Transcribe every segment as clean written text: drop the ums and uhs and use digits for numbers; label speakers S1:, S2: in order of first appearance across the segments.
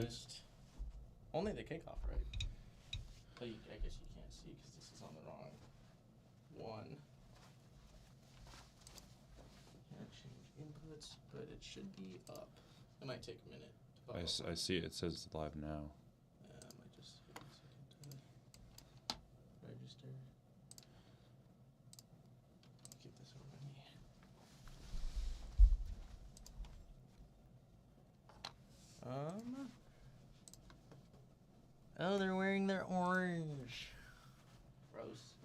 S1: noticed only the kickoff, right? But I guess you can't see because this is on the wrong one. Can't change inputs, but it should be up. It might take a minute.
S2: I see it. It says live now.
S1: I might just give it a second to register. Get this over me. Oh, they're wearing their orange. Gross.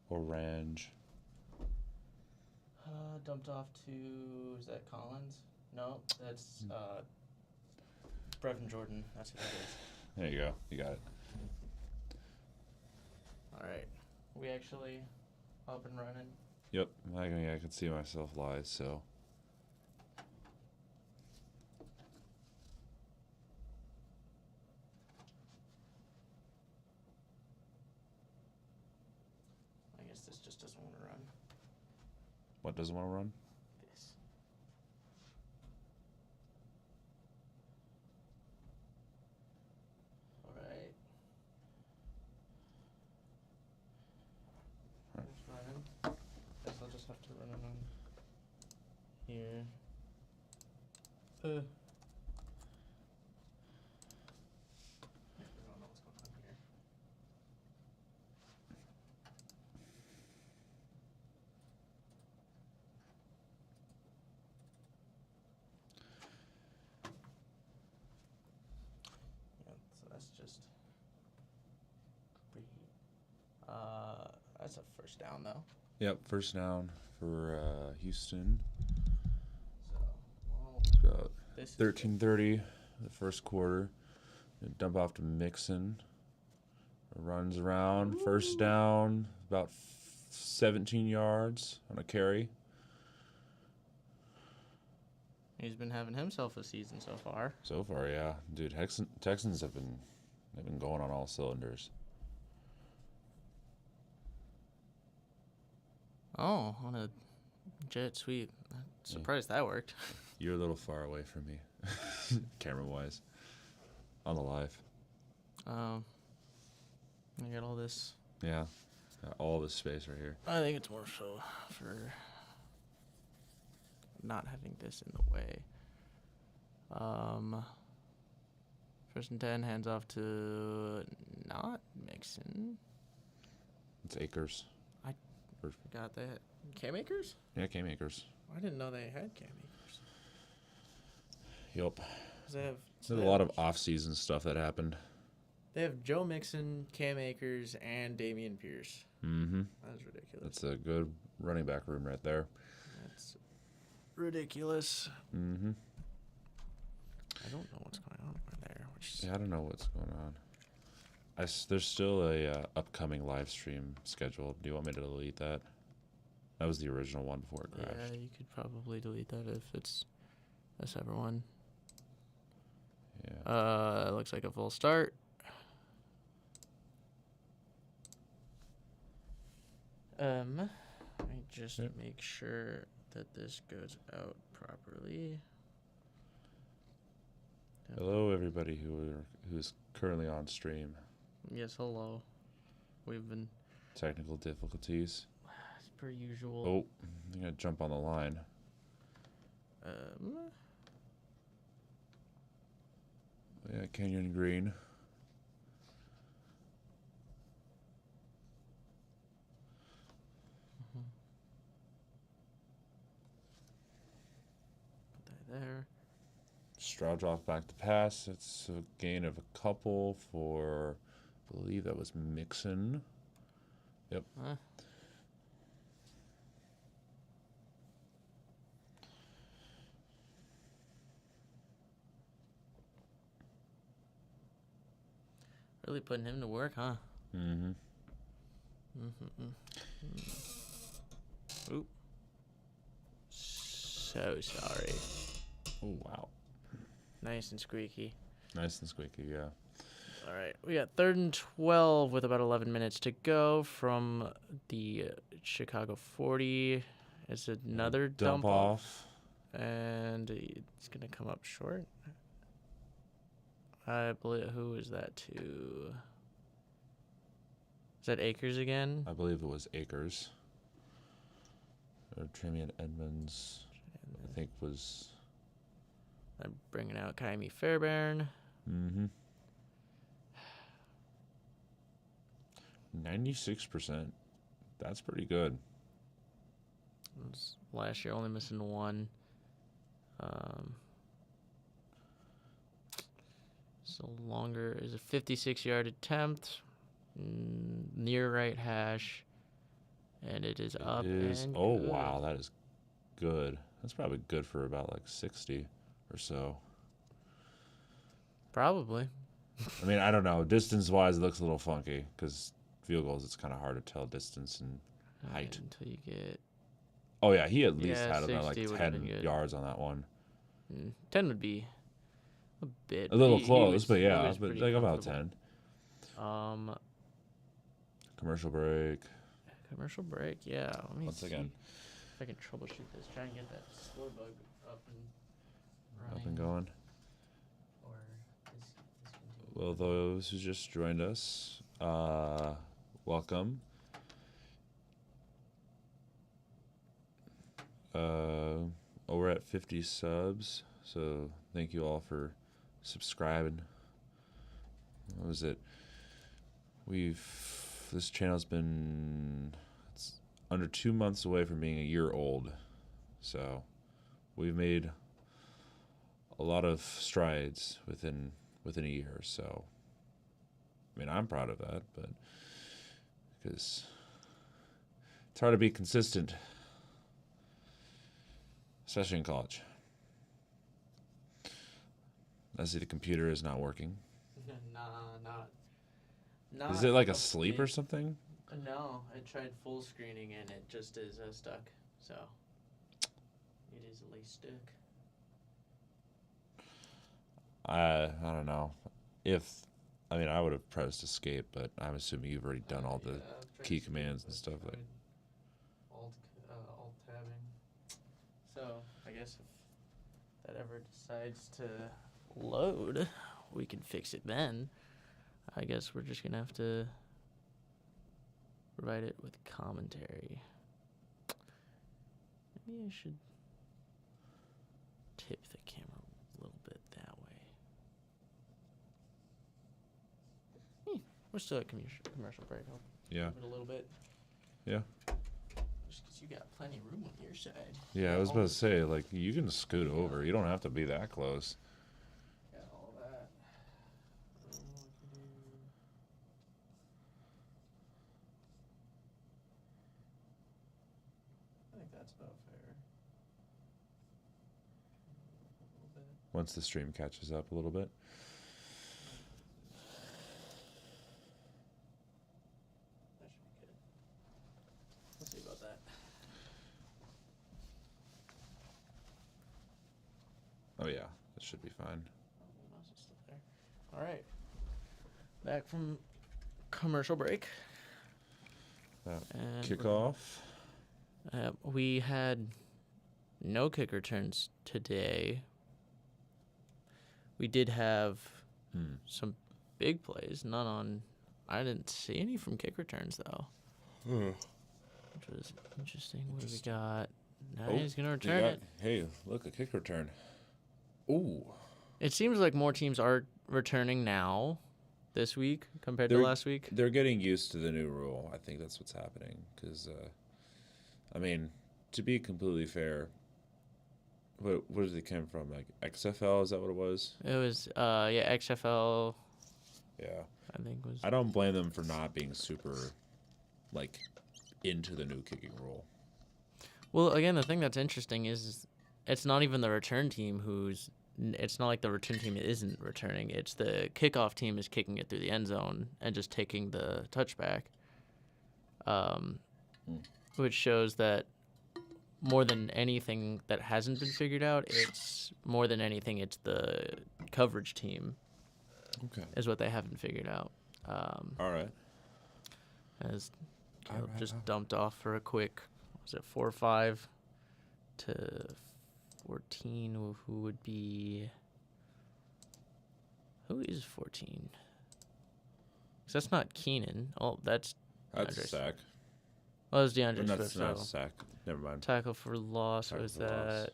S2: Orange.
S1: Dumped off to, is that Collins? No, that's Brevin Jordan. That's who that is.
S2: There you go. You got it.
S1: All right. We actually up and running.
S2: Yep. I can see myself live, so.
S1: I guess this just doesn't want to run.
S2: What doesn't want to run?
S1: This. All right. It's running. Guess I'll just have to run it on here. I don't know what's going on here. Yeah, so that's just great. That's a first down though.
S2: Yep. First down for Houston.
S1: So, well,
S2: It's about
S1: this is
S2: 13:30, the first quarter. Dump off to Mixon. Runs around.
S1: Ooh.
S2: First down, about 17 yards on a carry.
S1: He's been having himself a season so far.
S2: So far, yeah, dude. Texans they've been going on all cylinders.
S1: Oh, on a jet sweep. I'm surprised that worked.
S2: You're a little far away from me, camera-wise, on the live.
S1: I got all this.
S2: Yeah, got all this space right here.
S1: I think it's more so for not having this in the way. First and 10, hands off to not Mixon.
S2: It's Akers.
S1: Got that. K-Makers?
S2: Yeah, K-Makers.
S1: I didn't know they had K-Makers.
S2: Yup.
S1: There's
S2: a lot of off-season stuff that happened.
S1: They have Joe Mixon, Cam Akers, and Damian Pierce.
S2: Mm-hmm.
S1: That's ridiculous.
S2: That's a good running back room right there.
S1: That's ridiculous.
S2: Mm-hmm.
S1: I don't know what's going on over there.
S2: Yeah, I don't know what's going on. There's still a upcoming live stream scheduled. Do you want me to delete that? That was the original one before it crashed.
S1: Yeah, you could probably delete that if it's a separate one.
S2: Yeah.
S1: Looks like a full start. Let me just make sure that this goes out properly.
S2: Hello, everybody who's currently on stream.
S1: Yes, hello. We've been
S2: Technical difficulties.
S1: as per usual.
S2: Oh, I'm gonna jump on the line. Yeah, Canyon Green.
S1: Put that there.
S2: Stroud drops back to pass. It's a gain of a couple for, I believe that was Mixon. Yep.
S1: Really putting him to work, huh?
S2: Mm-hmm.
S1: Oop. So sorry.
S2: Oh, wow.
S1: Nice and squeaky.
S2: Nice and squeaky, yeah.
S1: All right, we got 3rd and 12 with about 11 minutes to go from the Chicago 40. It's another dump off.
S3: And it's going to come up short. I believe, who is that to? Is that Akers again?
S2: I believe it was Akers. Or Tramian Edmonds, I think was.
S3: I'm bringing out Kaimi Fairbairn.
S2: 96%. That's pretty good.
S3: Last year, only missing one. So longer is a 56-yard attempt, near right hash, and it is up. And
S2: oh
S3: good.
S2: wow, that is good. That's probably good for about like 60 or so.
S3: Probably.
S2: I mean, I don't know. Distance-wise, it looks a little funky because field goals, it's kind of hard to tell distance and height.
S3: Until you get.
S2: Oh yeah, he at least had about like
S3: 60
S2: 10 yards on that one.
S3: 10 would be a bit.
S2: A little
S3: he
S2: close,
S3: was-
S2: but
S3: he
S2: yeah,
S3: was
S2: but
S3: pretty
S2: like about
S3: comfortable.
S2: 10. Commercial break.
S3: Commercial break, yeah. Let me
S2: Once
S3: see
S2: again.
S3: if I can troubleshoot this. Try and get that score bug up and running.
S2: Up and going.
S3: Or discontinued.
S2: Well, those who just joined us, welcome. We're at 50 subs, so thank you all for subscribing. What was it? This channel's been under 2 months away from being a year old, so we've made a lot of strides within a year. So, I mean, I'm proud of that, but because it's hard to be consistent, especially in college. I see the computer is not working.
S3: Not.
S2: Is it like
S3: up to
S2: asleep
S3: date.
S2: or something?
S3: No, I tried full screening and it just is stuck. So it is at least stuck.
S2: I don't know. I would have pressed escape, but I'm assuming you've already done all the key commands and stuff like.
S3: Alt tabbing. So I guess if that ever decides to load, we can fix it then. I guess we're just gonna have to provide it with commentary. Maybe I should tip the camera a little bit that way. We're still at commercial break. I'll
S2: Yeah.
S3: move it a little bit.
S2: Yeah.
S3: Just because you got plenty of room on your side.
S2: Yeah, I was about to say, like, you can scoot over. You don't have to be that close.
S3: Got all that. I think that's about fair. A little bit.
S2: Once the stream catches up a little bit.
S3: That should be good. We'll see about that.
S2: Oh yeah, that should be fine.
S3: The mouse is still there. All right. Back from commercial break. And
S2: Kickoff.
S3: we had no kick returns today. We did have some big plays. None on. I didn't see any from kick returns though. Which was interesting. What do we got? Now he's gonna return it.
S2: Hey, look, a kick return. Ooh.
S3: It seems like more teams are returning now this week compared to last week.
S2: They're getting used to the new rule. I think that's what's happening. Because, I mean, to be completely fair, where did it come from? Like XFL? Is that what it was?
S3: It was, XFL.
S2: Yeah.
S3: I think was.
S2: I don't blame them for not being super, like, into the new kicking rule.
S3: Well, again, the thing that's interesting is it's not even the return team who's. It's not like the return team isn't returning. It's the kickoff team is kicking it through the end zone and just taking the touchback. Which shows that more than anything that hasn't been figured out, it's more than anything, it's the coverage team.
S2: Okay.
S3: Is what they haven't figured out.
S2: All right.
S3: As Caleb just dumped off for a quick, was it 4 or 5 to 14, who would be... Who is 14? 'Cause that's not Keenan. Oh, that's
S2: That's a
S3: DeAndre.
S2: sack.
S3: Oh, it's DeAndre
S2: Or
S3: Swift.
S2: not a
S3: So
S2: sack. Never mind.
S3: tackle for loss.
S2: Tackle
S3: Was
S2: for loss.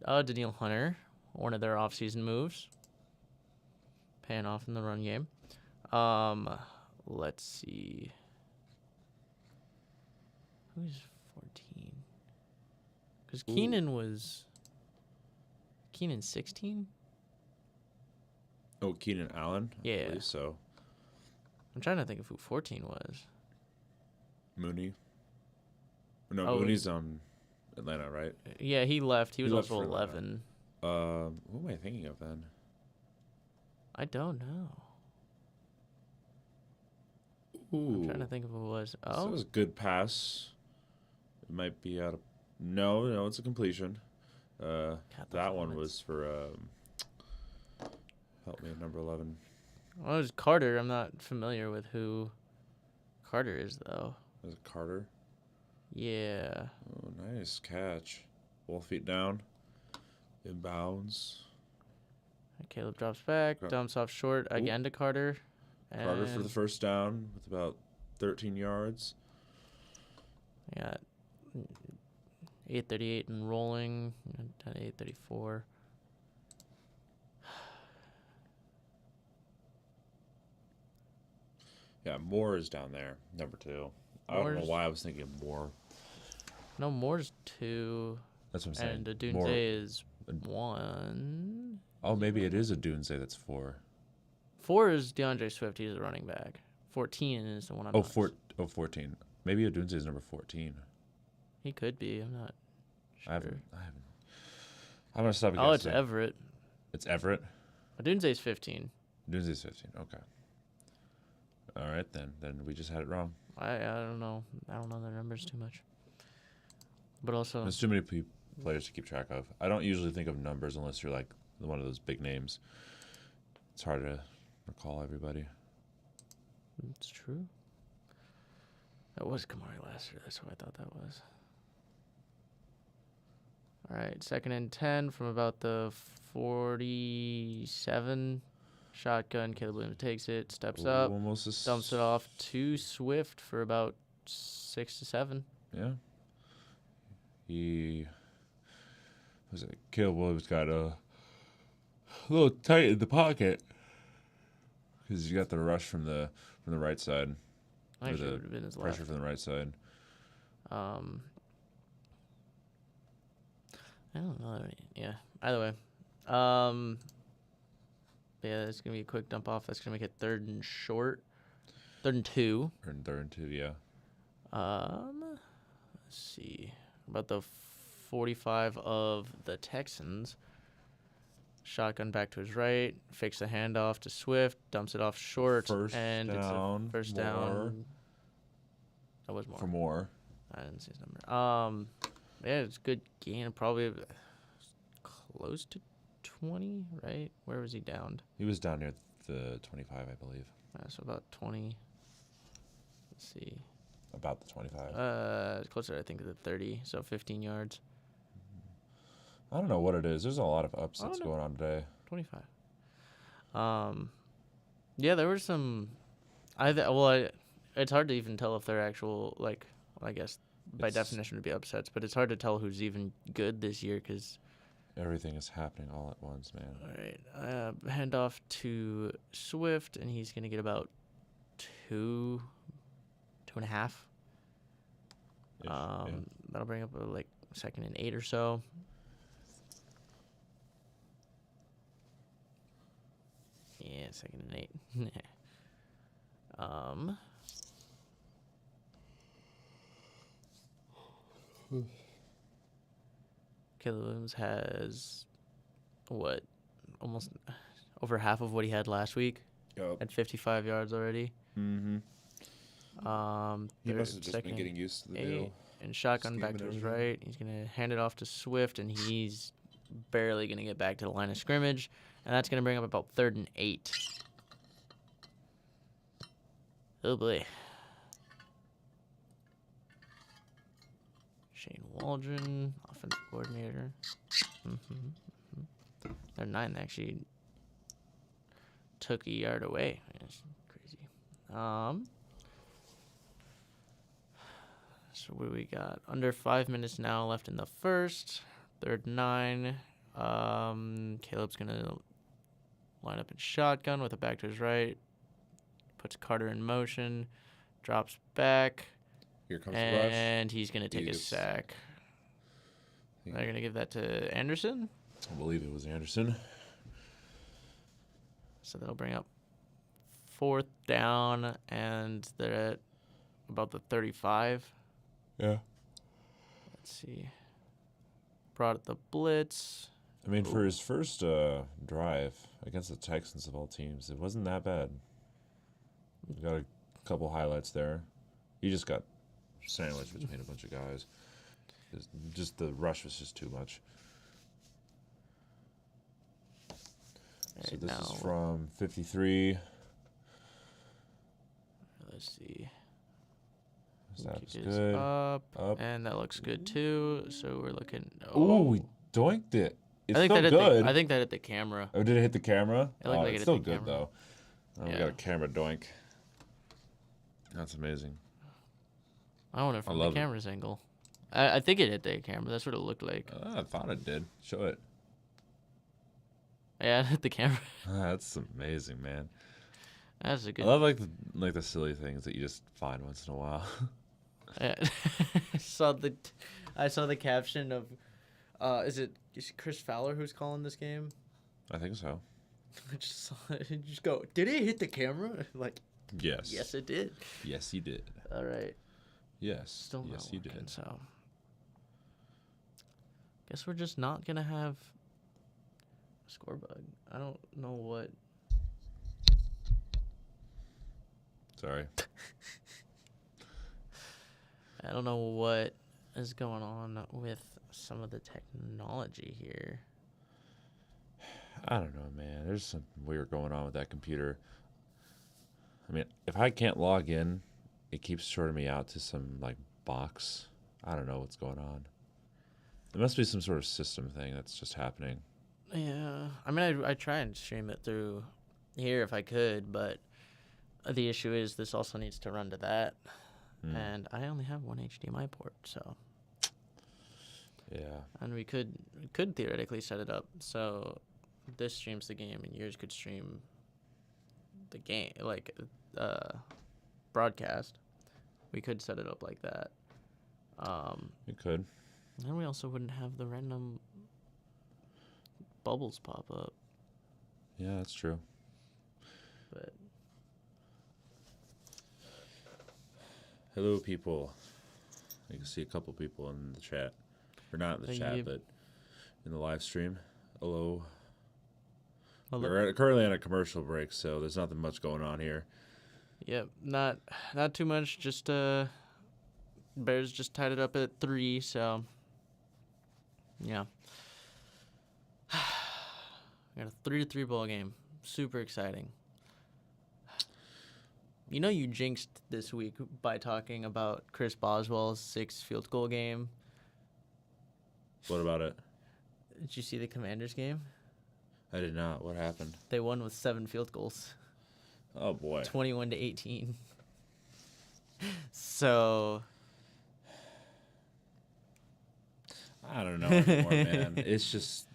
S3: that? Daniil Hunter, one of their offseason moves, paying off in the run game. Let's see. Who's 14? Because Keenan was. Keenan 16?
S2: Oh, Keenan Allen? I
S3: Yeah.
S2: believe so.
S3: I'm trying to think of who 14 was.
S2: Mooney. No,
S3: Oh,
S2: Mooney's on Atlanta, right?
S3: Yeah, he left. He was
S2: left
S3: also
S2: for Atlanta.
S3: 11.
S2: Who am I thinking of then?
S3: I don't know.
S2: Ooh.
S3: I'm trying to think of who it was.
S2: So
S3: Oh,
S2: it was a good pass. It might be out of... No, it's a completion.
S3: God,
S2: That
S3: those
S2: one
S3: helmets.
S2: was for... help me, number 11.
S3: Well, it was Carter. I'm not familiar with who Carter is, though.
S2: Was it Carter?
S3: Yeah.
S2: Oh, nice catch. Both feet down. Inbounds.
S3: Caleb drops back,
S2: Gra-
S3: dumps off short again to Carter.
S2: Carter for the
S3: and
S2: first down with about 13 yards.
S3: we got 8:38 and rolling. 8:34.
S2: Yeah, Moore is down there, number 2. I don't know
S3: Moore's-
S2: why I was thinking of Moore.
S3: No, Moore's 2,
S2: That's what I'm saying.
S3: and Adunze
S2: Moore.
S3: is 1.
S2: Oh, maybe it is a Dunze that's 4.
S3: 4 is DeAndre Swift. He's a running back. 14 is the one I'm
S2: Oh,
S3: not.
S2: 14. Maybe a Dunze is number 14.
S3: He could be. I'm not sure.
S2: I haven't. I'm going to stop
S3: Oh, it's
S2: guessing.
S3: Everett.
S2: It's Everett?
S3: Adunze's 15.
S2: Dunze's 15. Okay. All right, then. Then we just had it wrong.
S3: I don't know. I don't know their numbers too much. But also,
S2: There's too many players to keep track of. I don't usually think of numbers unless you're like one of those big names. It's hard to recall everybody.
S3: it's true. That was Kamari last year. That's what I thought that was. All right, 2nd and 10 from about the 47. Shotgun. Caleb Williams takes it, steps up,
S2: Almost
S3: dumps it off to Swift for about 6 to 7.
S2: Yeah. Was it? Caleb Williams got a little tight in the pocket because you got the rush from the right side.
S3: Actually,
S2: the
S3: would have been his
S2: Pressure
S3: left.
S2: from the right side.
S3: I don't know. Yeah. Either way. Yeah, it's gonna be a quick dump off. That's gonna make it 3rd and short. 3rd and 2.
S2: Or in 3rd and 2, yeah.
S3: Let's see. About the 45 of the Texans. Shotgun back to his right. Fakes the handoff to Swift. Dumps it off short.
S2: First
S3: and
S2: down,
S3: it's a first
S2: Moore.
S3: down. That was more.
S2: For more.
S3: I didn't see his number. Yeah, it's a good gain. Probably close to 20, right? Where was he downed?
S2: He was down near the 25, I believe.
S3: So about 20. Let's see.
S2: About the 25.
S3: Closer, I think, to the 30. So 15 yards.
S2: I don't know what it is. There's a lot of
S3: I
S2: upsets
S3: don't know.
S2: going on today.
S3: 25. Yeah, there were some. It's hard to even tell if they're actual, like, I guess by
S2: It's-
S3: definition would be upsets, but it's hard to tell who's even good this year because.
S2: Everything is happening all at once, man.
S3: All right, handoff to Swift, and he's gonna get about 2.5.
S2: Yeah.
S3: That'll bring up a 2nd and 8 or so. Yeah, 2nd and 8. Caleb Williams has almost over half of what he had last week
S2: Yep.
S3: at 55 yards already.
S2: Mm-hmm. He
S3: Third-
S2: must have just been
S3: second
S2: getting used to the
S3: 8,
S2: deal.
S3: and shotgun
S2: Scheme
S3: back
S2: and
S3: to his
S2: everything.
S3: right. He's gonna hand it off to Swift, and he's barely gonna get back to the line of scrimmage, and that's gonna bring up about 3rd and 8. Oh boy. Shane Waldron, offensive coordinator. Their 9 actually took a yard away. It's crazy. So what do we got? Under 5 minutes now left in the first. 3rd and 9. Caleb's going to line up in shotgun with a back to his right. Puts Carter in motion. Drops back.
S2: Here comes the rush.
S3: And he's going to take a sack. They're going to give that to Anderson.
S2: I believe it was Anderson.
S3: So that'll bring up 4th down, and they're at about the 35.
S2: Yeah.
S3: Let's see. Brought the blitz.
S2: I mean, for his first drive against the Texans of all teams, it wasn't that bad. We got a couple highlights there. He just got sandwiched between a bunch of guys. Just the rush was just too much.
S3: Right,
S2: so this is from 53.
S3: Let's see.
S2: That's good.
S3: Up, and that looks good too. So we're looking.
S2: Oh, we doinked it. It's still
S3: that
S2: good.
S3: I think that hit the camera.
S2: Oh, did it hit the camera?
S3: It looked like
S2: it's
S3: it
S2: still
S3: hit the
S2: good
S3: camera.
S2: though. Oh, we got a camera doink. That's amazing.
S3: I wonder from the camera's angle. I think it hit the camera. That's what it looked like.
S2: I thought it did. Show it.
S3: Yeah, it hit the camera.
S2: That's amazing, man.
S3: That's a good.
S2: I love like the silly things that you just find once in a while.
S3: Yeah. I saw the caption of, is it Chris Fowler who's calling this game?
S2: I think so.
S3: I just saw it. Just go. Did it hit the camera? Like.
S2: Yes.
S3: Yes, it did.
S2: Yes, he did.
S3: All right.
S2: Yes.
S3: Still not
S2: yes, he
S3: working,
S2: did.
S3: So. Guess we're just not gonna have a score bug. I don't know what.
S2: Sorry.
S3: I don't know what is going on with some of the technology here.
S2: I don't know, man. There's something weird going on with that computer. I mean, if I can't log in, it keeps shorting me out to some like box. I don't know what's going on. It must be some sort of system thing that's just happening.
S3: Yeah. I mean, I try and stream it through here if I could, but the issue is this also needs to run to that. And I only have one HDMI port, so.
S2: Yeah.
S3: And we could theoretically set it up so this streams the game and yours could stream the game, like broadcast. We could set it up like that.
S2: We could.
S3: And we also wouldn't have the random bubbles pop up.
S2: Yeah, that's true.
S3: But
S2: hello, people. You can see a couple people in the chat. Or not in the chat, but in the live stream. Hello. We're currently on a commercial break, so there's nothing much going on here.
S3: Yep, not too much. Just Bears just tied it up at 3, so yeah. We got a 3-3 ball game. Super exciting. You know you jinxed this week by talking about Chris Boswell's 6 field goal game.
S2: What about it?
S3: Did you see the Commanders game?
S2: I did not. What happened?
S3: They won with 7 field goals.
S2: Oh, boy.
S3: 21-18. So
S2: I don't know anymore, man. It's just...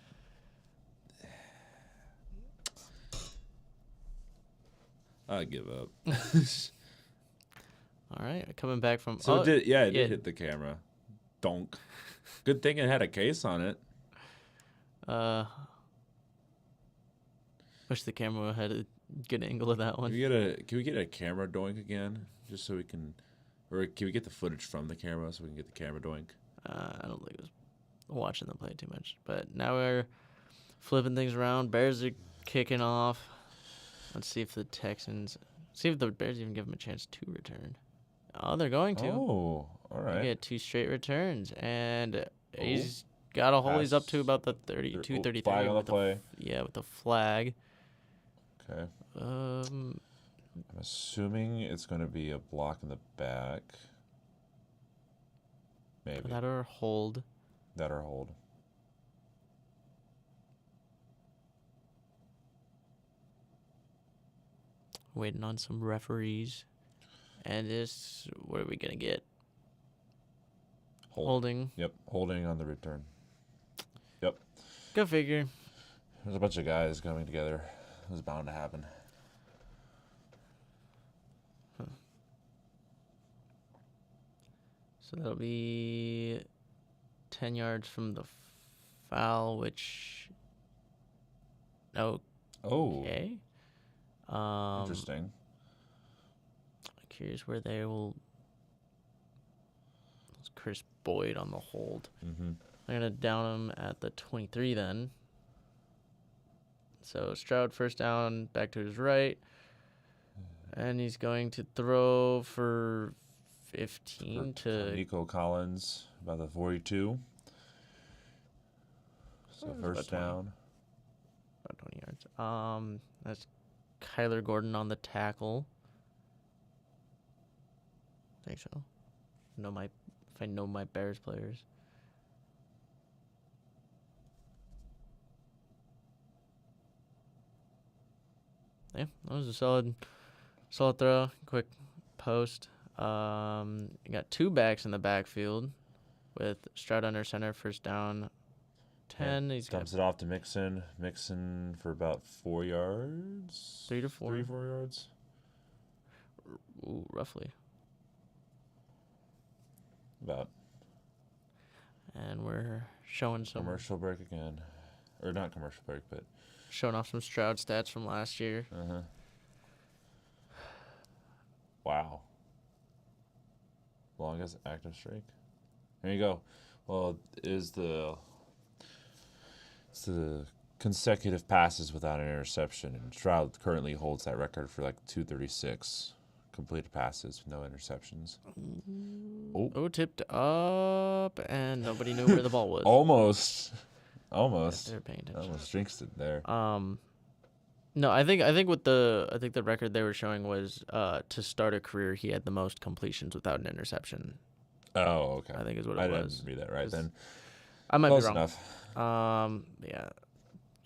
S2: I give up.
S3: all right, coming back from...
S2: So it did hit the camera. Donk. Good thing it had a case on it.
S3: Wish the camera had a good angle of that one.
S2: Can we get a camera doink again? Just so we can... Or can we get the footage from the camera so we can get the camera doink?
S3: I don't think it was watching them play too much. But now we're flipping things around. Bears are kicking off. Let's see if the Texans... See if the Bears even give them a chance to return. Oh, they're going to.
S2: Oh, all right.
S3: They get 2 straight returns. And he's got a hole. He's up to about the 32, 33.
S2: Flag on the play.
S3: With the flag.
S2: Okay.
S3: I'm
S2: assuming it's going to be a block in the back. Maybe.
S3: That or hold.
S2: That or hold.
S3: Waiting on some referees. And this, what are we going to get? Holding.
S2: Yep, holding on the return. Yep.
S3: Go figure.
S2: There's a bunch of guys coming together. It was bound to happen.
S3: So that'll be 10 yards from the foul, which... Okay.
S2: Interesting.
S3: Curious where they will... It's Chris Boyd on the hold.
S2: Mm-hmm.
S3: I'm going to down him at the 23 then. So Stroud first down, back to his right. And he's going to throw for 15 to...
S2: Nico Collins, about the 42. So first down.
S3: About 20 yards. That's Kyler Gordon on the tackle. I think so. If I know my Bears players. Yeah, that was a solid throw. Quick post. You got two backs in the backfield with Stroud under center, first down, 10.
S2: Yeah.
S3: He's
S2: dumps it off to Mixon. Mixon for about 4 yards.
S3: 3 to 4.
S2: 3 to 4 yards.
S3: Ooh, roughly.
S2: About.
S3: And we're showing some
S2: Commercial break again. Or not commercial break, but.
S3: showing off some Stroud stats from last year.
S2: Uh-huh. Wow. Longest active streak. There you go. Well, it's the consecutive passes without an interception, and Stroud currently holds that record for like 236 completed passes with no interceptions.
S3: Oh, tipped up, and nobody knew where the ball was.
S2: Almost.
S3: They're paying attention.
S2: Almost jinxed it there.
S3: No, I think the record they were showing was to start a career he had the most completions without an interception.
S2: Oh, okay.
S3: I think is what it
S2: I
S3: was.
S2: didn't read that right then.
S3: I might
S2: Close
S3: be wrong.
S2: enough.
S3: Yeah.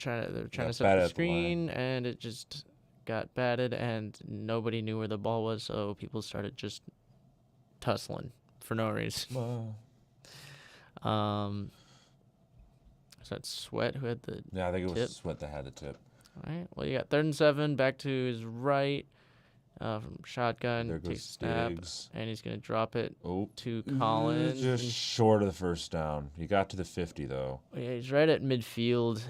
S3: They're trying
S2: Got
S3: to set
S2: batted
S3: the
S2: at the
S3: screen, and it just got batted, and nobody knew where the ball was, so people started just tussling for no reason. So that's Sweat who had the
S2: Yeah, I think it
S3: tip.
S2: was Sweat that had the tip.
S3: All right. Well, you got 3rd and 7, back to his right, from shotgun,
S2: There
S3: takes
S2: goes
S3: a snap,
S2: Diggs.
S3: and he's gonna drop it
S2: Oh,
S3: to Collins.
S2: just short of the first down. He got to the 50 though.
S3: Yeah, he's right at midfield,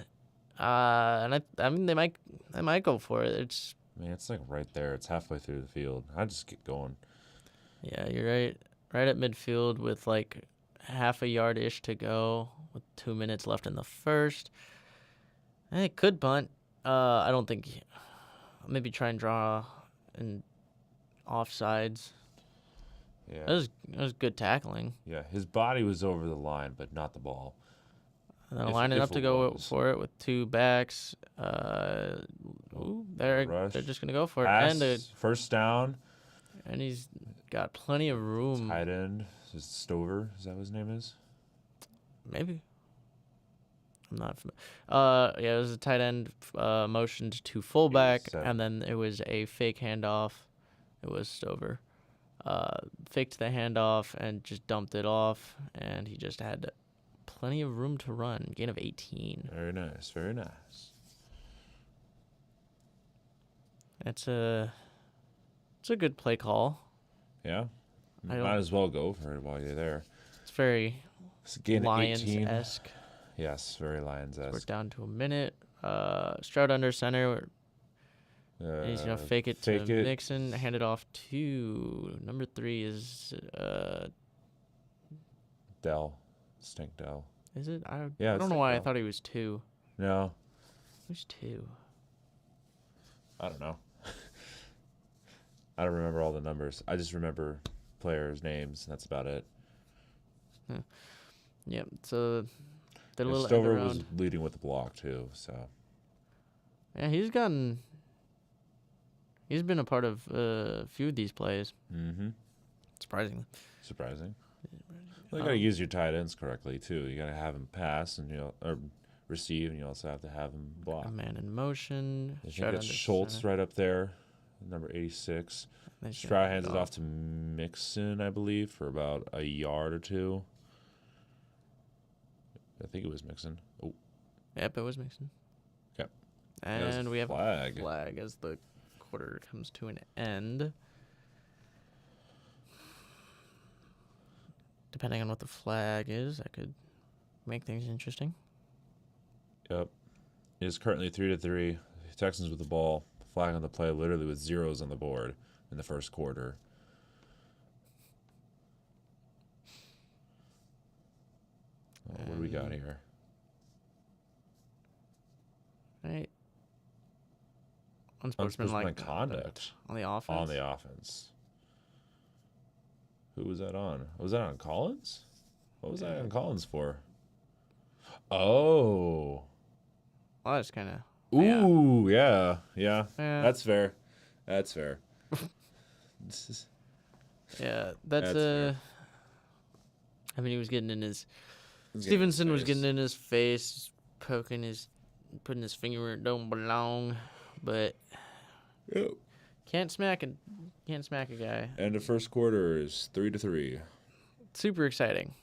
S3: and I mean they might go for it. It's
S2: It's like right there. It's halfway through the field. I just get going.
S3: Yeah, you're right at midfield with like half a yard-ish to go with 2 minutes left in the first. And it could punt. I don't think. Maybe try and draw and offsides.
S2: Yeah.
S3: That was good tackling.
S2: Yeah, his body was over the line, but not the ball.
S3: And then
S2: If-
S3: lining
S2: if
S3: up to
S2: it
S3: go
S2: was.
S3: for it with two backs. They're
S2: Rush.
S3: just gonna go for it,
S2: Pass, first down.
S3: and he's got plenty of room.
S2: Tight end. Is it Stover? Is that what his name is?
S3: Maybe. I'm not familiar. Yeah, it was a tight end motioned to fullback,
S2: 87.
S3: and then it was a fake handoff. It was Stover. Faked the handoff and just dumped it off, and he just had plenty of room to run. Gain of 18.
S2: Very nice. Very nice.
S3: It's a good play call.
S2: Yeah.
S3: I don't-
S2: Might as well go for it while you're there.
S3: It's very
S2: It's a gain of 18.
S3: Lions-esque.
S2: Yes, very
S3: We're
S2: Lions-esque.
S3: down to a minute. Stroud under center. And he's going to fake it to Nixon, hand it off to number 3 is
S2: Dell. Stink Dell.
S3: is it? I
S2: Yeah,
S3: don't
S2: it's
S3: know why I
S2: Dell.
S3: thought he was 2.
S2: No,
S3: Who's 2?
S2: I don't know. I don't remember all the numbers. I just remember players' names, and that's about it.
S3: Yep. So did a
S2: And
S3: little end
S2: Stover was
S3: around.
S2: leading with the block, too, so.
S3: Yeah, he's been a part of a few of these plays.
S2: Mm-hmm.
S3: Surprisingly.
S2: Surprising. Well, you got to use your tight ends correctly too. You got to have them pass and or receive, and you also have to have them block.
S3: A man in motion.
S2: I think that's Schultz right up there, number 86. Stroud hands it off to Mixon, I believe, for about a yard or two. I think it was Mixon. Oh,
S3: yep, it was Mixon.
S2: Yep.
S3: And we have
S2: a
S3: flag as the quarter comes to an end. Depending on what the flag is, that could make things interesting.
S2: Yep. It is currently 3-3. Texans with the ball. Flag on the play, literally with zeros on the board in the first quarter. What do we got here?
S3: Right. Unsportsmanlike
S2: conduct
S3: on the offense.
S2: On the offense. Who was that on? Was that on Collins? What was that on Collins for? Oh.
S3: Well, that's kind of.
S2: Ooh, yeah. That's fair.
S3: Yeah, that's
S2: fair.
S3: I mean, he was getting in his. Stevenson was getting in his face, putting his finger where it don't belong, but can't smack a guy.
S2: And the first quarter is 3-3.
S3: Super exciting.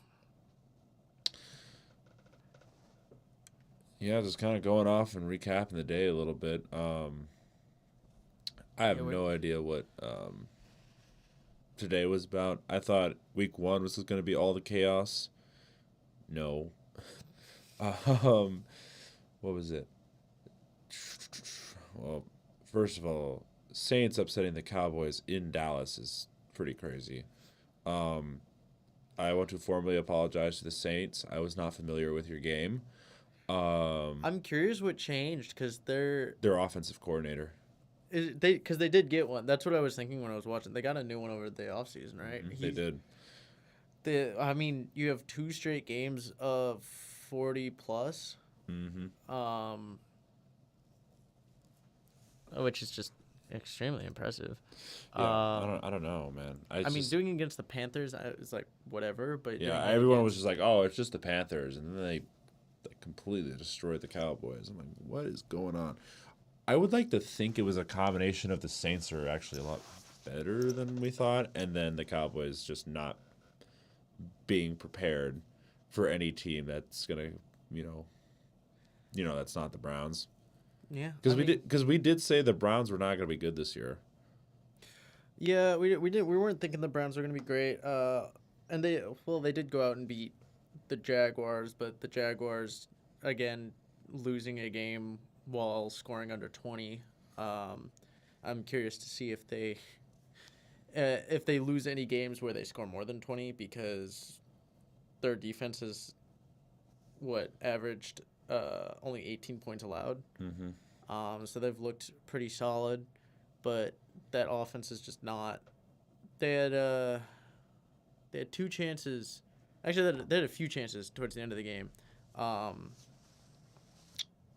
S2: Yeah, just kind of going off and recapping the day a little bit. I have no idea what today was about. I thought week 1 was going to be all the chaos. No. What was it? Well, first of all, Saints upsetting the Cowboys in Dallas is pretty crazy. I want to formally apologize to the Saints. I was not familiar with your game.
S3: I'm curious what changed because their
S2: offensive coordinator.
S3: Because they did get one. That's what I was thinking when I was watching. They got a new one over the offseason, right?
S2: They did.
S3: I mean, you have 2 straight games of 40 plus.
S2: Mm-hmm.
S3: Which is just extremely impressive.
S2: Yeah, I don't know, man.
S3: I mean, doing it against the Panthers, it's like whatever. But
S2: yeah, everyone was just like, "Oh, it's just the Panthers," and then they completely destroyed the Cowboys. I'm like, what is going on? I would like to think it was a combination of the Saints are actually a lot better than we thought, and then the Cowboys just not being prepared for any team that's gonna, that's not the Browns.
S3: Yeah,
S2: because we did say the Browns were not gonna be good this year.
S3: Yeah, we weren't thinking the Browns were gonna be great. And they did go out and beat the Jaguars, but the Jaguars again losing a game while scoring under 20. I'm curious to see if they lose any games where they score more than 20 because their defense is averaged only 18 points allowed.
S2: Mm-hmm.
S3: So they've looked pretty solid, but that offense is just not. They had 2 chances. Actually, they had a few chances towards the end of the game,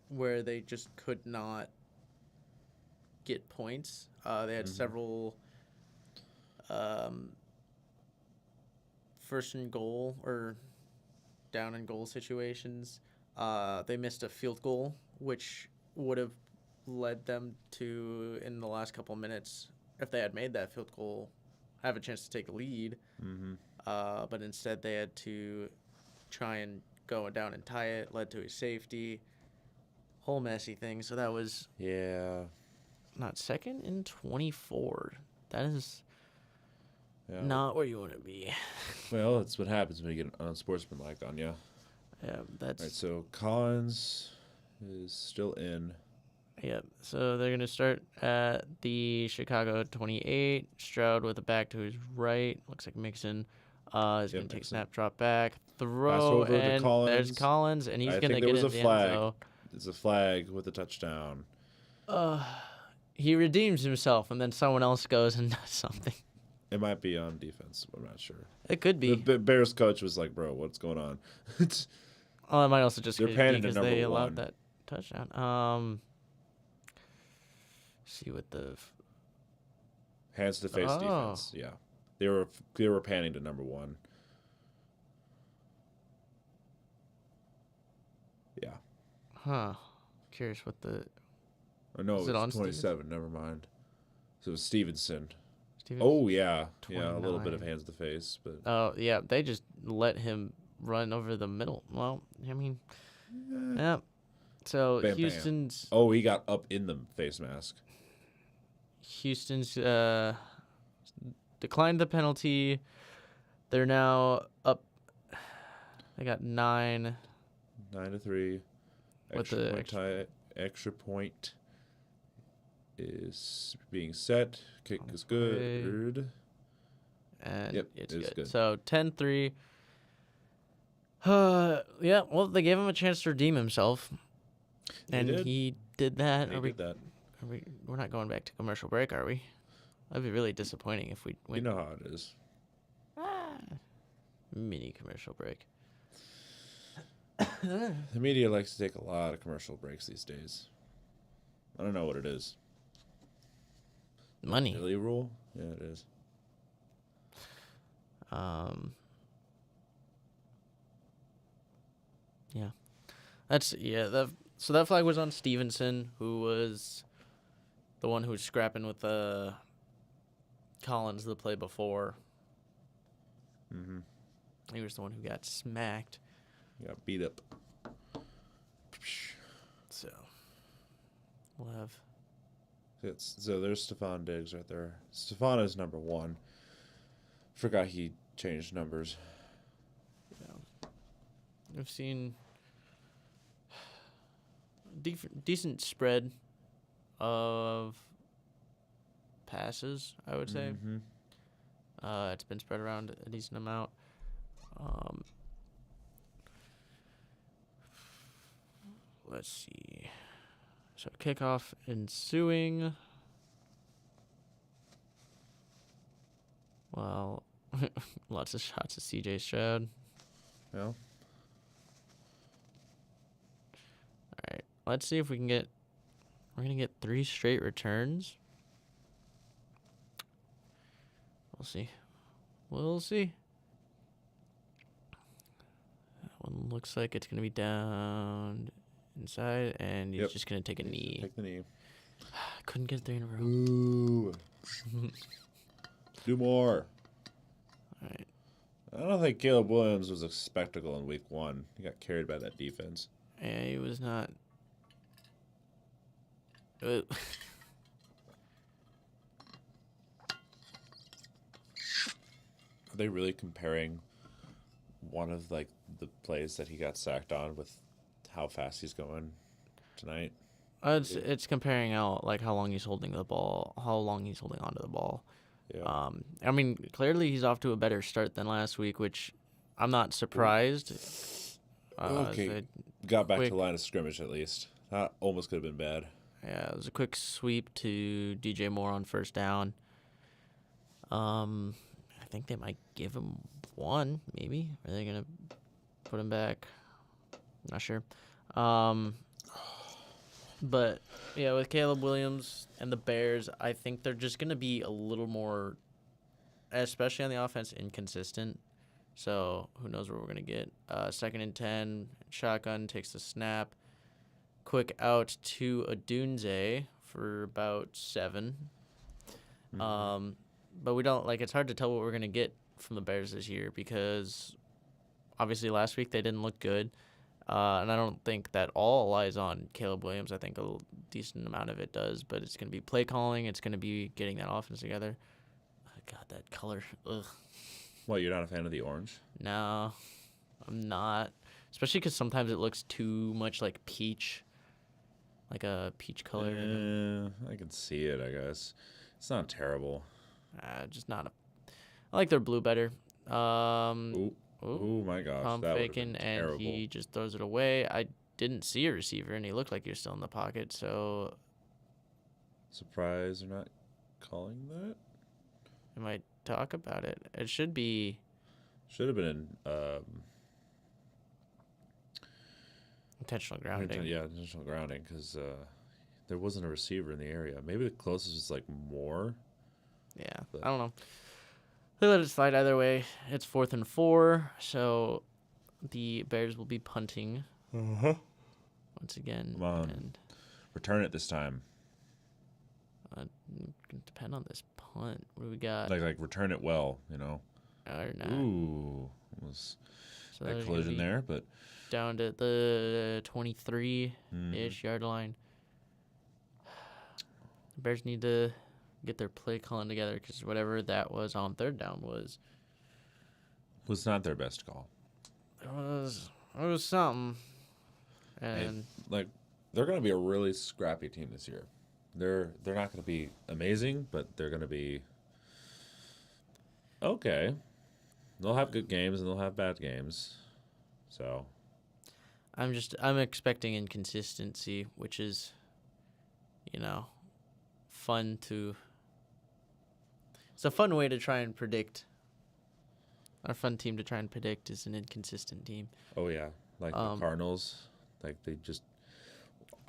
S3: where they just could not get points. They had several first and goal or down and goal situations. They missed a field goal, which would have led them to, in the last couple minutes, if they had made that field goal, have a chance to take the lead.
S2: Mm-hmm.
S3: But instead they had to try and go down and tie it, led to a safety. Whole messy thing. So that was not 2nd and 24. That is not where you want to be.
S2: Well, that's what happens when you get an unsportsmanlike on you.
S3: Yeah, that's...
S2: All right, so Collins is still in.
S3: Yep. So they're going to start at the Chicago 28. Stroud with a back to his right. Looks like Mixon is going to take snap, drop back, throw, and there's Collins, and he's going to get in the end zone.
S2: It's a flag with a touchdown.
S3: He redeems himself, and then someone else goes and does something.
S2: It might be on defense. I'm not sure.
S3: It could be.
S2: The Bears coach was like, bro, what's going on?
S3: It might also just be because they allowed
S2: 1.
S3: that touchdown. See what the
S2: hands to face defense. Yeah, they were panning to number 1. Yeah.
S3: Huh. Curious what the
S2: Or no,
S3: Is
S2: it
S3: it on
S2: was 27. Never mind. So it was Stevenson.
S3: Stevens?
S2: Oh, yeah. Yeah, a little bit of
S3: 29.
S2: hands to the face. But
S3: Oh, yeah. They just let him run over the middle. Well, I mean, yeah. So
S2: Bam, bam.
S3: Houston's
S2: Oh, he got up in the face mask.
S3: declined the penalty. They're now up. They got 9.
S2: 9-3.
S3: With
S2: Extra
S3: the
S2: point tie. Extra point is being set. Kick is good.
S3: And
S2: Yep,
S3: it's
S2: it's
S3: good.
S2: good.
S3: So 10-3. Yeah, well, they gave him a chance to redeem himself. And
S2: did.
S3: he did that.
S2: He did that.
S3: We're not going back to commercial break, are we? That'd be really disappointing if we
S2: You
S3: went
S2: know how it is.
S3: mini commercial break.
S2: The media likes to take a lot of commercial breaks these days. I don't know what it is.
S3: Money.
S2: Daily rule? Yeah, it is.
S3: Yeah. So that flag was on Stevenson, who was the one who was scrapping with Collins the play before.
S2: Mm-hmm.
S3: He was the one who got smacked.
S2: Got beat up.
S3: So we'll have.
S2: So there's Stephon Diggs right there. Stephon is number 1. Forgot he changed numbers.
S3: Yeah. I've seen decent spread of passes, I would say.
S2: Mm-hmm.
S3: It's been spread around a decent amount. Let's see. So kickoff ensuing. Well, lots of shots of CJ Stroud.
S2: Yeah.
S3: All right. Let's see if we can get. We're going to get 3 straight returns. We'll see. We'll see. That one looks like it's going to be down inside, and he's just going to take a knee.
S2: Take the knee.
S3: Couldn't get 3 in a row.
S2: Ooh. Do more.
S3: All right.
S2: I don't think Caleb Williams was a spectacle in week 1. He got carried by that defense.
S3: Yeah, he was not.
S2: Are they really comparing one of like the plays that he got sacked on with how fast he's going tonight?
S3: It's comparing out like how long he's holding the ball, how long he's holding onto the ball.
S2: Yeah.
S3: I mean, clearly he's off to a better start than last week, which I'm not surprised.
S2: Okay. Got back to the line of scrimmage at least. That almost could have been bad.
S3: Yeah, it was a quick sweep to DJ Moore on first down. I think they might give him 1, maybe. Are they going to put him back? Not sure. But, yeah, with Caleb Williams and the Bears, I think they're just going to be a little more, especially on the offense, inconsistent. So who knows where we're going to get. 2nd and 10, shotgun takes the snap. Quick out to Adunze for about 7.
S2: Mm-hmm.
S3: But we don't, it's hard to tell what we're going to get from the Bears this year because obviously last week they didn't look good. And I don't think that all lies on Caleb Williams. I think a decent amount of it does, but it's going to be play calling. It's going to be getting that offense together. God, that color. Ugh.
S2: What, you're not a fan of the orange?
S3: No, I'm not. Especially because sometimes it looks too much like peach. Like a peach color.
S2: I can see it, I guess. It's not terrible.
S3: Just not a. I like their blue better.
S2: Oh my gosh,
S3: Pump
S2: that would
S3: faking, and
S2: terrible.
S3: he just throws it away. I didn't see a receiver, and he looked like he was still in the pocket. So,
S2: Surprised they're not calling that.
S3: I might talk about it. It should be.
S2: Should have been
S3: Intentional grounding.
S2: Yeah, intentional grounding because there wasn't a receiver in the area. Maybe the closest was like Moore.
S3: Yeah,
S2: But-
S3: I don't know. They let it slide either way. It's 4th and 4, so the Bears will be punting. once again.
S2: Come on.
S3: And
S2: Return it this time.
S3: depend on this punt. What do we got?
S2: Like return it well, you know.
S3: Or not.
S2: Ooh, was
S3: So
S2: that
S3: there's gonna
S2: collision
S3: be
S2: there, but
S3: down to the 23-ish yard line. The Bears need to get their play calling together because whatever that was on third down was
S2: not their best call.
S3: it was something. And
S2: Like they're going to be a really scrappy team this year. They're not going to be amazing, but they're going to be okay. They'll have good games and they'll have bad games. So
S3: I'm expecting inconsistency, which is, fun to. It's a fun way to try and predict. Our fun team to try and predict is an inconsistent team.
S2: oh yeah, like the Cardinals, like they just.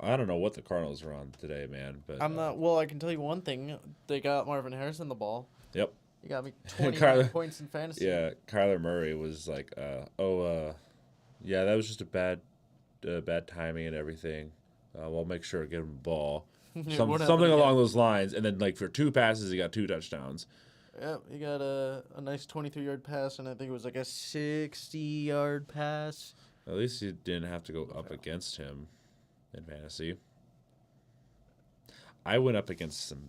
S2: I don't know what the Cardinals are on today, man. But
S3: I'm not. Well, I can tell you one thing. They got Marvin Harrison the ball.
S2: Yep.
S3: You got me 29 points in fantasy.
S2: Yeah, Kyler Murray was like, yeah, that was just a bad timing and everything. We'll make sure to get him the ball. Something along those lines. And then, like, for 2 passes, he got 2 touchdowns.
S3: Yep, he got a nice 23-yard pass, and I think it was like a 60-yard pass.
S2: At least you didn't have to go up against him in fantasy. I went up against some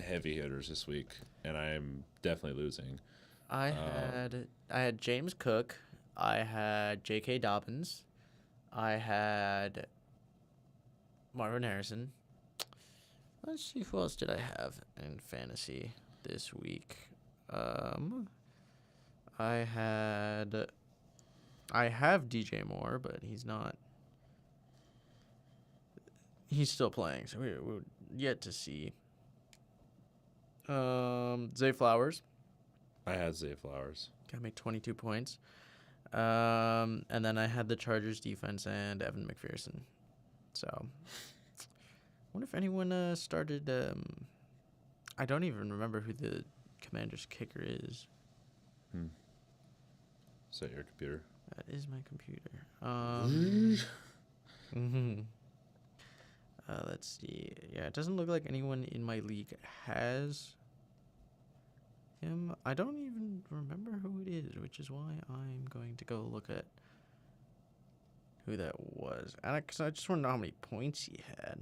S2: heavy hitters this week, and I'm definitely losing.
S3: I had James Cook. I had J.K. Dobbins. I had Marvin Harrison. Let's see, who else did I have in fantasy this week? I have DJ Moore, but he's not. He's still playing, so we're yet to see. Zay Flowers.
S2: I had Zay Flowers.
S3: Got me 22 points. And then I had the Chargers defense and Evan McPherson. So, I wonder if anyone started. I don't even remember who the Commanders kicker is.
S2: Is that your computer?
S3: That is my computer. Let's see. Yeah, it doesn't look like anyone in my league has him. I don't even remember who it is, which is why I'm going to go look at who that was. Because I just want to know how many points he had.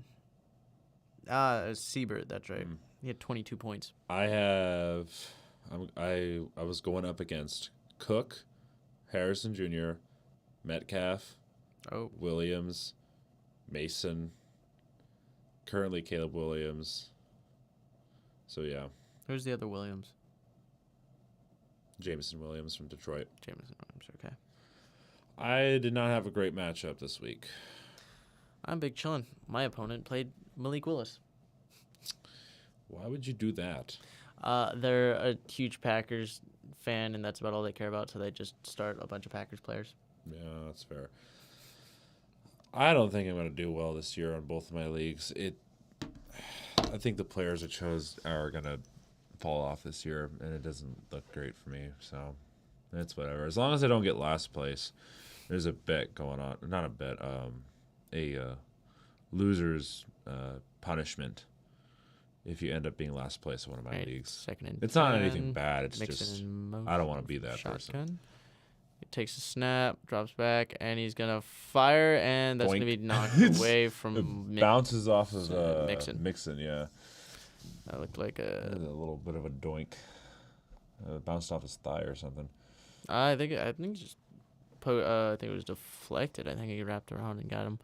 S3: Seabird, that's right. He had 22 points.
S2: I was going up against Cook, Harrison Jr., Metcalf, Williams, Mason, currently Caleb Williams. So, yeah.
S3: Who's the other Williams?
S2: Jameson Williams from Detroit.
S3: Jameson Williams, okay.
S2: I did not have a great matchup this week.
S3: I'm big chillin'. My opponent played Malik Willis.
S2: Why would you do that?
S3: They're a huge Packers fan, and that's about all they care about, so they just start a bunch of Packers players.
S2: Yeah, that's fair. I don't think I'm going to do well this year on both of my leagues. I think the players I chose are going to fall off this year, and it doesn't look great for me, so it's whatever. As long as I don't get last place, there's a bet going on. Not a bet, a loser's punishment if you end up being last place in one of my leagues.
S3: Second and
S2: it's not anything bad. It's
S3: Mixon
S2: just
S3: in
S2: I don't want to be that
S3: shotgun.
S2: person.
S3: He takes a snap, drops back, and he's going to fire, and that's going to be knocked away from
S2: bounces off of
S3: Mixon.
S2: Yeah.
S3: That looked like a
S2: little bit of a doink. Bounced off his thigh or something.
S3: I think just I think it was deflected. I think he wrapped around and got him.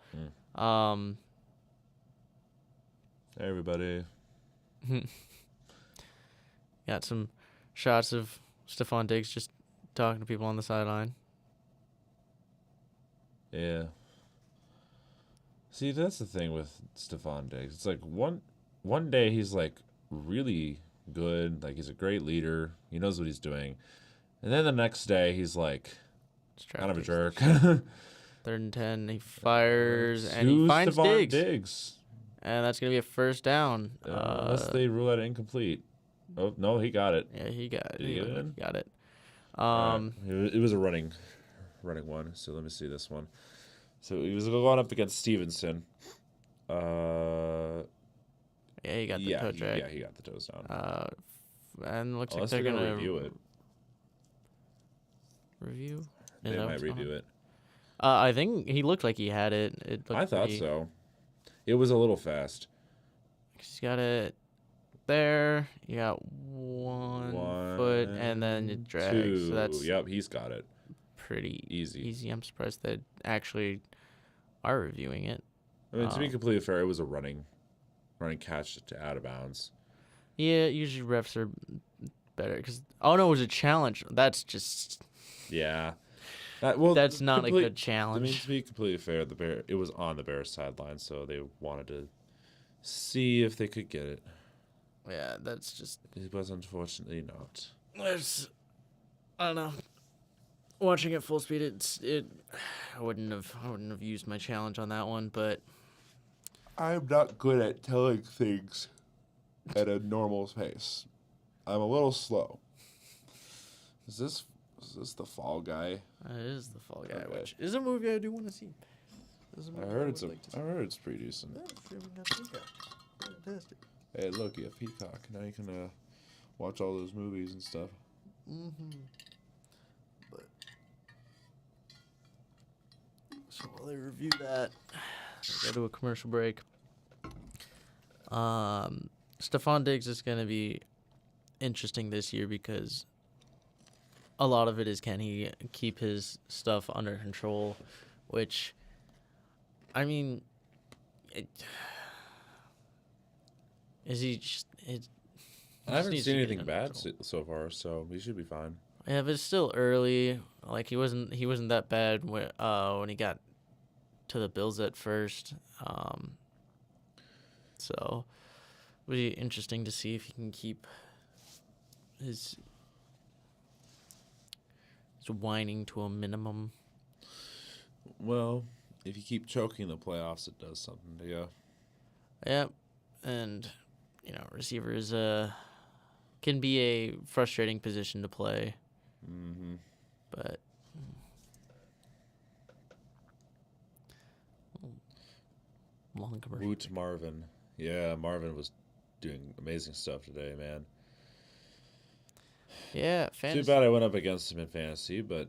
S2: Hey, everybody.
S3: Got some shots of Stephon Diggs just talking to people on the sideline.
S2: Yeah. See, that's the thing with Stephon Diggs. It's like one day he's like really good, like he's a great leader. He knows what he's doing. And then the next day he's like kind of a jerk.
S3: 3rd and 10, he fires and he finds Diggs. And that's going to be a first down.
S2: Unless they rule it incomplete. Oh, no, he got it.
S3: Yeah, he got it.
S2: Did he get it in?
S3: Got it.
S2: It was a running one, so let me see this one. So he was going up against Stevenson.
S3: Yeah, he got the toe drag.
S2: Yeah, he got the toes down.
S3: And looks
S2: Unless
S3: like they're
S2: they're
S3: gonna
S2: review it.
S3: Review?
S2: They might redo it.
S3: I think he looked like he had it.
S2: I thought so. It was a little fast.
S3: He's got it there. You got one foot, and then it drags.
S2: Two.
S3: So that's
S2: he's got it.
S3: pretty
S2: Easy.
S3: I'm surprised they actually are reviewing it.
S2: I mean, to be completely fair, it was a running catch to out of bounds.
S3: Yeah, usually refs are better because it was a challenge. That's just that's not a good challenge.
S2: I mean, to be completely fair, it was on the Bears sideline, so they wanted to see if they could get it.
S3: Yeah, that's just.
S2: It was unfortunately not.
S3: I don't know. Watching it full speed, I wouldn't have used my challenge on that one, but
S2: I'm not good at telling things at a normal pace. I'm a little slow. Is this the Fall Guy?
S3: It is the Fall Guy,
S2: Okay.
S3: which is a movie I do want to see.
S2: I heard it's pretty decent.
S3: Fantastic.
S2: Hey, look, you have Peacock. Now you can watch all those movies and stuff.
S3: But so while they review that, go to a commercial break. Stephon Diggs is going to be interesting this year because a lot of it is, can he keep his stuff under control, which, I mean, is he just...
S2: I haven't seen anything bad so far, so he should be fine.
S3: Yeah, but it's still early. Like, he wasn't that bad when he got to the Bills at first. So it'll be interesting to see if he can keep his whining to a minimum.
S2: Well, if you keep choking the playoffs, it does something to you.
S3: Yep, and receivers can be a frustrating position to play.
S2: Mm-hmm.
S3: But long commercial.
S2: Woot Marvin. Yeah, Marvin was doing amazing stuff today, man.
S3: Yeah, fantasy.
S2: Too bad I went up against him in fantasy, but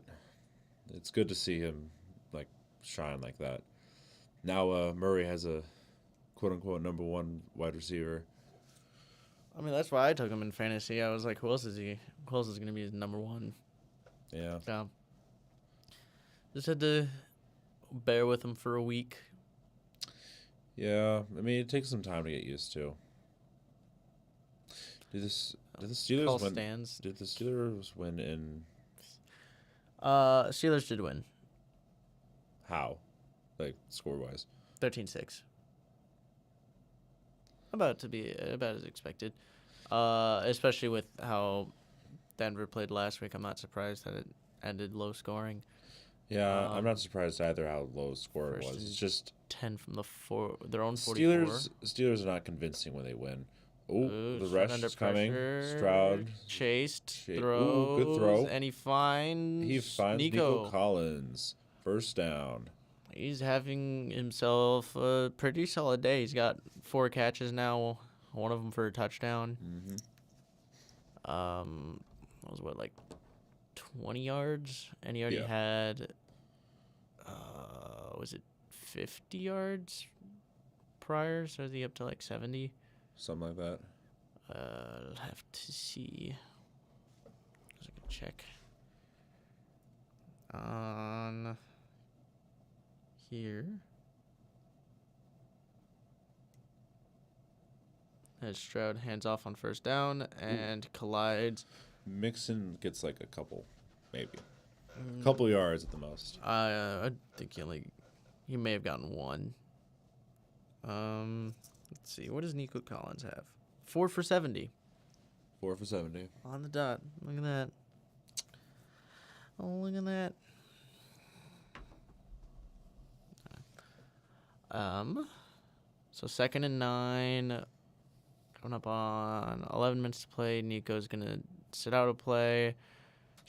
S2: it's good to see him shine like that. Now Murray has a quote-unquote number one wide receiver.
S3: I mean, that's why I took him in fantasy. I was like, who else is going to be his number one?
S2: Yeah.
S3: Yeah. Just had to bear with him for a week.
S2: Yeah, I mean, it takes some time to get used to. Did the Steelers
S3: Call
S2: win?
S3: stands.
S2: Did the Steelers win in?
S3: Steelers did win.
S2: How? Score-wise?
S3: 13-6. About as expected. Especially with how Denver played last week. I'm not surprised that it ended low scoring.
S2: Yeah, I'm not surprised either how low score it was. It's just
S3: 10 from their own 44.
S2: Steelers are not convincing when they win. Oh, the
S3: Shot
S2: rush
S3: under
S2: is coming.
S3: pressure,
S2: Stroud
S3: chased,
S2: Ooh,
S3: throws,
S2: good throw.
S3: and he finds
S2: Nico Collins. First down.
S3: He's having himself a pretty solid day. He's got 4 catches now, one of them for a touchdown.
S2: Mm-hmm.
S3: That was 20 yards, and he already had, was it 50 yards prior? So is he up to 70?
S2: Something like that.
S3: I'll have to see. I can check on here. As Stroud hands off on first down and collides.
S2: Mixon gets a couple, maybe. A couple yards at the most.
S3: I think he may have gotten 1. Let's see. What does Nico Collins have? 4 for 70.
S2: 4 for 70.
S3: On the dot. Look at that. Oh, look at that. So 2nd and 9. Coming up on 11 minutes to play. Nico's going to sit out a play.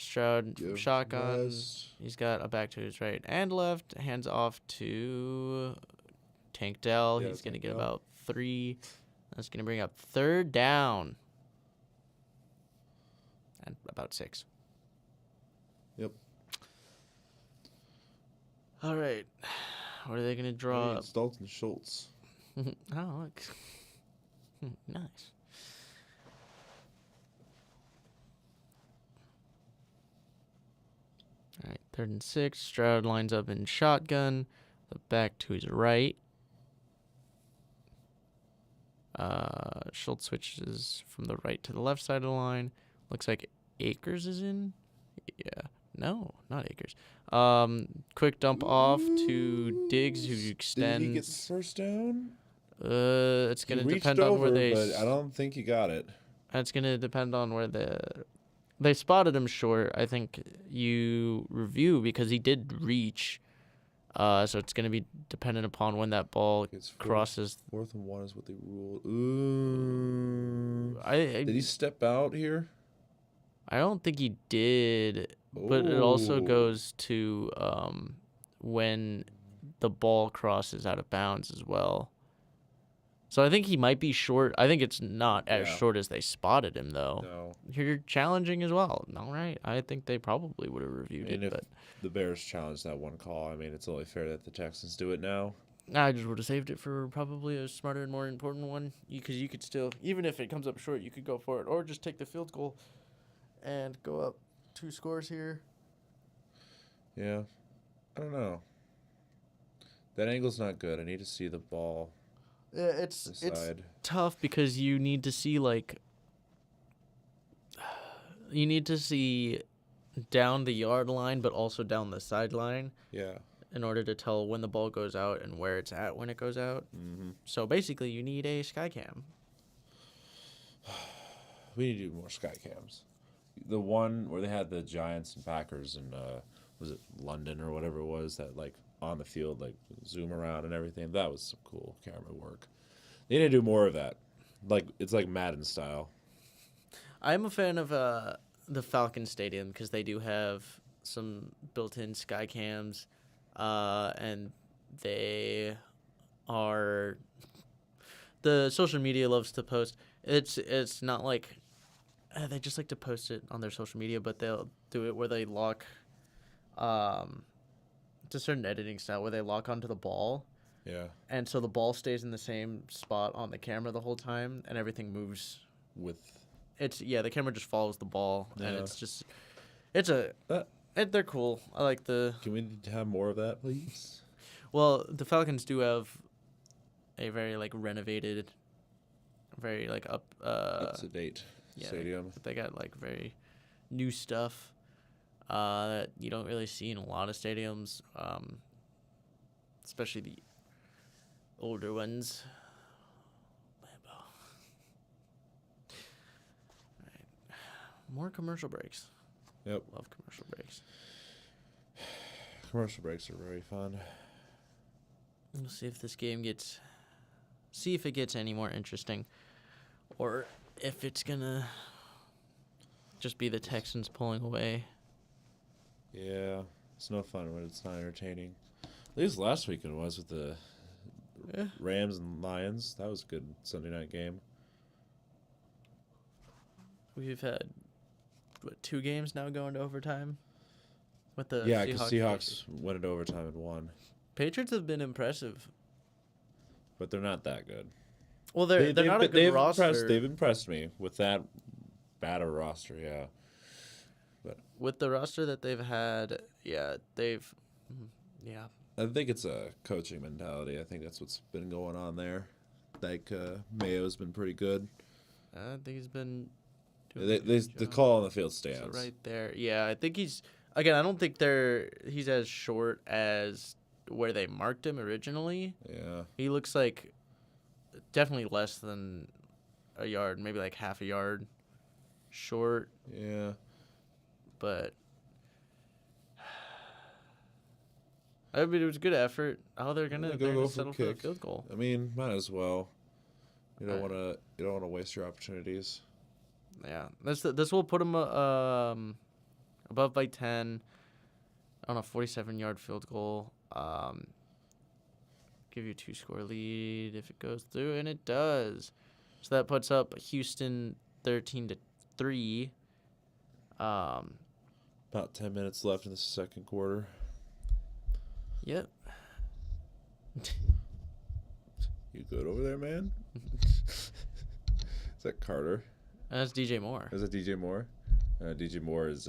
S3: Stroud
S2: Give
S3: shotgun.
S2: rest.
S3: He's got a back to his right and left. Hands off to Tank Dell.
S2: Yeah,
S3: He's going to
S2: Tank
S3: get
S2: Dell.
S3: about 3. That's going to bring up 3rd down. And about 6.
S2: Yep.
S3: All right. What are they going to draw
S2: Hey,
S3: up?
S2: it's Dalton Schultz.
S3: Oh, look. Nice. All right, 3rd and 6. Stroud lines up in shotgun. The back to his right. Schultz switches from the right to the left side of the line. Looks like Akers is in. Yeah. No, not Akers. Quick dump off to Diggs, who extends.
S2: Did he get the first down?
S3: It's
S2: He
S3: gonna
S2: reached
S3: depend on where
S2: over,
S3: they.
S2: but I don't think he got it.
S3: It's gonna depend on where they spotted him short. I think you review because he did reach. So it's gonna be dependent upon when that ball
S2: It's
S3: crosses.
S2: 4th and 1 is what they ruled. Ooh.
S3: I
S2: Did he step out here?
S3: I don't think he did, but it also
S2: Ooh.
S3: goes to when the ball crosses out of bounds as well. So I think he might be short. I think it's not as
S2: Yeah.
S3: short as they spotted him, though.
S2: No.
S3: You're challenging as well. All right. I think they probably would have reviewed
S2: And
S3: it,
S2: if
S3: but
S2: the Bears challenged that one call, I mean, it's only fair that the Texans do it now.
S3: I just would have saved it for probably a smarter and more important one. Because you could still, even if it comes up short, you could go for it. Or just take the field goal and go up 2 scores here.
S2: Yeah. I don't know. That angle's not good. I need to see the ball
S3: Yeah, it's
S2: this side.
S3: tough because you need to see down the yard line, but also down the sideline
S2: Yeah.
S3: in order to tell when the ball goes out and where it's at when it goes out.
S2: Mm-hmm.
S3: So basically, you need a sky cam.
S2: We need to do more sky cams. The one where they had the Giants and Packers and was it London or whatever it was that like on the field like zoom around and everything. That was some cool camera work. They need to do more of that. Like it's like Madden style.
S3: I'm a fan of the Falcon Stadium because they do have some built-in sky cams, and they are. The social media loves to post. It's not like they just like to post it on their social media, but they'll do it where they lock. It's a certain editing style where they lock onto the ball.
S2: Yeah.
S3: And so the ball stays in the same spot on the camera the whole time, and everything moves.
S2: With
S3: The camera just follows the ball, and
S2: Yeah.
S3: they're cool. I like the.
S2: Can we have more of that, please?
S3: Well, the Falcons do have a very renovated, very up
S2: Up to date
S3: yeah,
S2: stadium.
S3: They got very new stuff that you don't really see in a lot of stadiums, especially the older ones. Lambeau. All right. More commercial breaks.
S2: Yep.
S3: Love commercial breaks.
S2: Commercial breaks are very fun.
S3: We'll see if this game gets. See if it gets any more interesting, or if it's gonna just be the Texans pulling away.
S2: Yeah. It's no fun when it's not entertaining. At least last weekend was with the
S3: Yeah.
S2: Rams and Lions. That was a good Sunday night game.
S3: We've had 2 games now going to overtime with the
S2: Yeah, because
S3: Seahawks.
S2: Seahawks went into overtime and won.
S3: Patriots have been impressive.
S2: But they're not that good.
S3: Well, they're not a good roster.
S2: They've impressed me with that bad a roster, yeah.
S3: With the roster that they've had, yeah.
S2: I think it's a coaching mentality. I think that's what's been going on there. Mayo's been pretty good.
S3: I think he's been doing a
S2: The
S3: good job.
S2: call on the field
S3: So
S2: stands.
S3: right there. Yeah, I think he's I don't think he's as short as where they marked him originally.
S2: Yeah.
S3: He looks like definitely less than a yard, maybe half a yard short,
S2: Yeah.
S3: but I mean it was a good effort. Oh, they're gonna
S2: Go for
S3: settle for the
S2: kick.
S3: field goal.
S2: I mean, might as well. You don't
S3: Right.
S2: want to waste your opportunities.
S3: Yeah, this will put him above by 10 on a 47-yard field goal. Give you a 2-score lead if it goes through, and it does. So that puts up Houston 13-3.
S2: About 10 minutes left in the second quarter.
S3: Yep.
S2: You good over there, man? Is that Carter?
S3: That's DJ Moore.
S2: Is that DJ Moore? DJ Moore is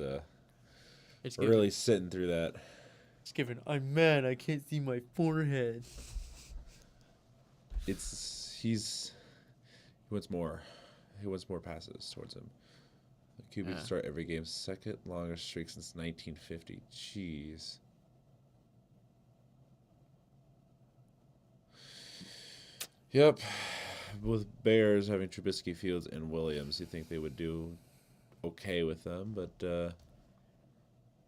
S3: It's
S2: really sitting through that.
S3: It's given. I'm mad. I can't see my forehead.
S2: He wants more. He wants more passes towards him. The QB can start every game. Second longest streak since 1950. Jeez. Yep. With Bears having Trubisky, Fields, and Williams, you think they would do okay with them, but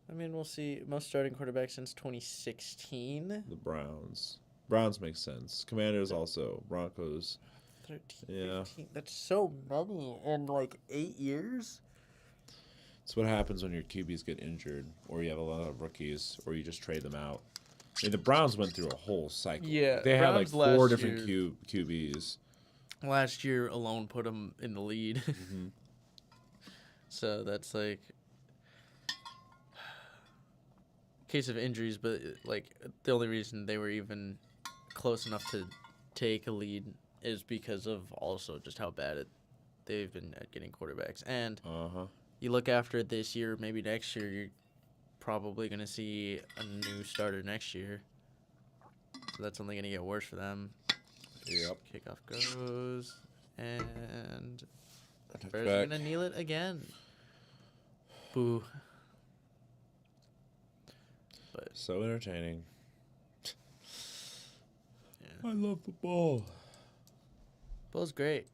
S3: I mean, we'll see. Most starting quarterbacks since 2016.
S2: the Browns. Browns make sense. Commanders also. Broncos.
S3: 13,
S2: Yeah.
S3: 15. That's so many in like 8 years.
S2: It's what happens when your QBs get injured, or you have a lot of rookies, or you just trade them out. I mean, the Browns went through a whole cycle.
S3: Yeah,
S2: They had like
S3: Browns
S2: 4
S3: last
S2: different QBs.
S3: Last year alone put them in the lead.
S2: Mm-hmm.
S3: So that's like case of injuries, but like the only reason they were even close enough to take a lead is because of also just how bad they've been at getting quarterbacks. And you look after it this year, maybe next year, you're probably going to see a new starter next year. So that's only going to get worse for them.
S2: Yep.
S3: Kickoff goes, and the Bears
S2: Back.
S3: are going to kneel it again. Boo. But
S2: So entertaining.
S3: yeah.
S2: I love the ball.
S3: Ball's great.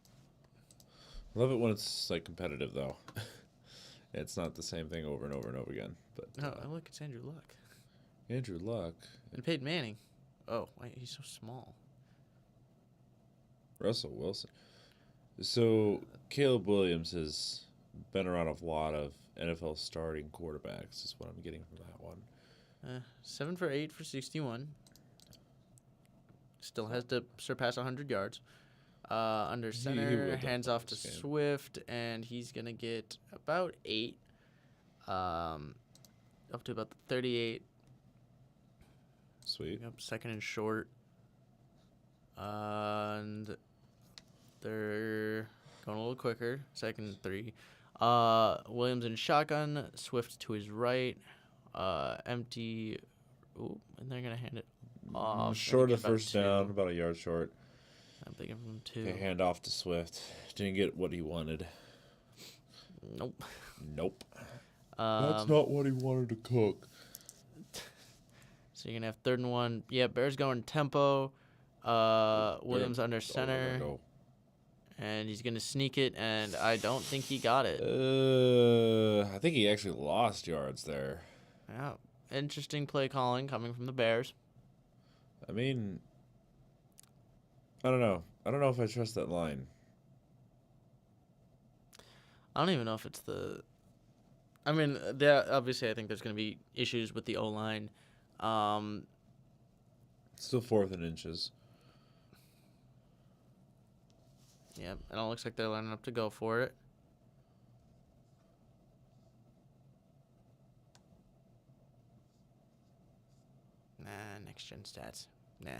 S2: I love it when it's like competitive though. It's not the same thing over and over and over again. But
S3: Oh, look, it's Andrew Luck.
S2: Andrew Luck,
S3: And Peyton Manning. Oh, wait, he's so small.
S2: Russell Wilson. So Caleb Williams has been around a lot of NFL starting quarterbacks. Is what I'm getting from that one.
S3: 7 for 8 for 61. Still has to surpass 100 yards. Under
S2: He
S3: center,
S2: will
S3: hands off to
S2: definitely this game.
S3: Swift, and he's going to get about 8. Up to about the 38.
S2: Sweet.
S3: Yep, second and short. And they're going a little quicker. Second and 3. Williams in shotgun. Swift to his right. Empty. Ooh, and they're going to hand it off.
S2: Short
S3: Gonna
S2: of
S3: get about
S2: first
S3: 2.
S2: down, about a yard short.
S3: I'm thinking from 2.
S2: Okay, hand off to Swift. Didn't get what he wanted.
S3: Nope.
S2: Nope. That's not what he wanted to cook.
S3: So you're going to have 3rd and 1. Yeah, Bears going tempo. Williams under center.
S2: Go.
S3: And he's going to sneak it, and I don't think he got it.
S2: I think he actually lost yards there.
S3: Yeah. Interesting play calling coming from the Bears.
S2: I mean, I don't know. I don't know if I trust that line.
S3: I don't even know if it's the... I mean, obviously I think there's going to be issues with the O-line.
S2: Still 4th and inches.
S3: Yeah, and it looks like they're lining up to go for it. Nah, next-gen stats. Nah.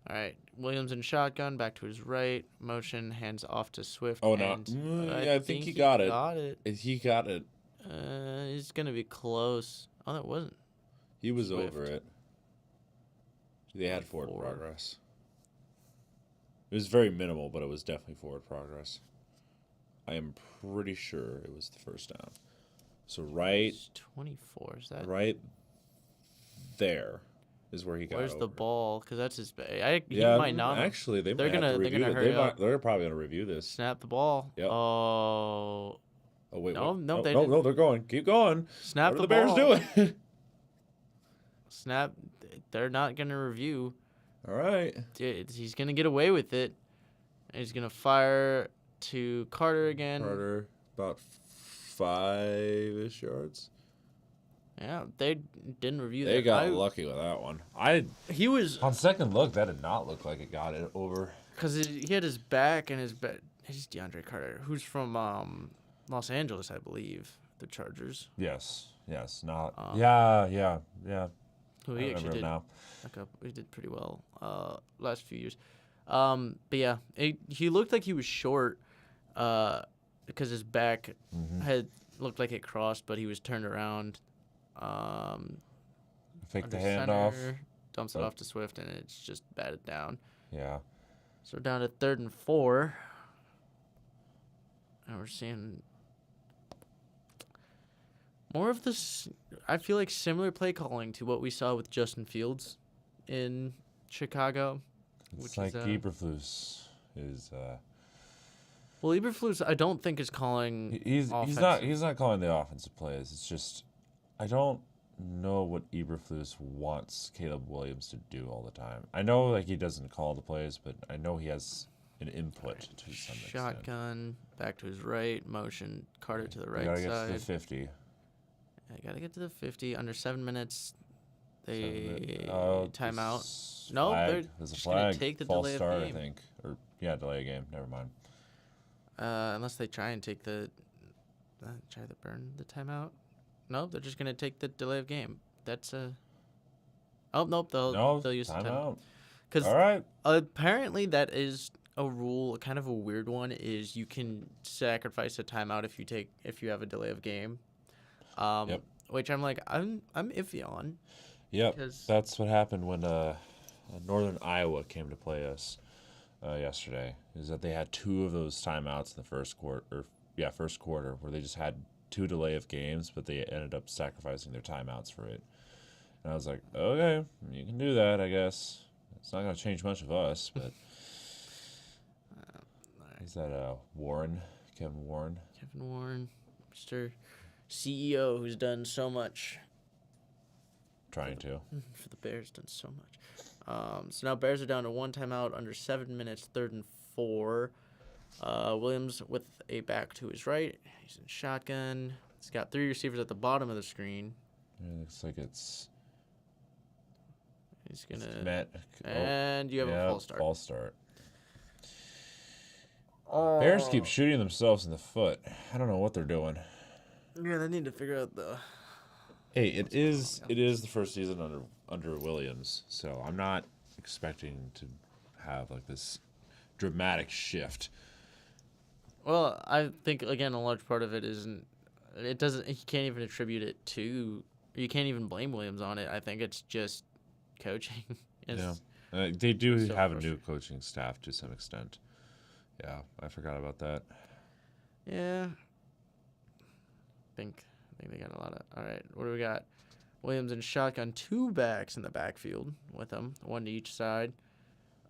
S3: All right, Williams in shotgun, back to his right. Motion, hands off to Swift.
S2: Oh, no.
S3: and
S2: I think he got it.
S3: Got it.
S2: He got it.
S3: He's going to be close. Oh, that wasn't.
S2: He was
S3: Swift.
S2: over it. They had forward
S3: 4.
S2: progress. It was very minimal, but it was definitely forward progress. I am pretty sure it was the first down. So
S3: It's 24, is that?
S2: right there is where he got
S3: Where's
S2: over.
S3: the ball? Because that's his... He
S2: Yeah,
S3: might not have
S2: actually, they
S3: they're
S2: might have
S3: gonna-
S2: to
S3: they're
S2: review
S3: gonna
S2: it.
S3: hurry up.
S2: They're probably gonna review this.
S3: snap the ball.
S2: Yep.
S3: Oh.
S2: Oh wait,
S3: No,
S2: wait.
S3: no, they
S2: no,
S3: didn't.
S2: no, they're going. Keep going.
S3: Snap
S2: What
S3: the
S2: are the
S3: ball.
S2: Bears doing?
S3: Snap. They're not going to review.
S2: All right.
S3: He's going to get away with it. He's going to fire to Carter again.
S2: Carter, about 5-ish yards.
S3: Yeah, they didn't review that.
S2: They got lucky with that one.
S3: He was
S2: On second look, that did not look like it got it over.
S3: because he had his back and his back. He's DeAndre Carter, who's from Los Angeles, I believe, the Chargers.
S2: Yes. Not. Yeah.
S3: Who
S2: I
S3: he
S2: remember
S3: actually
S2: it
S3: did.
S2: now.
S3: He did pretty well last few years. But yeah, he looked like he was short because his back had looked like it crossed, but he was turned around.
S2: Fake the
S3: under
S2: handoff.
S3: center, dumps it off to Swift, and it's just batted down.
S2: Yeah.
S3: So down to 3rd and 4. And we're seeing more of this, I feel like, similar play calling to what we saw with Justin Fields in Chicago.
S2: It's like Eberflus is.
S3: Well, Eberflus, I don't think is calling.
S2: He's not calling the offensive plays. It's just I don't know what Eberflus wants Caleb Williams to do all the time. I know like he doesn't call the plays, but I know he has an input to some extent.
S3: Shotgun, back to his right, motion, Carter to the right
S2: gotta
S3: side.
S2: get to the 50.
S3: I gotta get to the 50 under 7 minutes. Timeout.
S2: No,
S3: they're
S2: there's a
S3: just gonna
S2: flag.
S3: take the
S2: False
S3: delay of
S2: start,
S3: game.
S2: I think, or delay of game. Never mind.
S3: Unless they try and take try to burn the timeout. No, they're just gonna take the delay of game. That's a. Oh nope, they'll use the timeout. Because
S2: all right.
S3: Apparently that is a rule, kind of a weird one. Is you can sacrifice a timeout if you have a delay of game.
S2: Yep.
S3: Which I'm like I'm iffy on.
S2: Yep. That's what happened when Northern Iowa came to play us yesterday. Is that they had 2 of those timeouts in the first quarter, where they just had 2 delay of games, but they ended up sacrificing their timeouts for it. And I was like, okay, you can do that, I guess. It's not going to change much of us, but. Is that Kevin Warren?
S3: Kevin Warren, Mr. CEO, who's done so much.
S2: Trying to.
S3: For the Bears, done so much. So now Bears are down to 1 timeout under 7 minutes, 3rd and 4. Williams with a back to his right. He's in shotgun. He's got 3 receivers at the bottom of the screen.
S2: It looks like it's.
S3: He's gonna. And you have a false start.
S2: False start. Bears keep shooting themselves in the foot. I don't know what they're doing.
S3: Yeah, they need to figure out the.
S2: Hey, it is the first season under Williams, so I'm not expecting to have like this dramatic shift.
S3: Well, I think again a large part of it isn't. It doesn't. You can't even attribute it to. You can't even blame Williams on it. I think it's just coaching.
S2: They do have a new coaching staff to some extent. Yeah, I forgot about that.
S3: Yeah. I think they got a lot of. All right, what do we got? Williams and shotgun, 2 backs in the backfield with them, 1 to each side.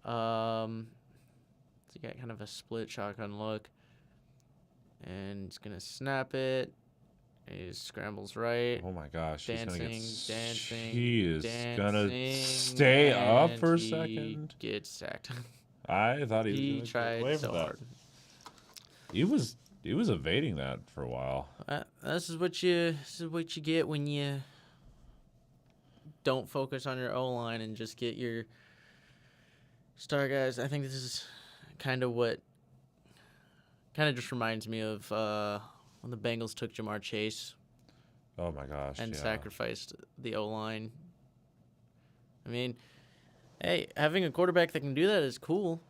S3: So you got kind of a split shotgun look, and he's gonna snap it. He scrambles right.
S2: Oh my gosh!
S3: Dancing.
S2: He is gonna stay up for a second.
S3: Gets sacked.
S2: I thought he
S3: was tried
S2: away
S3: so
S2: from that.
S3: hard.
S2: He was evading that for a while.
S3: This is what you get when you don't focus on your O-line and just get your star guys. I think this is kind of just reminds me of when the Bengals took Jamar Chase.
S2: Oh my gosh!
S3: And sacrificed the O-line. I mean, hey, having a quarterback that can do that is cool.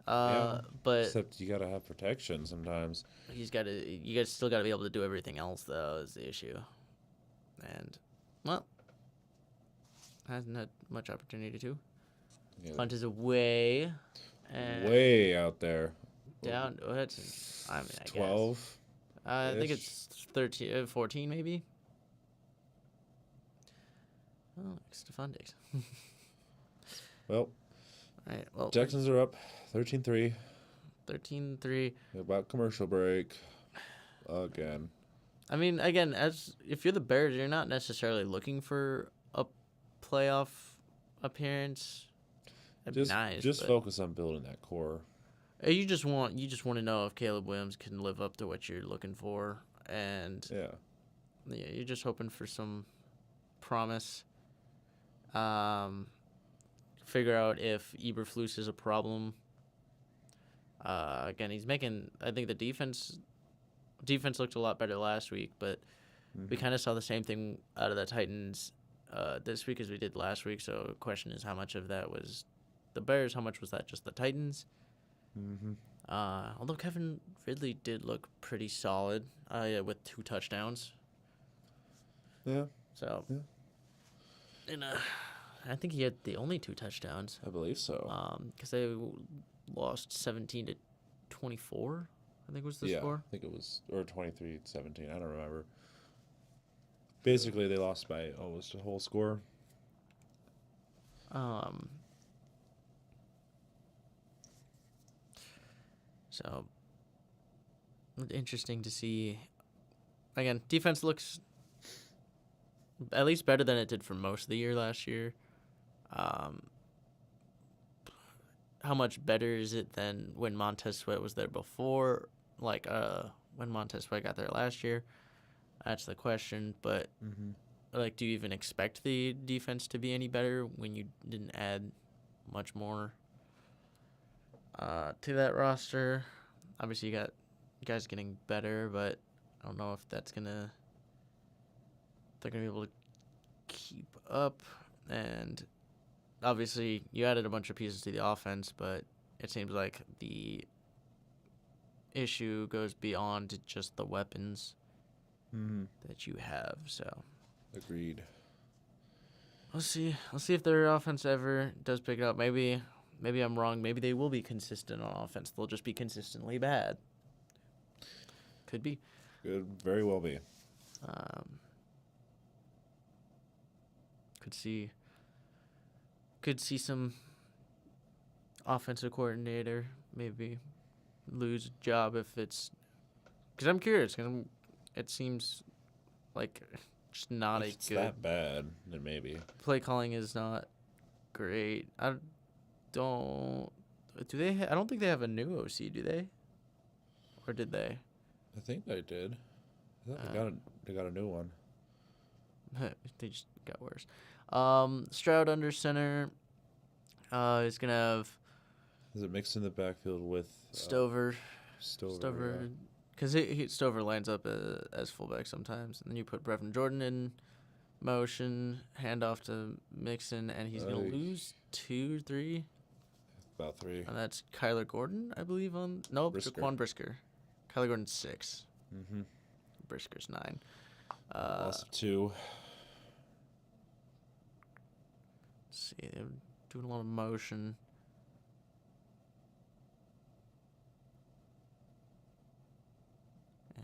S3: But
S2: except you gotta have protection sometimes.
S3: You guys still gotta be able to do everything else, though, is the issue. And hasn't had much opportunity to. Yeah. Punt is away. And
S2: way out there.
S3: Down. I
S2: 12.
S3: Guess. I think it's 13, 14 maybe. Oh, Stephon Diggs.
S2: Well.
S3: All right. Well,
S2: Texans are up 13-3.
S3: 13-3.
S2: About commercial break. Again.
S3: I mean, if you're the Bears, you're not necessarily looking for a playoff appearance. That'd be nice.
S2: Just focus on building that core.
S3: You just want to know if Caleb Williams can live up to what you're looking for, and you're just hoping for some promise. Figure out if Eberflus is a problem. Again, he's making. I think the defense looked a lot better last week, but we kind of saw the same thing out of the Titans this week as we did last week. So the question is, how much of that was the Bears? How much was that just the Titans? Although Kevin Ridley did look pretty solid with 2 touchdowns.
S2: Yeah.
S3: So, and I think he had the only 2 touchdowns.
S2: I believe so.
S3: Because they lost 17-24. I think was the score.
S2: I think it was, or 23-17. I don't remember. Basically, they lost by almost a whole score.
S3: So, interesting to see. Again, defense looks at least better than it did for most of the year last year. How much better is it than when Montez Sweat was there before? Like, when Montez Sweat got there last year? That's the question. But, like, do you even expect the defense to be any better when you didn't add much more to that roster? Obviously, you got guys getting better, but I don't know if they're gonna be able to keep up. And obviously, you added a bunch of pieces to the offense, but it seems like the issue goes beyond just the weapons that you have. So,
S2: agreed.
S3: Let's see if their offense ever does pick it up. Maybe I'm wrong. Maybe they will be consistent on offense. They'll just be consistently bad. Could be.
S2: Could very well be.
S3: Could see some offensive coordinator maybe lose a job if it's, because I'm curious. Because it seems like just not
S2: If
S3: a
S2: it's
S3: good
S2: that bad, then maybe.
S3: play calling is not great. I don't think they have a new OC, do they? Or did they?
S2: I think they did. I thought they got a new one.
S3: They just got worse. Stroud under center. He's gonna have
S2: Is it mixed in the backfield with
S3: Stover.
S2: Stover.
S3: Because Stover lines up as fullback sometimes, and then you put Brevin Jordan in motion, handoff to Mixon, and he's gonna lose 2 or 3.
S2: About 3.
S3: And that's Kyler Gordon, I believe. Jaquan Brisker. Kyler Gordon's 6. Brisker's 9.
S2: Loss of 2.
S3: Let's see, they're doing a lot of motion.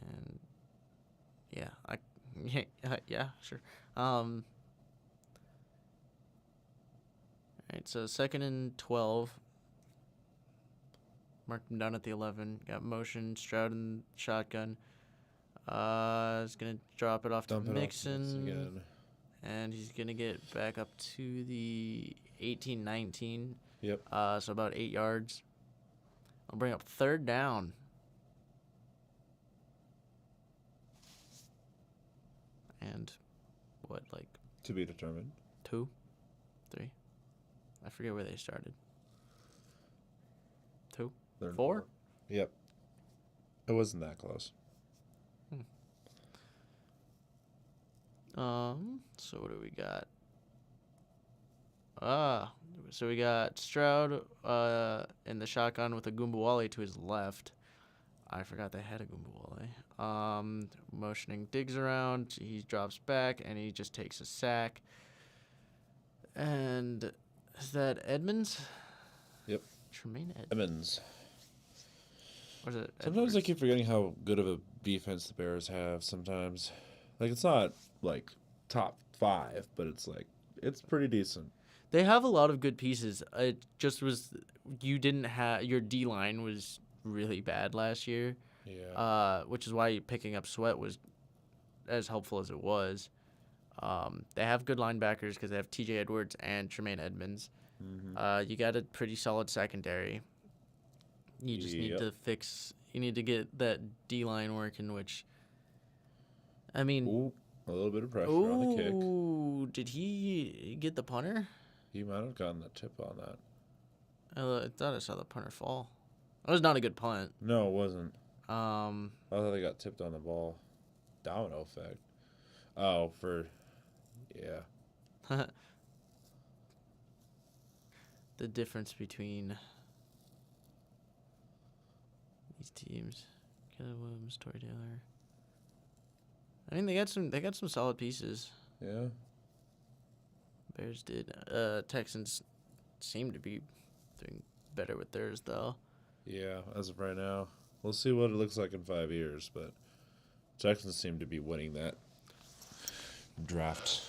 S3: And yeah, sure. All right, so 2nd and 12. Marked him down at the 11. Got motion. Stroud in shotgun. Is going to drop it off to Mixon.
S2: Again.
S3: And he's going to get back up to the 18-19.
S2: Yep.
S3: So about 8 yards. I'll bring up 3rd down. And what, like?
S2: To be determined.
S3: 2? 3? I forget where they started. 2? 4?
S2: Yep. It wasn't that close.
S3: So what do we got? So we got Stroud in the shotgun with a Goombawale to his left. I forgot they had a Goombawale. Motioning Diggs around. He drops back, and he just takes a sack. And is that Edmonds?
S2: Yep.
S3: Tremaine
S2: Edmonds.
S3: Or is it
S2: Sometimes I keep forgetting how good of a defense the Bears have sometimes. Like, it's not, like, top 5, but it's pretty decent.
S3: They have a lot of good pieces. It just was, your D-line was really bad last year.
S2: Yeah.
S3: Which is why picking up Sweat was as helpful as it was. They have good linebackers because they have T.J. Edwards and Tremaine Edmonds. You got a pretty solid secondary. You just need to get that D-line working, which, I mean,
S2: A little bit of pressure on the kick.
S3: Ooh, did he get the punter?
S2: He might have gotten the tip on that.
S3: I thought I saw the punter fall. That was not a good punt.
S2: No, it wasn't.
S3: I
S2: I thought they got tipped on the ball. Domino effect. Oh, yeah.
S3: The difference between these teams. Caleb Williams, Torrey Taylor. I mean, they got some solid pieces.
S2: Yeah.
S3: Bears did. Texans seem to be doing better with theirs, though.
S2: Yeah, as of right now. We'll see what it looks like in 5 years, but Texans seem to be winning that draft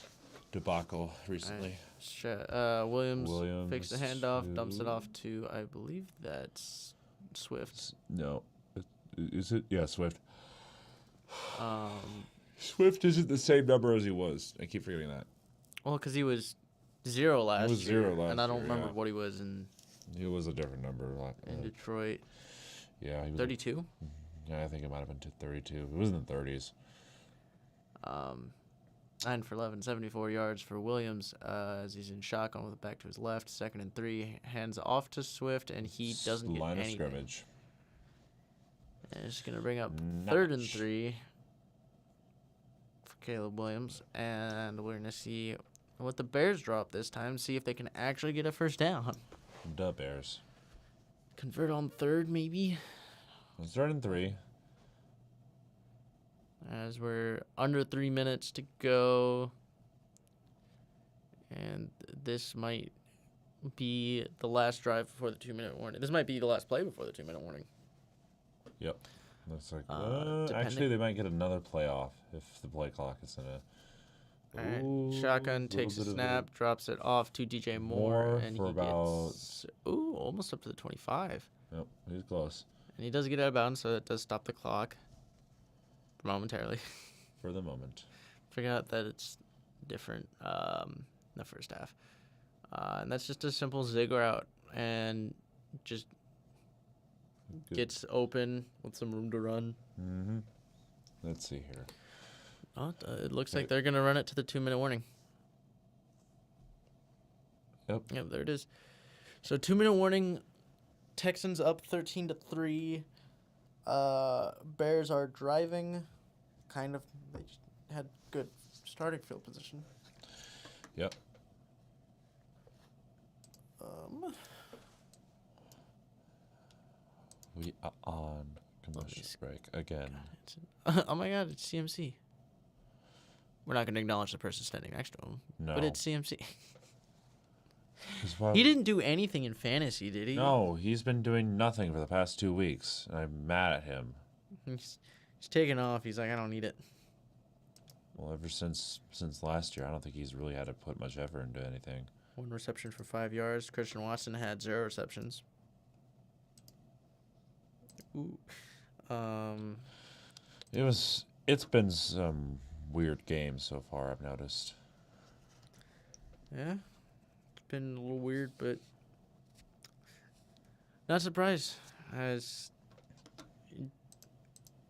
S2: debacle recently.
S3: Williams fakes the handoff, dumps it off to, I believe that's Swift.
S2: No. Is it? Yeah, Swift.
S3: Um,
S2: Swift isn't the same number as he was. I keep forgetting that.
S3: well, because he was 0 last year.
S2: Zero last
S3: and I don't
S2: year,
S3: remember
S2: yeah.
S3: what he was in
S2: He was a different number.
S3: Detroit.
S2: Yeah, he was
S3: 32?
S2: Yeah, I think it might have been 32. It was in the 30s.
S3: 9 for 11, 74 yards for Williams as he's in shotgun with it back to his left. 2nd and 3, hands off to Swift, and he doesn't get
S2: Line of
S3: anything.
S2: scrimmage.
S3: And it's going to bring up
S2: Not
S3: 3rd and
S2: much.
S3: 3 for Caleb Williams. And we're going to see what the Bears drop this time, see if they can actually get a first down.
S2: The Bears.
S3: Convert on 3rd, maybe,
S2: It's 3rd and 3.
S3: as we're under 3 minutes to go. And this might be the last drive before the 2-minute warning. This might be the last play before the 2-minute warning.
S2: Yep. Looks like.
S3: Depending-
S2: Actually, they might get another playoff if the play clock is in a.
S3: All right.
S2: Ooh,
S3: Shotgun
S2: little
S3: takes a
S2: bit of
S3: snap, drops it off to DJ Moore,
S2: Moore
S3: and
S2: for
S3: he
S2: about-
S3: gets almost up to the 25.
S2: Yep, he's close
S3: And he does get out of bounds, so that does stop the clock momentarily.
S2: for the moment.
S3: Forgot that it's different the first half. And that's just a simple zig route and just
S2: Good.
S3: gets open with some room to run.
S2: Mm-hmm. Let's see here.
S3: It looks like they're going to run it to the 2-minute warning.
S2: Yep.
S3: Yep, there it is. So 2-minute warning. Texans up 13-3. Bears are driving. Kind of. They just had good starting field position.
S2: Yep. We are on commercial break again.
S3: Oh my God! It's CMC. We're not going to acknowledge the person standing next to him.
S2: No.
S3: But it's CMC.
S2: 'Cause why-
S3: He didn't do anything in fantasy, did he?
S2: No, he's been doing nothing for the past 2 weeks, and I'm mad at him.
S3: He's taking off. He's like, I don't need it.
S2: Well, ever since last year, I don't think he's really had to put much effort into anything.
S3: 1 reception for 5 yards. Christian Watson had 0 receptions. Ooh.
S2: It's been some weird games so far, I've noticed.
S3: Yeah. It's been a little weird, but not surprised. As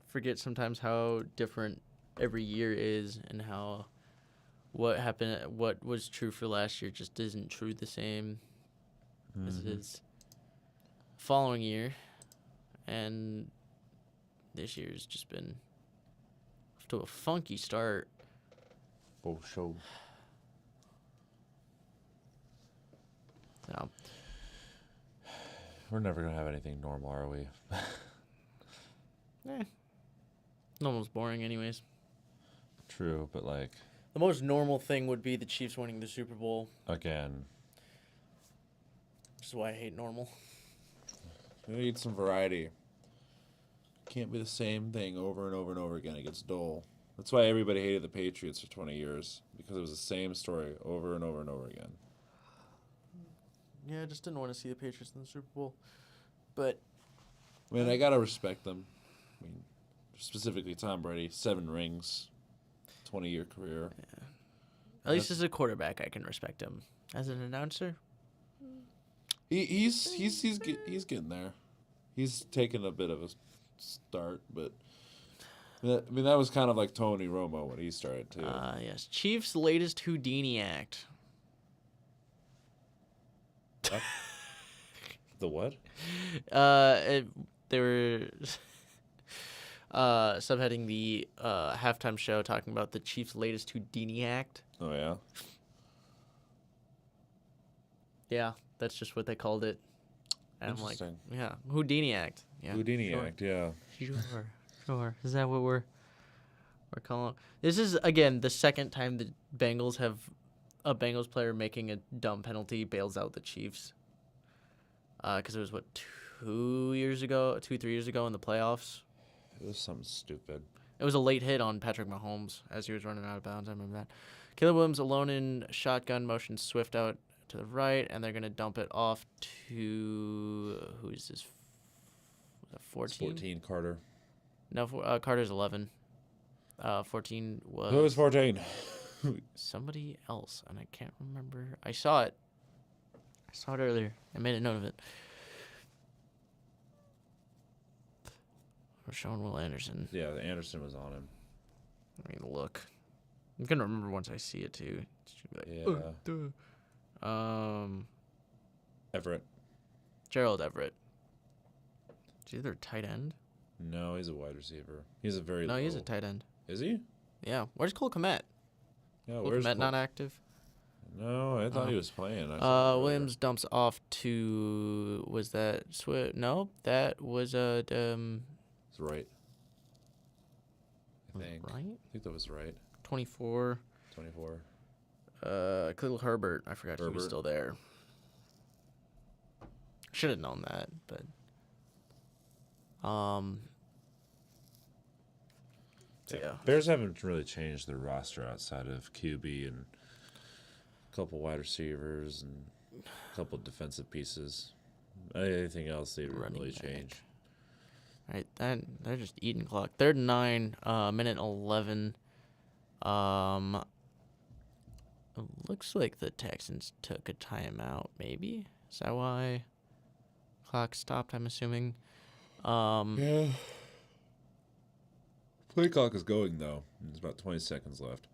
S3: forget sometimes how different every year is and how what was true for last year just isn't true the same as it is following year. And this year's just been off to a funky start.
S2: Oh, show.
S3: So,
S2: We're never going to have anything normal, are we?
S3: normal's boring anyways.
S2: True, but like,
S3: The most normal thing would be the Chiefs winning the Super Bowl,
S2: again,
S3: which is why I hate normal.
S2: we need some variety. Can't be the same thing over and over and over again. It gets dull. That's why everybody hated the Patriots for 20 years, because it was the same story over and over and over again.
S3: Yeah, I just didn't want to see the Patriots in the Super Bowl. But
S2: I mean, I got to respect them. I mean, specifically Tom Brady, 7 rings, 20-year career.
S3: at least as a quarterback, I can respect him. As an announcer,
S2: He's getting there. He's taken a bit of a start, but I mean, that was kind of like Tony Romo when he started, too.
S3: Yes. Chiefs' latest Houdini act.
S2: The what?
S3: They were subheading the halftime show talking about the Chiefs' latest Houdini act.
S2: Oh, yeah?
S3: Yeah, that's just what they called it. And I'm like,
S2: Interesting.
S3: yeah, Houdini act. Yeah,
S2: Houdini
S3: sure.
S2: act, yeah.
S3: Sure. Is that what we're calling? This is again the second time the Bengals have a Bengals player making a dumb penalty bails out the Chiefs. Because it was 3 years ago in the playoffs.
S2: It was something stupid.
S3: It was a late hit on Patrick Mahomes as he was running out of bounds. I remember that. Caleb Williams alone in shotgun motion Swift out to the right, and they're going to dump it off to who is this? 14?
S2: 14, Carter.
S3: No, Carter's 11. 14 was
S2: Who was 14?
S3: somebody else, and I can't remember. I saw it earlier. I made a note of it. We're showing Will Anderson.
S2: Yeah, Anderson was on him.
S3: I mean, look. I'm gonna remember once I see it too.
S2: Everett.
S3: Gerald Everett. Is he either tight end?
S2: No, he's a wide receiver. He's a very
S3: No,
S2: low.
S3: he's a tight end.
S2: Is he?
S3: Yeah. Where's Cole Kmet?
S2: Yeah,
S3: Cole
S2: where's
S3: Kmet
S2: Cole?
S3: not active?
S2: No, I thought he was playing. I saw him
S3: Williams dumps off to was that Swift? No, that was
S2: It's right. I think.
S3: right.
S2: I think that was right.
S3: 24.
S2: 24.
S3: Khalil Herbert. I forgot he was
S2: Herbert.
S3: still there. Should have known that, but so yeah.
S2: Bears haven't really changed their roster outside of QB and a couple wide receivers and a couple defensive pieces. Anything else they didn't
S3: Running
S2: really
S3: back.
S2: change.
S3: Right, they're just eating clock. 3rd and 9, minute 11. It looks like the Texans took a timeout. Maybe is that why clock stopped? I'm assuming.
S2: Yeah. Play clock is going though. There's about 20 seconds left.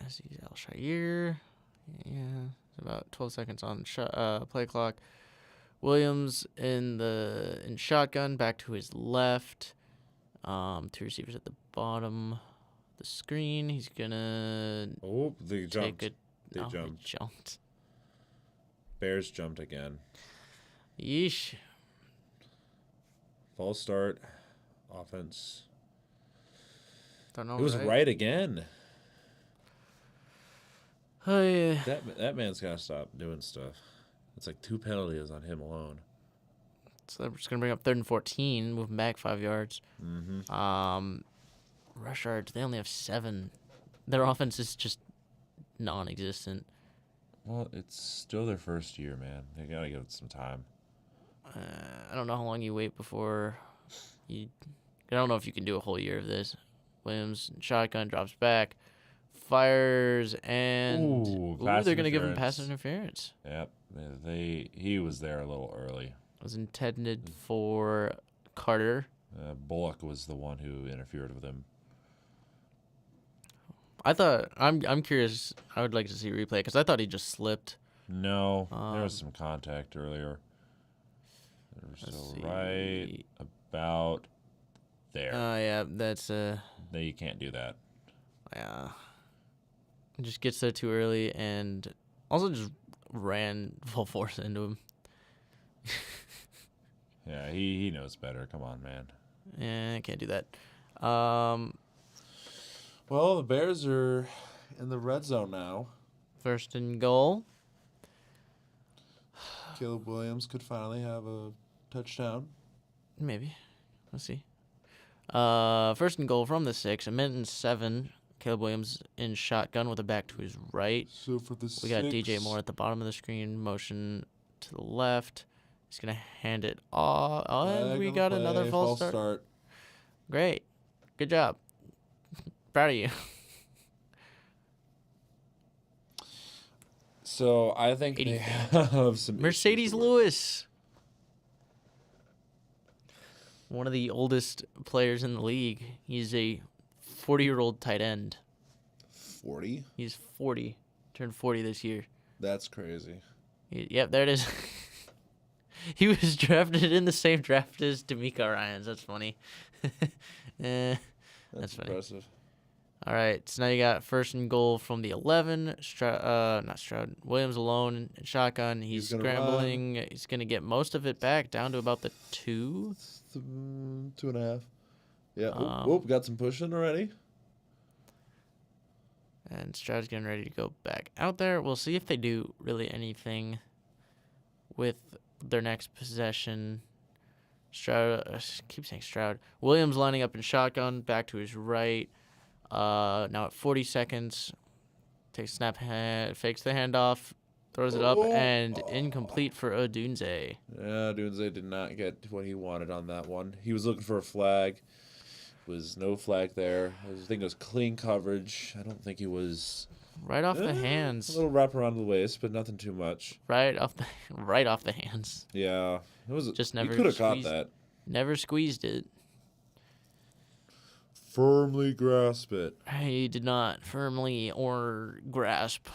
S3: Aziz Al-Shaair. Yeah, it's about 12 seconds on play clock. Williams in shotgun, back to his left. 2 receivers at the bottom of the screen. He's gonna
S2: Oh, they jumped.
S3: take
S2: They
S3: They
S2: jumped.
S3: jumped.
S2: Bears jumped again.
S3: Yeesh.
S2: False start. Offense.
S3: Don't know.
S2: It was right again.
S3: Oh, yeah.
S2: That man's got to stop doing stuff. It's like 2 penalties on him alone.
S3: So they're just gonna bring up 3rd and 14, move 'em back 5 yards.
S2: Mm-hmm.
S3: Rush yards. They only have 7. Their offense is just non-existent.
S2: Well, it's still their first year, man. They got to give it some time.
S3: I don't know how long you wait before you. I don't know if you can do a whole year of this. Williams shotgun drops back, fires, and
S2: pass
S3: they're gonna give him
S2: interference.
S3: pass interference.
S2: Yep. He was there a little early.
S3: It was intended for Carter.
S2: Bullock was the one who interfered with him.
S3: I thought I'm curious. I would like to see a replay because I thought he just slipped.
S2: No, there was some contact earlier. So
S3: see.
S2: right about there.
S3: Yeah, that's
S2: No, you can't do that.
S3: yeah. Just gets there too early and also just ran full force into him.
S2: Yeah, he knows better. Come on, man.
S3: Yeah, I can't do that.
S2: Well, the Bears are in the red zone now.
S3: 1st and goal.
S2: Caleb Williams could finally have a touchdown.
S3: Maybe. Let's see. 1st and goal from the 6. 1:07. Caleb Williams in shotgun with a back to his right.
S2: So for the
S3: We got DJ Moore at the bottom of the screen. Motion to the left. He's going to hand it off. Oh, and we got another false start. Great. Good job. Proud of you.
S2: So I think they have some
S3: Mercedes
S2: issues.
S3: Lewis. One of the oldest players in the league. He's a 40-year-old tight end.
S2: 40?
S3: He's 40. Turned 40 this year.
S2: That's crazy.
S3: Yep, there it is. He was drafted in the same draft as D'Amico Ryans. That's funny. That's funny.
S2: Impressive.
S3: All right, so now you got first and goal from the 11. Not Stroud. Williams alone in shotgun. He's scrambling. Run. He's going to get most of it back down to about the 2.
S2: 2.5. Yeah. Got some pushing already.
S3: And Stroud's getting ready to go back out there. We'll see if they do really anything with their next possession. Stroud, I keep saying Stroud. Williams lining up in shotgun, back to his right. Now at 40 seconds, takes snap, fakes the handoff, throws it up, and incomplete for Odunze.
S2: Yeah, Odunze did not get what he wanted on that one. He was looking for a flag. Was no flag there. I think it was clean coverage. I don't think he was
S3: right off the hands.
S2: A little wrap around the waist, but nothing too much.
S3: Right off the hands.
S2: Yeah, it was
S3: just never.
S2: He could have caught that.
S3: Never squeezed it.
S2: Firmly grasp it.
S3: He did not firmly or grasp.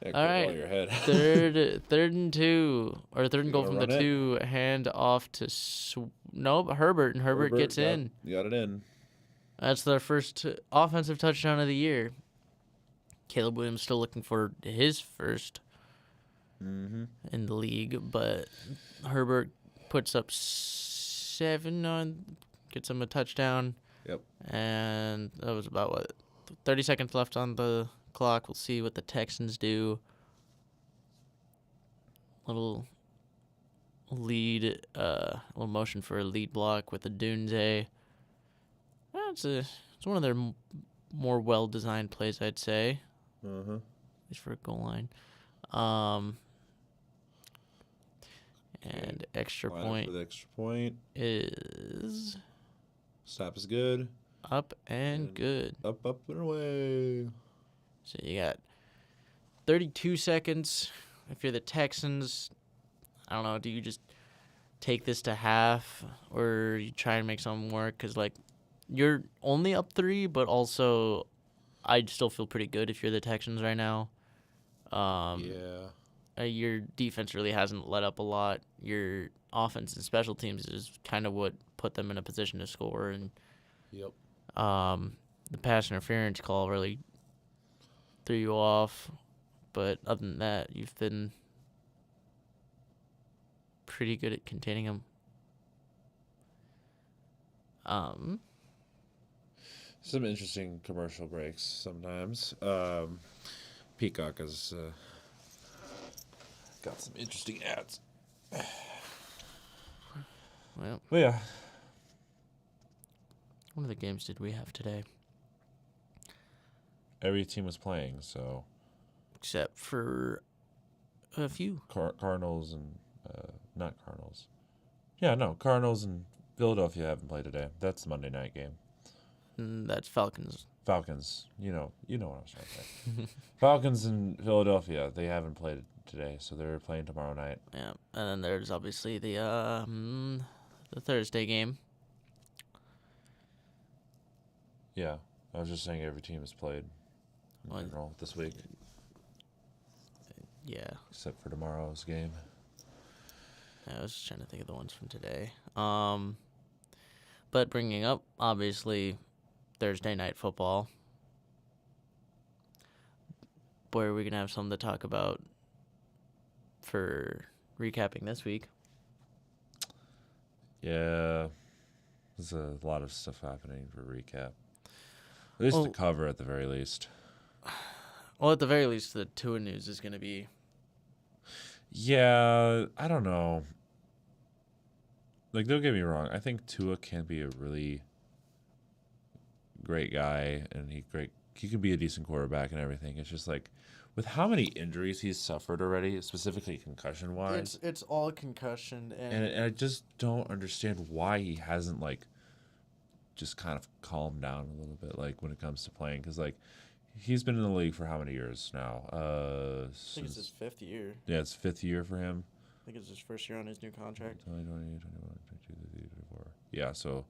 S3: All right.
S2: Your head.
S3: third and 2, or third and goal from the 2. Hand off to Herbert, and Herbert gets in.
S2: You got it in.
S3: That's their first offensive touchdown of the year. Caleb Williams still looking for his first in the league, but Herbert puts up 7 on, gets him a touchdown.
S2: Yep.
S3: And that was about 30 seconds left on the clock. We'll see what the Texans do. Little lead, little motion for a lead block with a Dunze. It's one of their more well-designed plays, I'd say. At least for a goal line. And extra point.
S2: The extra point
S3: is.
S2: Snap is good.
S3: Up and good.
S2: Up and away.
S3: So you got 32 seconds. If you're the Texans, I don't know, do you just take this to half or you try and make something work? Because, you're only up 3, but also I'd still feel pretty good if you're the Texans right now. Your defense really hasn't let up a lot. Your offense and special teams is kind of what put them in a position to score. And the pass interference call really threw you off. But other than that, you've been pretty good at containing them.
S2: Some interesting commercial breaks sometimes. Peacock has got some interesting ads.
S3: Well,
S2: yeah.
S3: What other games did we have today?
S2: Every team was playing, so.
S3: Except for a few.
S2: Cardinals and not Cardinals. Yeah, no, Cardinals and Philadelphia haven't played today. That's the Monday night game.
S3: That's Falcons.
S2: You know what I was trying to say. Falcons and Philadelphia, they haven't played today, so they're playing tomorrow night.
S3: Yeah, and then there's obviously the Thursday game.
S2: Yeah, I was just saying every team has played in general this week.
S3: Yeah.
S2: Except for tomorrow's game.
S3: I was just trying to think of the ones from today. But bringing up, obviously, Thursday night football. Boy, are we going to have something to talk about for recapping this week.
S2: Yeah. There's a lot of stuff happening for recap. At least the cover, at the very least.
S3: Well, at the very least, the Tua news is going to be...
S2: Yeah, I don't know. Don't get me wrong. I think Tua can be a really great guy, and he can be a decent quarterback and everything. It's just with how many injuries he's suffered already, specifically concussion-wise.
S3: It's all concussion.
S2: And I just don't understand why he hasn't, just kind of calmed down a little bit, when it comes to playing. Because, he's been in the league for how many years now?
S3: I think it's his 5th year.
S2: Yeah, it's 5th year for him.
S3: I think it's his first year on his new contract.
S2: 2020, 21, 22, 23, 24. Yeah, so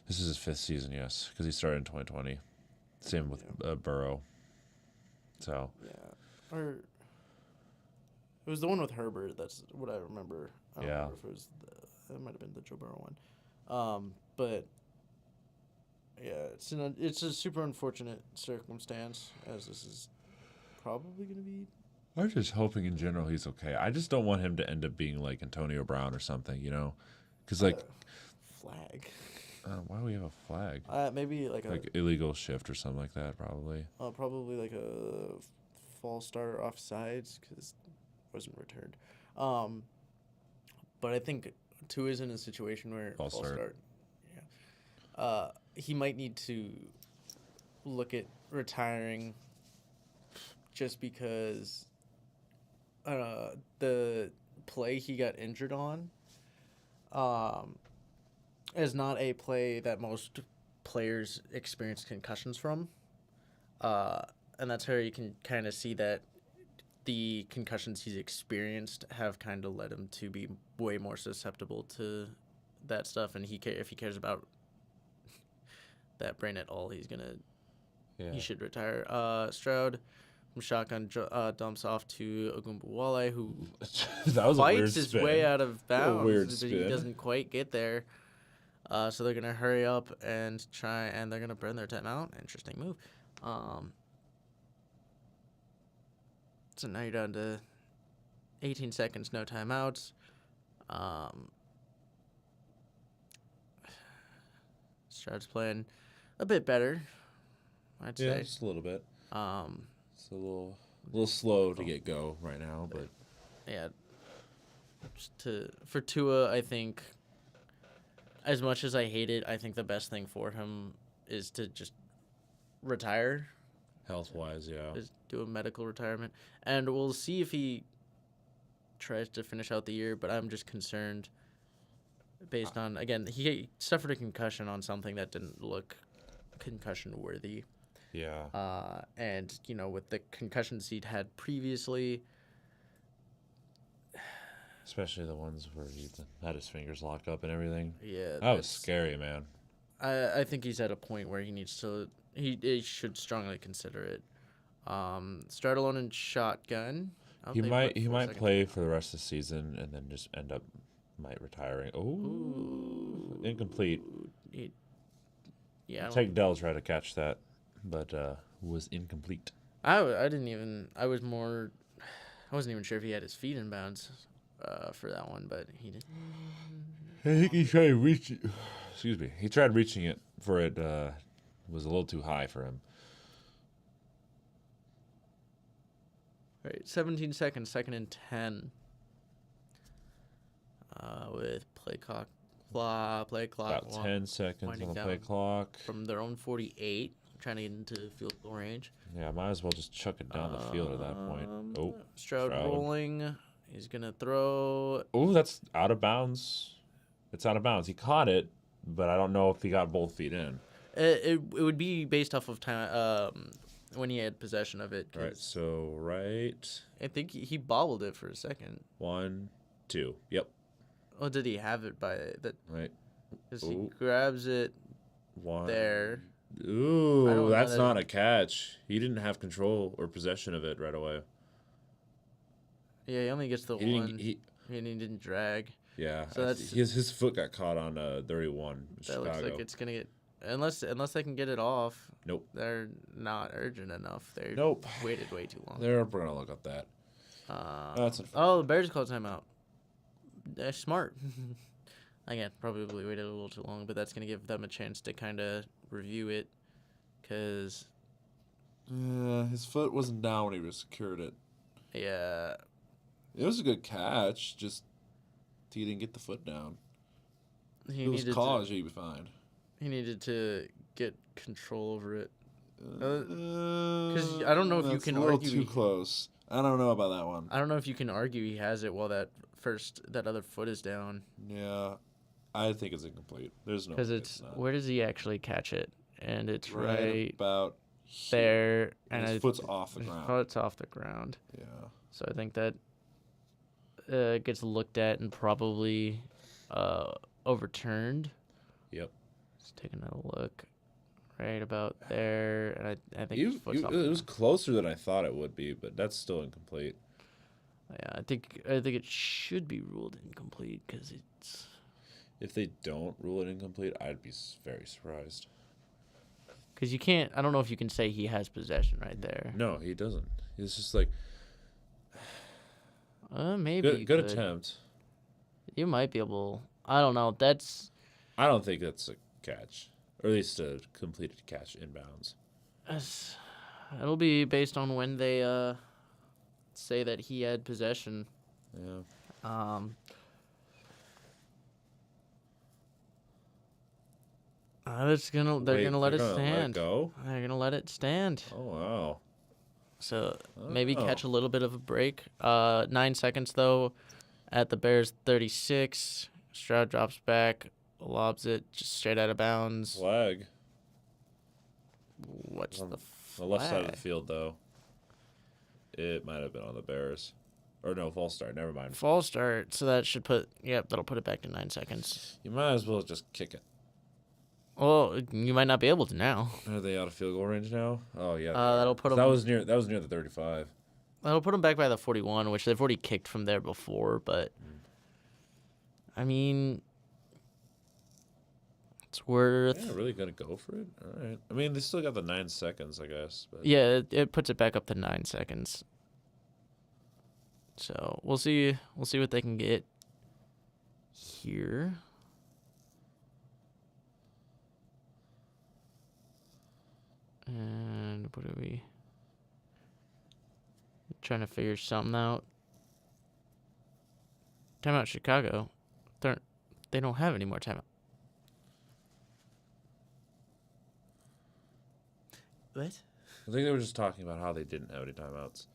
S2: this is his 5th season, yes, because he started in 2020. Same with Burrow. So.
S3: Yeah. Or it was the one with Herbert. That's what I remember. I don't remember if it was it might have been the Joe Burrow one. But yeah, it's a super unfortunate circumstance, as this is probably going to be.
S2: I'm just hoping in general he's okay. I just don't want him to end up being like Antonio Brown or something, you know? Because like
S3: flag.
S2: Why do we have a flag?
S3: Maybe like
S2: illegal shift or something like that, probably.
S3: Probably like a false start offsides because it wasn't returned. But I think Tua is in a situation where
S2: false start.
S3: Yeah. He might need to look at retiring just because the play he got injured on is not a play that most players experience concussions from. And that's where you can kind of see that the concussions he's experienced have kind of led him to be way more susceptible to that stuff. And if he cares about that brain at all, he should retire. Stroud from shotgun dumps off to Ogunbowale, who
S2: that was
S3: fights his way out of bounds, but
S2: spin.
S3: he doesn't quite get there. So they're gonna hurry up and they're gonna burn their timeout. Interesting move. So now you're down to 18 seconds, no timeouts. Stroud's playing a bit better, I'd say.
S2: Yeah, just a little bit. It's a little slow to get go right now, but
S3: yeah. For Tua, I think, as much as I hate it, I think the best thing for him is to just retire.
S2: Health-wise, yeah.
S3: Just do a medical retirement. And we'll see if he tries to finish out the year, but I'm just concerned based on, again, he suffered a concussion on something that didn't look concussion-worthy.
S2: Yeah.
S3: And, with the concussions he'd had previously...
S2: Especially the ones where he had his fingers locked up and everything.
S3: Yeah.
S2: That was scary, man.
S3: I think he's at a point where he needs to... He should strongly consider it. Start alone in shotgun.
S2: He might play for the rest of the season and then just end up retiring. Ooh. Incomplete.
S3: Yeah.
S2: Tank Dell tried to catch that, but was incomplete.
S3: I wasn't even sure if he had his feet in bounds for that one, but he did.
S2: I think he tried reaching. Excuse me. He tried reaching it for it. Was a little too high for him.
S3: All right, 17 seconds, 2nd and 10. With play clock.
S2: About 10 seconds on the play clock.
S3: From their own 48, trying to get into field goal range.
S2: Yeah, might as well just chuck it down the field at that point.
S3: Stroud rolling. He's going to throw.
S2: Oh, that's out of bounds. It's out of bounds. He caught it, but I don't know if he got both feet in.
S3: It would be based off of time when he had possession of it.
S2: Right, so
S3: I think he bobbled it for a second.
S2: 1, 2. Yep.
S3: Oh, did he have it by that?
S2: Right.
S3: Because he grabs it there.
S2: Ooh, that's not a catch. He didn't have control or possession of it right away.
S3: Yeah, he only gets the one. He didn't drag.
S2: Yeah,
S3: so that's
S2: his foot got caught on 31.
S3: That
S2: Chicago.
S3: looks like it's gonna get unless they can get it off.
S2: Nope.
S3: They're not urgent enough. They waited way too long.
S2: We're gonna look up that. That's
S3: the Bears called timeout. They're smart. Again, probably waited a little too long, but that's gonna give them a chance to kind of review it, because
S2: his foot wasn't down when he secured it.
S3: Yeah.
S2: It was a good catch, just he didn't get the foot down. He'd be fine.
S3: He needed to get control over it. Because I don't know if you can argue.
S2: That's a little too close. I don't know about that one.
S3: I don't know if you can argue he has it while that other foot is down.
S2: Yeah, I think it's incomplete. There's no.
S3: Because where does he actually catch it? And it's right
S2: about
S3: there, and
S2: his foot's off the ground.
S3: Foot's off the ground.
S2: Yeah.
S3: So I think that gets looked at and probably overturned.
S2: Yep.
S3: Just taking a look. Right about there, and I think his
S2: It
S3: foot's off.
S2: was closer than I thought it would be, but that's still incomplete.
S3: Yeah, I think it should be ruled incomplete because it's.
S2: If they don't rule it incomplete, I'd be very surprised.
S3: Because you can't. I don't know if you can say he has possession right there.
S2: No, he doesn't. He's just like
S3: Maybe
S2: good attempt.
S3: You might be able. I don't know.
S2: I don't think that's a catch, or at least a completed catch inbounds.
S3: It'll be based on when they say that he had possession.
S2: Yeah.
S3: They're gonna let it stand.
S2: Let it go?
S3: They're gonna let it stand.
S2: Oh wow.
S3: So maybe catch a little bit of a break. 9 seconds though, at the Bears 36. Stroud drops back, lobs it just straight out of bounds.
S2: Flag.
S3: What's the flag?
S2: The left side of the field though. It might have been on the Bears. Or no, false start. Never mind.
S3: False start. So that should that'll put it back to 9 seconds.
S2: You might as well just kick it.
S3: Well, you might not be able to now.
S2: Are they out of field goal range now? Oh yeah.
S3: That'll put them.
S2: That was near the 35.
S3: That'll put them back by the 41, which they've already kicked from there before. But I mean, it's worth.
S2: Yeah, really gonna go for it. All right. I mean, they still got the 9 seconds, I guess. But.
S3: Yeah, it puts it back up to 9 seconds. So we'll see. We'll see what they can get here. And what are we trying to figure something out? Timeout Chicago. They don't have any more timeout. What?
S2: I think they were just talking about how they didn't have any timeouts.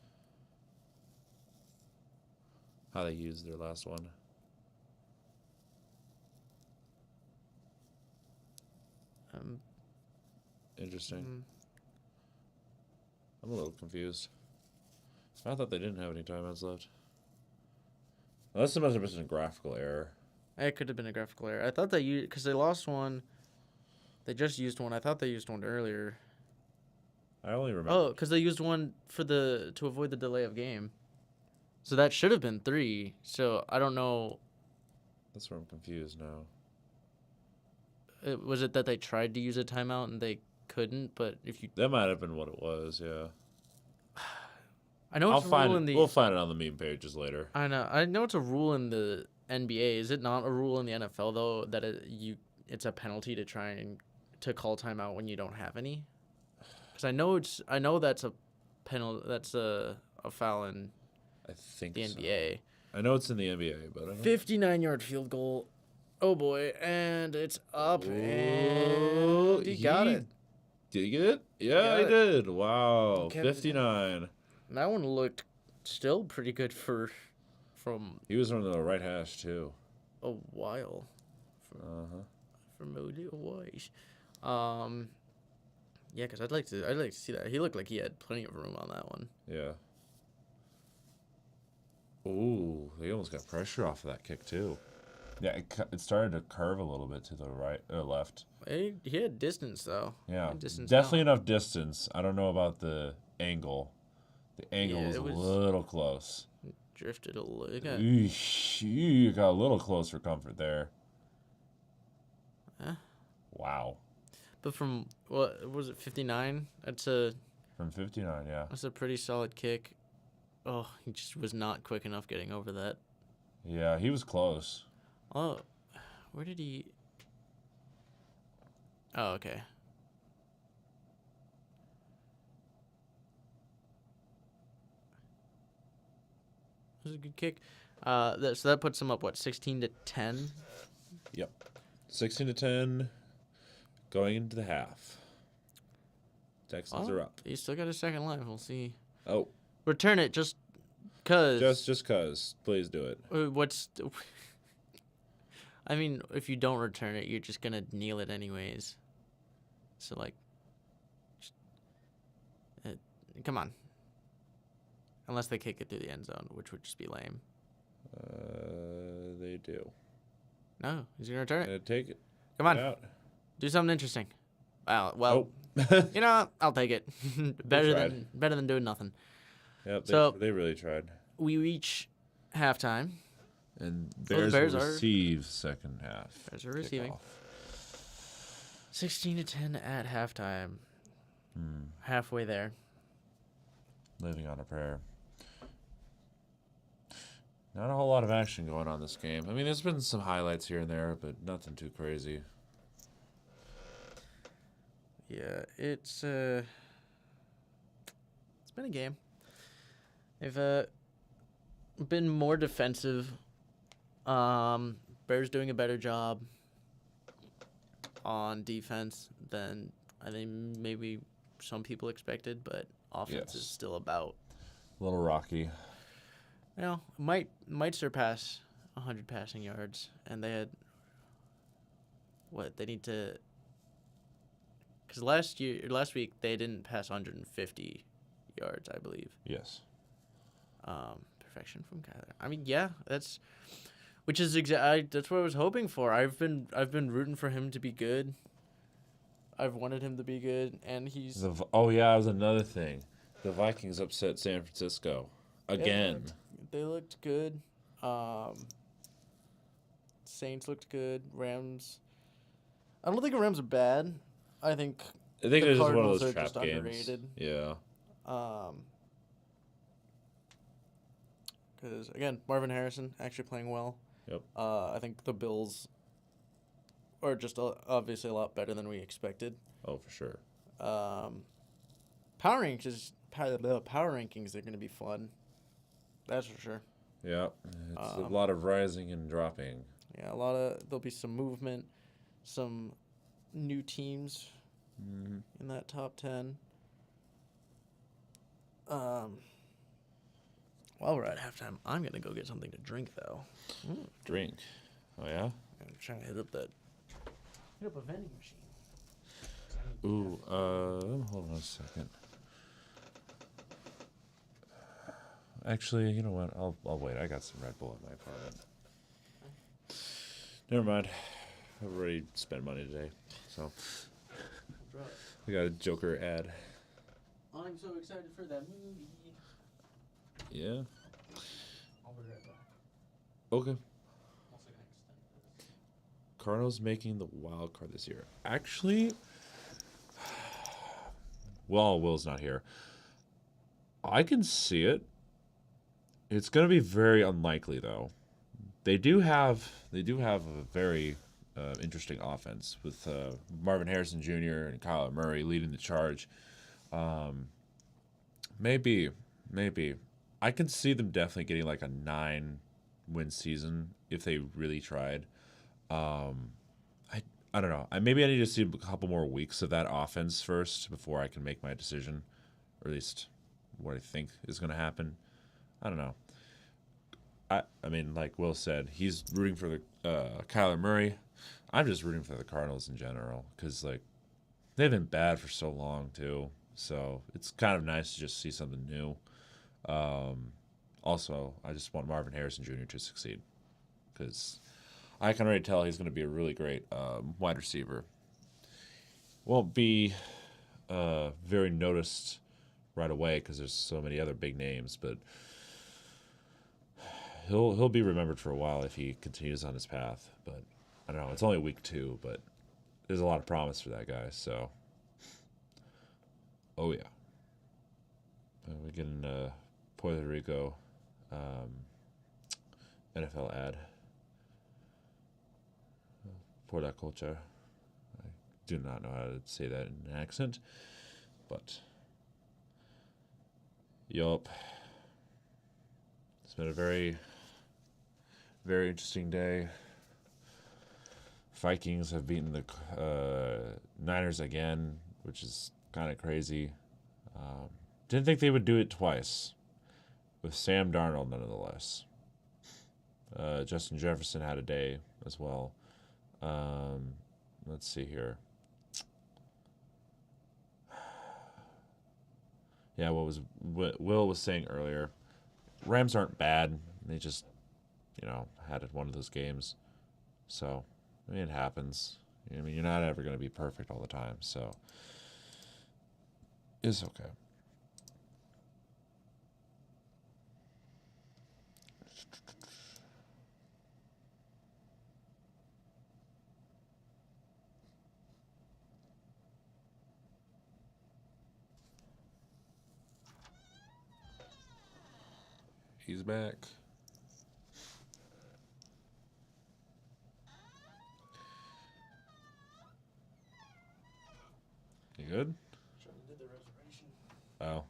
S2: How they used their last one. Interesting. I'm a little confused. I thought they didn't have any timeouts left. Unless it must have been a graphical error.
S3: It could have been a graphical error. I thought they used because they lost one. They just used one. I thought they used one earlier.
S2: I only remember.
S3: Oh, because they used one to avoid the delay of game. So that should have been 3. So I don't know.
S2: That's where I'm confused now.
S3: Was it that they tried to use a timeout and they couldn't? But if you
S2: That might have been what it was. Yeah.
S3: I know it's a rule in the.
S2: We'll find it on the meme pages later.
S3: I know it's a rule in the NBA. Is it not a rule in the NFL though that it's a penalty to try and to call timeout when you don't have any? Because I know that's a penalty. That's a foul in
S2: I think
S3: the
S2: so.
S3: NBA.
S2: I know it's in the NBA, but I don't.
S3: 59-yard field goal. Oh boy, and it's up,
S2: Ooh,
S3: and he got it.
S2: Did he get it? Yeah, he did. Wow, 59.
S3: That one looked still pretty good from
S2: He was on the right hash too.
S3: a while. From a while. Yeah, because I'd like to see that. He looked like he had plenty of room on that one.
S2: Yeah. Ooh, they almost got pressure off of that kick too. Yeah, it started to curve a little bit to the right or left.
S3: He had distance though.
S2: Yeah,
S3: Distance
S2: definitely enough distance. I don't know about the angle. The angle was a little close.
S3: Drifted a little.
S2: You got a little close for comfort there.
S3: Huh?
S2: Wow.
S3: But from what was it, 59?
S2: From 59, yeah.
S3: That's a pretty solid kick. Oh, he just was not quick enough getting over that.
S2: Yeah, he was close.
S3: Oh, where did he? Oh, okay. That was a good kick. So that puts him up, what, 16-10?
S2: Yep. 16-10, going into the half. Texans are up.
S3: He's still got a second life. We'll see.
S2: Oh.
S3: Return it just cause.
S2: Just cause. Please do it.
S3: I mean, if you don't return it, you're just gonna kneel it anyways. So like, come on. Unless they kick it through the end zone, which would just be lame.
S2: They do.
S3: No, he's gonna return it.
S2: Take it.
S3: Come on,
S2: Out.
S3: do something interesting. Well,
S2: Oh.
S3: you know, I'll take it. better
S2: tried.
S3: than doing nothing.
S2: Yep.
S3: So-
S2: They really tried.
S3: We reach halftime.
S2: And
S3: the
S2: Bears,
S3: Bears
S2: will
S3: are-
S2: receive second half.
S3: Bears are receiving.
S2: Kickoff.
S3: 16-10 at halftime. Halfway there.
S2: Living on a prayer. Not a whole lot of action going on this game. I mean, there's been some highlights here and there, but nothing too crazy.
S3: Yeah, it's been a game. They've been more defensive. Bears doing a better job on defense than I think maybe some people expected, but offense is
S2: Yes.
S3: still about.
S2: A little rocky.
S3: You know, might surpass 100 passing yards, and they had what they need to. Because last week they didn't pass 150 yards, I believe.
S2: Yes.
S3: Perfection from Kyler. I mean, yeah, that's what I was hoping for. I've been rooting for him to be good. I've wanted him to be good, and he's
S2: Oh yeah, that was another thing. The Vikings upset San Francisco again.
S3: They looked good. Saints looked good. Rams. I don't think the Rams are bad. I think
S2: I think
S3: the
S2: it was just one of
S3: Cardinals
S2: those
S3: are
S2: trap
S3: just
S2: games.
S3: underrated.
S2: Yeah.
S3: Because again, Marvin Harrison actually playing well.
S2: Yep.
S3: I think the Bills are just obviously a lot better than we expected.
S2: Oh, for sure.
S3: Power rankings, they're going to be fun. That's for sure.
S2: Yeah. It's a lot of rising and dropping.
S3: Yeah, there'll be some movement, some new teams in that top 10. While we're at halftime, I'm going to go get something to drink, though.
S2: Drink. Oh yeah.
S3: I'm trying to hit up a vending machine.
S2: Ooh. Hold on a second. Actually, you know what? I'll wait. I got some Red Bull in my apartment. Never mind. I've already spent money today, so we got a Joker ad.
S3: I'm so excited for that movie.
S2: Yeah.
S1: I'll be right back.
S2: Okay.
S1: Also gonna extend this.
S2: Cardinals making the wild card this year. Actually, well, Will's not here. I can see it. It's going to be very unlikely, though. They do have a very interesting offense with Marvin Harrison Jr. and Kyler Murray leading the charge. Maybe I can see them definitely getting like a 9-win season if they really tried. I don't know. Maybe I need to see a couple more weeks of that offense first before I can make my decision, or at least what I think is going to happen. I don't know. I mean, like Will said, he's rooting for the Kyler Murray. I'm just rooting for the Cardinals in general because like they've been bad for so long too. So it's kind of nice to just see something new. Also, I just want Marvin Harrison Jr. to succeed because I can already tell he's going to be a really great wide receiver. Won't be very noticed right away because there's so many other big names, but he'll be remembered for a while if he continues on his path. But I don't know. It's only week 2, but there's a lot of promise for that guy. So, oh yeah, we're getting Puerto Rico NFL ad. Por la culture. I do not know how to say that in an accent, but yup. It's been a very, very interesting day. Vikings have beaten the Niners again, which is kind of crazy. Didn't think they would do it twice with Sam Darnold, nonetheless. Justin Jefferson had a day as well. Let's see here. Yeah, what Will was saying earlier. Rams aren't bad. They just had one of those games. So, I mean, it happens. I mean, you're not ever going to be perfect all the time. So, it's okay. He's back. You good?
S1: Trying to do the reservation.
S2: Oh,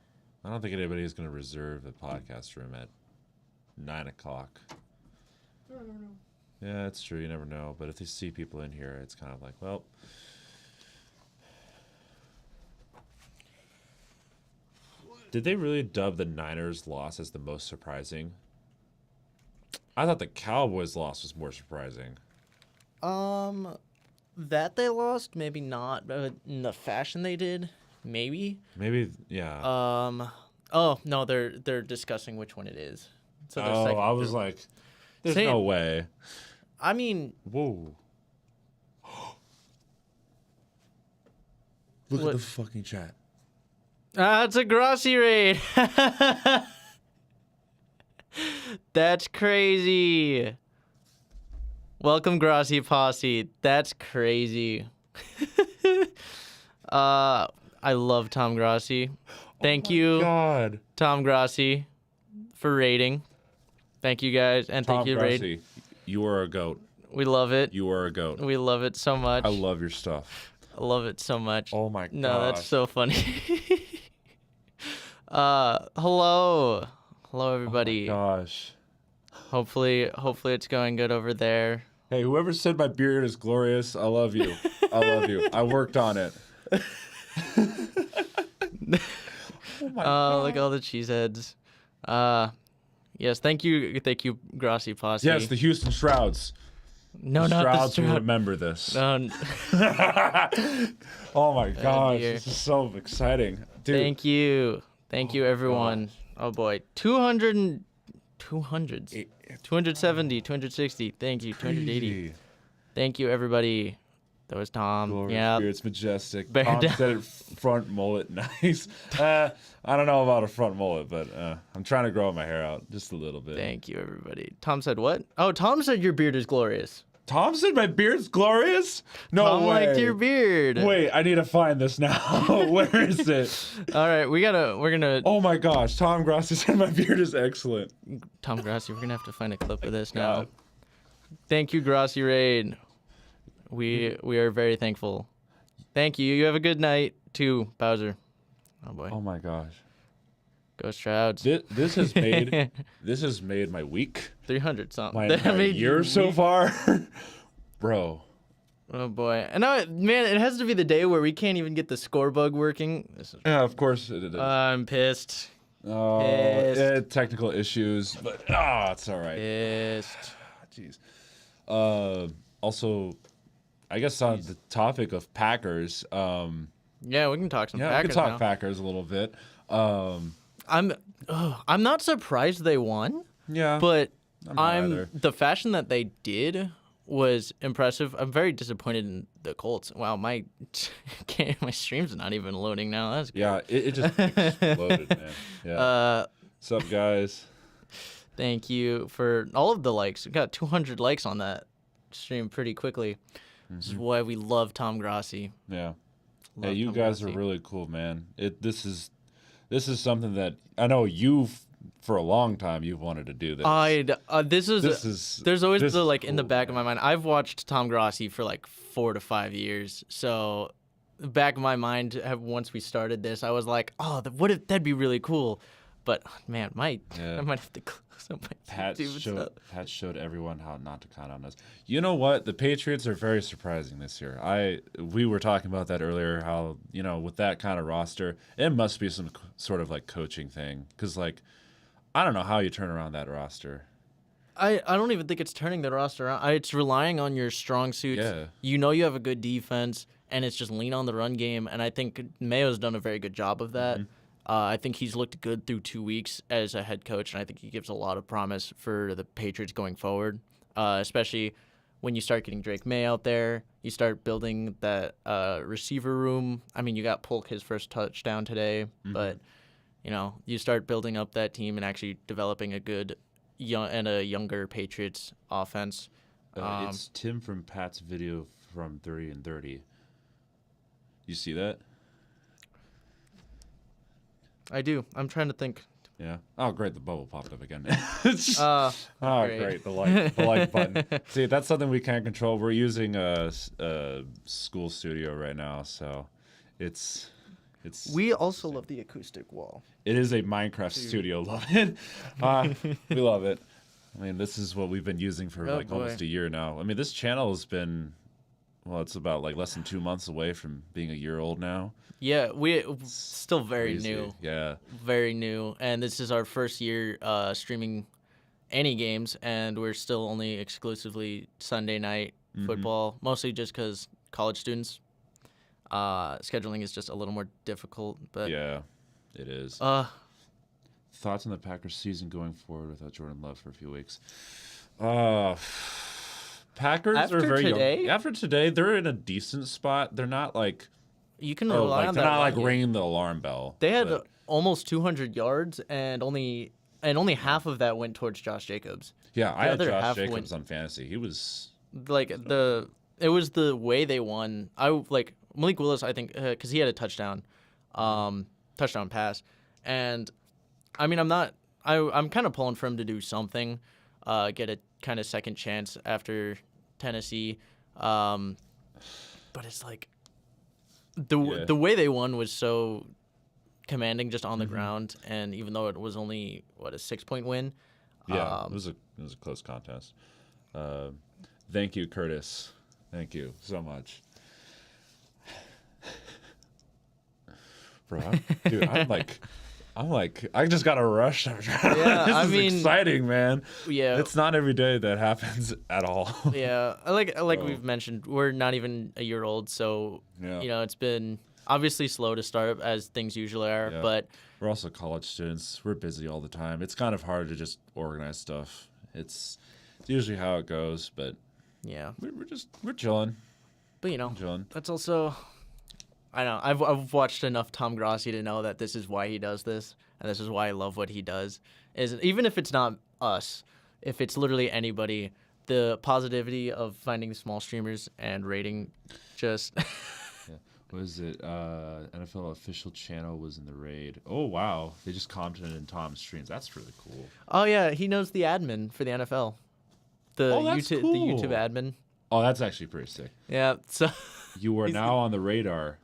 S2: I don't think anybody's going to reserve the podcast room at 9 o'clock.
S1: I don't know.
S2: Yeah, it's true. You never know. But if they see people in here, it's kind of like, well. Did they really dub the Niners' loss as the most surprising? I thought the Cowboys' loss was more surprising.
S3: That they lost, maybe not, but in the fashion they did, maybe.
S2: Maybe, yeah.
S3: Oh no, they're discussing which one it is. So
S2: I was like, there's no way.
S3: I mean,
S2: whoa. Look at the fucking chat.
S3: It's a Grossi raid. That's crazy. Welcome, Grossi Posse. That's crazy. I love Tom Grossi. Thank you,
S2: God.
S3: Tom Grossi, for raiding. Thank you, guys, and
S2: Tom
S3: thank you,
S2: Grossi,
S3: raid.
S2: You are a goat.
S3: We love it.
S2: You are a goat.
S3: We love it so much.
S2: I love your stuff.
S3: I love it so much.
S2: Oh my god.
S3: No, that's so funny. Hello everybody.
S2: Oh my gosh.
S3: Hopefully it's going good over there.
S2: Hey, whoever said my beard is glorious, I love you. I love you. I worked on it. Oh my god.
S3: Look at all the cheeseheads. Yes, thank you, Grossi Posse.
S2: Yes, the Houston Shrouds.
S3: No,
S2: the
S3: not
S2: Shrouds
S3: the
S2: will
S3: Stroud.
S2: remember this.
S3: No.
S2: Oh my gosh,
S3: dear.
S2: this is so exciting. Dude.
S3: Thank you, everyone.
S2: gosh.
S3: Oh boy, 200s, 270, 260. Thank you, 280.
S2: Crazy.
S3: Thank you, everybody. That was Tom.
S2: Glorious
S3: Yeah.
S2: Spirits Majestic.
S3: Bear
S2: Tom
S3: down.
S2: said it front mullet. Nice. I don't know about a front mullet, but I'm trying to grow my hair out just a little bit.
S3: Thank you, everybody. Tom said what? Oh, Tom said your beard is glorious.
S2: Tom said my beard's glorious? No
S3: Tom
S2: way.
S3: liked your beard.
S2: Wait, I need to find this now. Where is it?
S3: All right, we're gonna.
S2: Oh my gosh, Tom Grossi said my beard is excellent.
S3: Tom Grossi, we're gonna have to find a clip of this
S2: God.
S3: now. Thank you, Grossi Raid. We are very thankful. Thank you. You have a good night too, Bowser. Oh boy.
S2: Oh my gosh.
S3: Go Strouds.
S2: This has made my week.
S3: 300 something.
S2: My
S3: That
S2: entire
S3: made
S2: year
S3: you
S2: so
S3: weak.
S2: far. Bro.
S3: Oh boy. And now, man, it has to be the day where we can't even get the score bug working. This is.
S2: Yeah, of course it is.
S3: I'm pissed.
S2: Oh,
S3: pissed.
S2: technical issues, but it's all right.
S3: Pissed.
S2: Jeez. Also, I guess on the topic of Packers.
S3: Yeah, we can talk some
S2: Yeah,
S3: Packers
S2: we can talk
S3: now.
S2: Packers a little bit.
S3: I'm not surprised they won,
S2: Yeah,
S3: but
S2: I'm not either.
S3: the fashion that they did was impressive. I'm very disappointed in the Colts. Wow, my stream's not even loading now. That's good.
S2: Yeah, it just exploded, man. Yeah. What's up, guys?
S3: Thank you for all of the likes. We got 200 likes on that stream pretty quickly. This is why we love Tom Grossi.
S2: Yeah.
S3: Love
S2: Hey, you
S3: Tom
S2: guys
S3: Grossi.
S2: are really cool, man. This is something that I know for a long time you've wanted to do this.
S3: There's always
S2: this
S3: the
S2: is
S3: in the
S2: cool,
S3: back of
S2: man.
S3: my mind. I've watched Tom Grossi for like 4 to 5 years. So back of my mind, once we started this, I was like, oh, that'd be really cool. But man, I might have to close up my
S2: Pat
S3: YouTube stuff.
S2: showed everyone how not to count on us. You know what? The Patriots are very surprising this year. We were talking about that earlier. How with that kind of roster, it must be some sort of like coaching thing. Because I don't know how you turn around that roster.
S3: I don't even think it's turning the roster around. It's relying on your strong suits.
S2: Yeah.
S3: You have a good defense, and it's just lean on the run game. And I think Mayo's done a very good job of that. I think he's looked good through 2 weeks as a head coach, and I think he gives a lot of promise for the Patriots going forward, especially when you start getting Drake May out there. You start building that receiver room. I mean, you got Polk his first touchdown today, but you start building up that team and actually developing a good younger Patriots offense.
S2: It's Tim from Pat's video from 30 and 30. You see that?
S3: I do. I'm trying to think.
S2: Yeah. Oh, great. The bubble popped up again.
S3: Great.
S2: The like button. See, that's something we can't control. We're using a school studio right now, so it's.
S3: We also love the acoustic wall.
S2: It is a Minecraft studio. Love it. We love it. I mean, this is what we've been using for almost a year now. I mean, this channel has been, it's about less than 2 months away from being a year old now.
S3: Yeah, we're still very
S2: Crazy.
S3: new.
S2: Yeah.
S3: Very new. And this is our first year streaming any games, and we're still only exclusively Sunday night football, mostly just because college students. Scheduling is just a little more difficult. But
S2: yeah, it is. Thoughts on the Packers season going forward without Jordan Love for a few weeks? Packers
S3: After
S2: are very
S3: today?
S2: young. After today, they're in a decent spot. They're not
S3: you can rely on
S2: they're
S3: that.
S2: not ringing the alarm bell.
S3: They had almost 200 yards, and only half of that went towards Josh Jacobs.
S2: Yeah, I had
S3: other
S2: Josh
S3: half
S2: Jacobs on fantasy. He was
S3: it was the way they won. Malik Willis, I think, because he had a touchdown pass, and I mean, I'm kind of pulling for him to do something, get a kind of second chance after Tennessee, but it's the way they won was so commanding just on the ground, and even though it was only a 6-point win,
S2: it was a close contest. Thank you, Curtis. Thank you so much. Bro, I just got a rush. This is exciting, man.
S3: Yeah,
S2: it's not every day that happens at all.
S3: Yeah, we've mentioned, we're not even a year old, so it's been obviously slow to start as things usually are.
S2: Yeah.
S3: But
S2: we're also college students. We're busy all the time. It's kind of hard to just organize stuff. It's usually how it goes, but
S3: yeah,
S2: we're chilling.
S3: But
S2: chilling.
S3: That's also. I know. I've watched enough Tom Grossi to know that this is why he does this, and this is why I love what he does. Is even if it's not us, if it's literally anybody, the positivity of finding small streamers and rating, just.
S2: Yeah. What is it? NFL official channel was in the raid. Oh wow! They just commented in Tom's streams. That's really cool.
S3: Oh yeah, he knows the admin for the NFL. The YouTube admin.
S2: Oh, that's actually pretty sick.
S3: Yeah. So.
S2: You are now on the radar.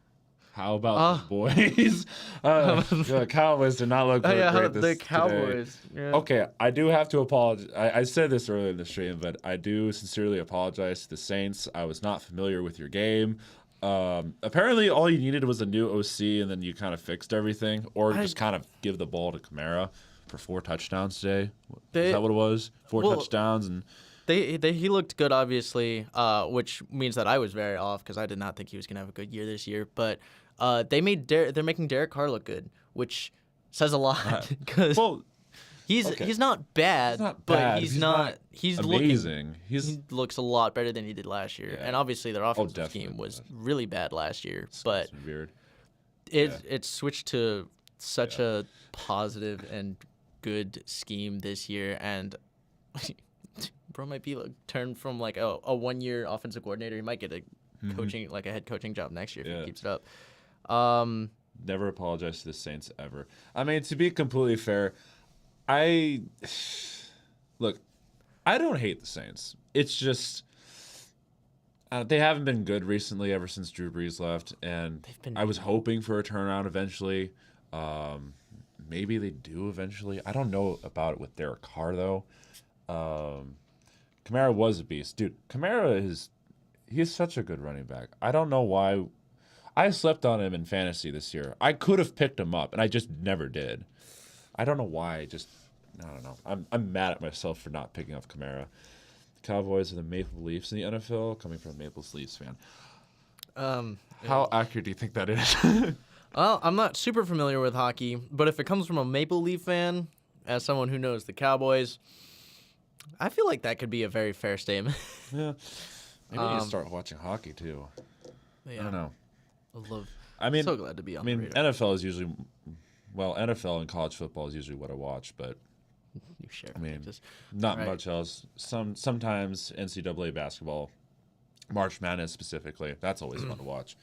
S2: How about the boys? The Cowboys did not look great
S3: the Cowboys.
S2: Yeah. Okay, I do have to apologize. I said this earlier in the stream, but I do sincerely apologize to the Saints. I was not familiar with your game. Apparently, all you needed was a new OC, and then you kind of fixed everything, or just kind of give the ball to Kamara for 4 touchdowns today. Is that what it was? 4 touchdowns and.
S3: He looked good, obviously, which means that I was very off because I did not think he was going to have a good year this year. But they're making Derek Carr look good, which says a lot because he's not bad, but he's
S2: amazing.
S3: He looks a lot better than he did last year, and obviously their offensive scheme was really bad last year. But
S2: weird.
S3: It switched to such a positive and good scheme this year, and. Bro might be turned from a 1-year offensive coordinator. He might get a head coaching job next year if he keeps it up.
S2: Never apologize to the Saints ever. I mean, to be completely fair, I don't hate the Saints. It's just they haven't been good recently ever since Drew Brees left, and I was hoping for a turnaround eventually. Maybe they do eventually. I don't know about it with Derek Carr though. Kamara was a beast. Dude, he's such a good running back. I don't know why. I slept on him in fantasy this year. I could have picked him up, and I just never did. I don't know why. I don't know. I'm mad at myself for not picking up Kamara. The Cowboys are the Maple Leafs in the NFL, coming from a Maple Leafs fan. How accurate do you think that is?
S3: Well, I'm not super familiar with hockey, but if it comes from a Maple Leaf fan, as someone who knows the Cowboys, I feel like that could be a very fair statement.
S2: Yeah. Maybe I need to start watching hockey too.
S3: Yeah.
S2: I don't know.
S3: I love.
S2: I mean,
S3: so glad to be on.
S2: I mean,
S3: the radar.
S2: NFL is usually, well, NFL and college football is usually what I watch, but
S3: You share.
S2: I mean,
S3: Just,
S2: not
S3: right.
S2: much else. Sometimes NCAA basketball, March Madness specifically. That's always fun to watch.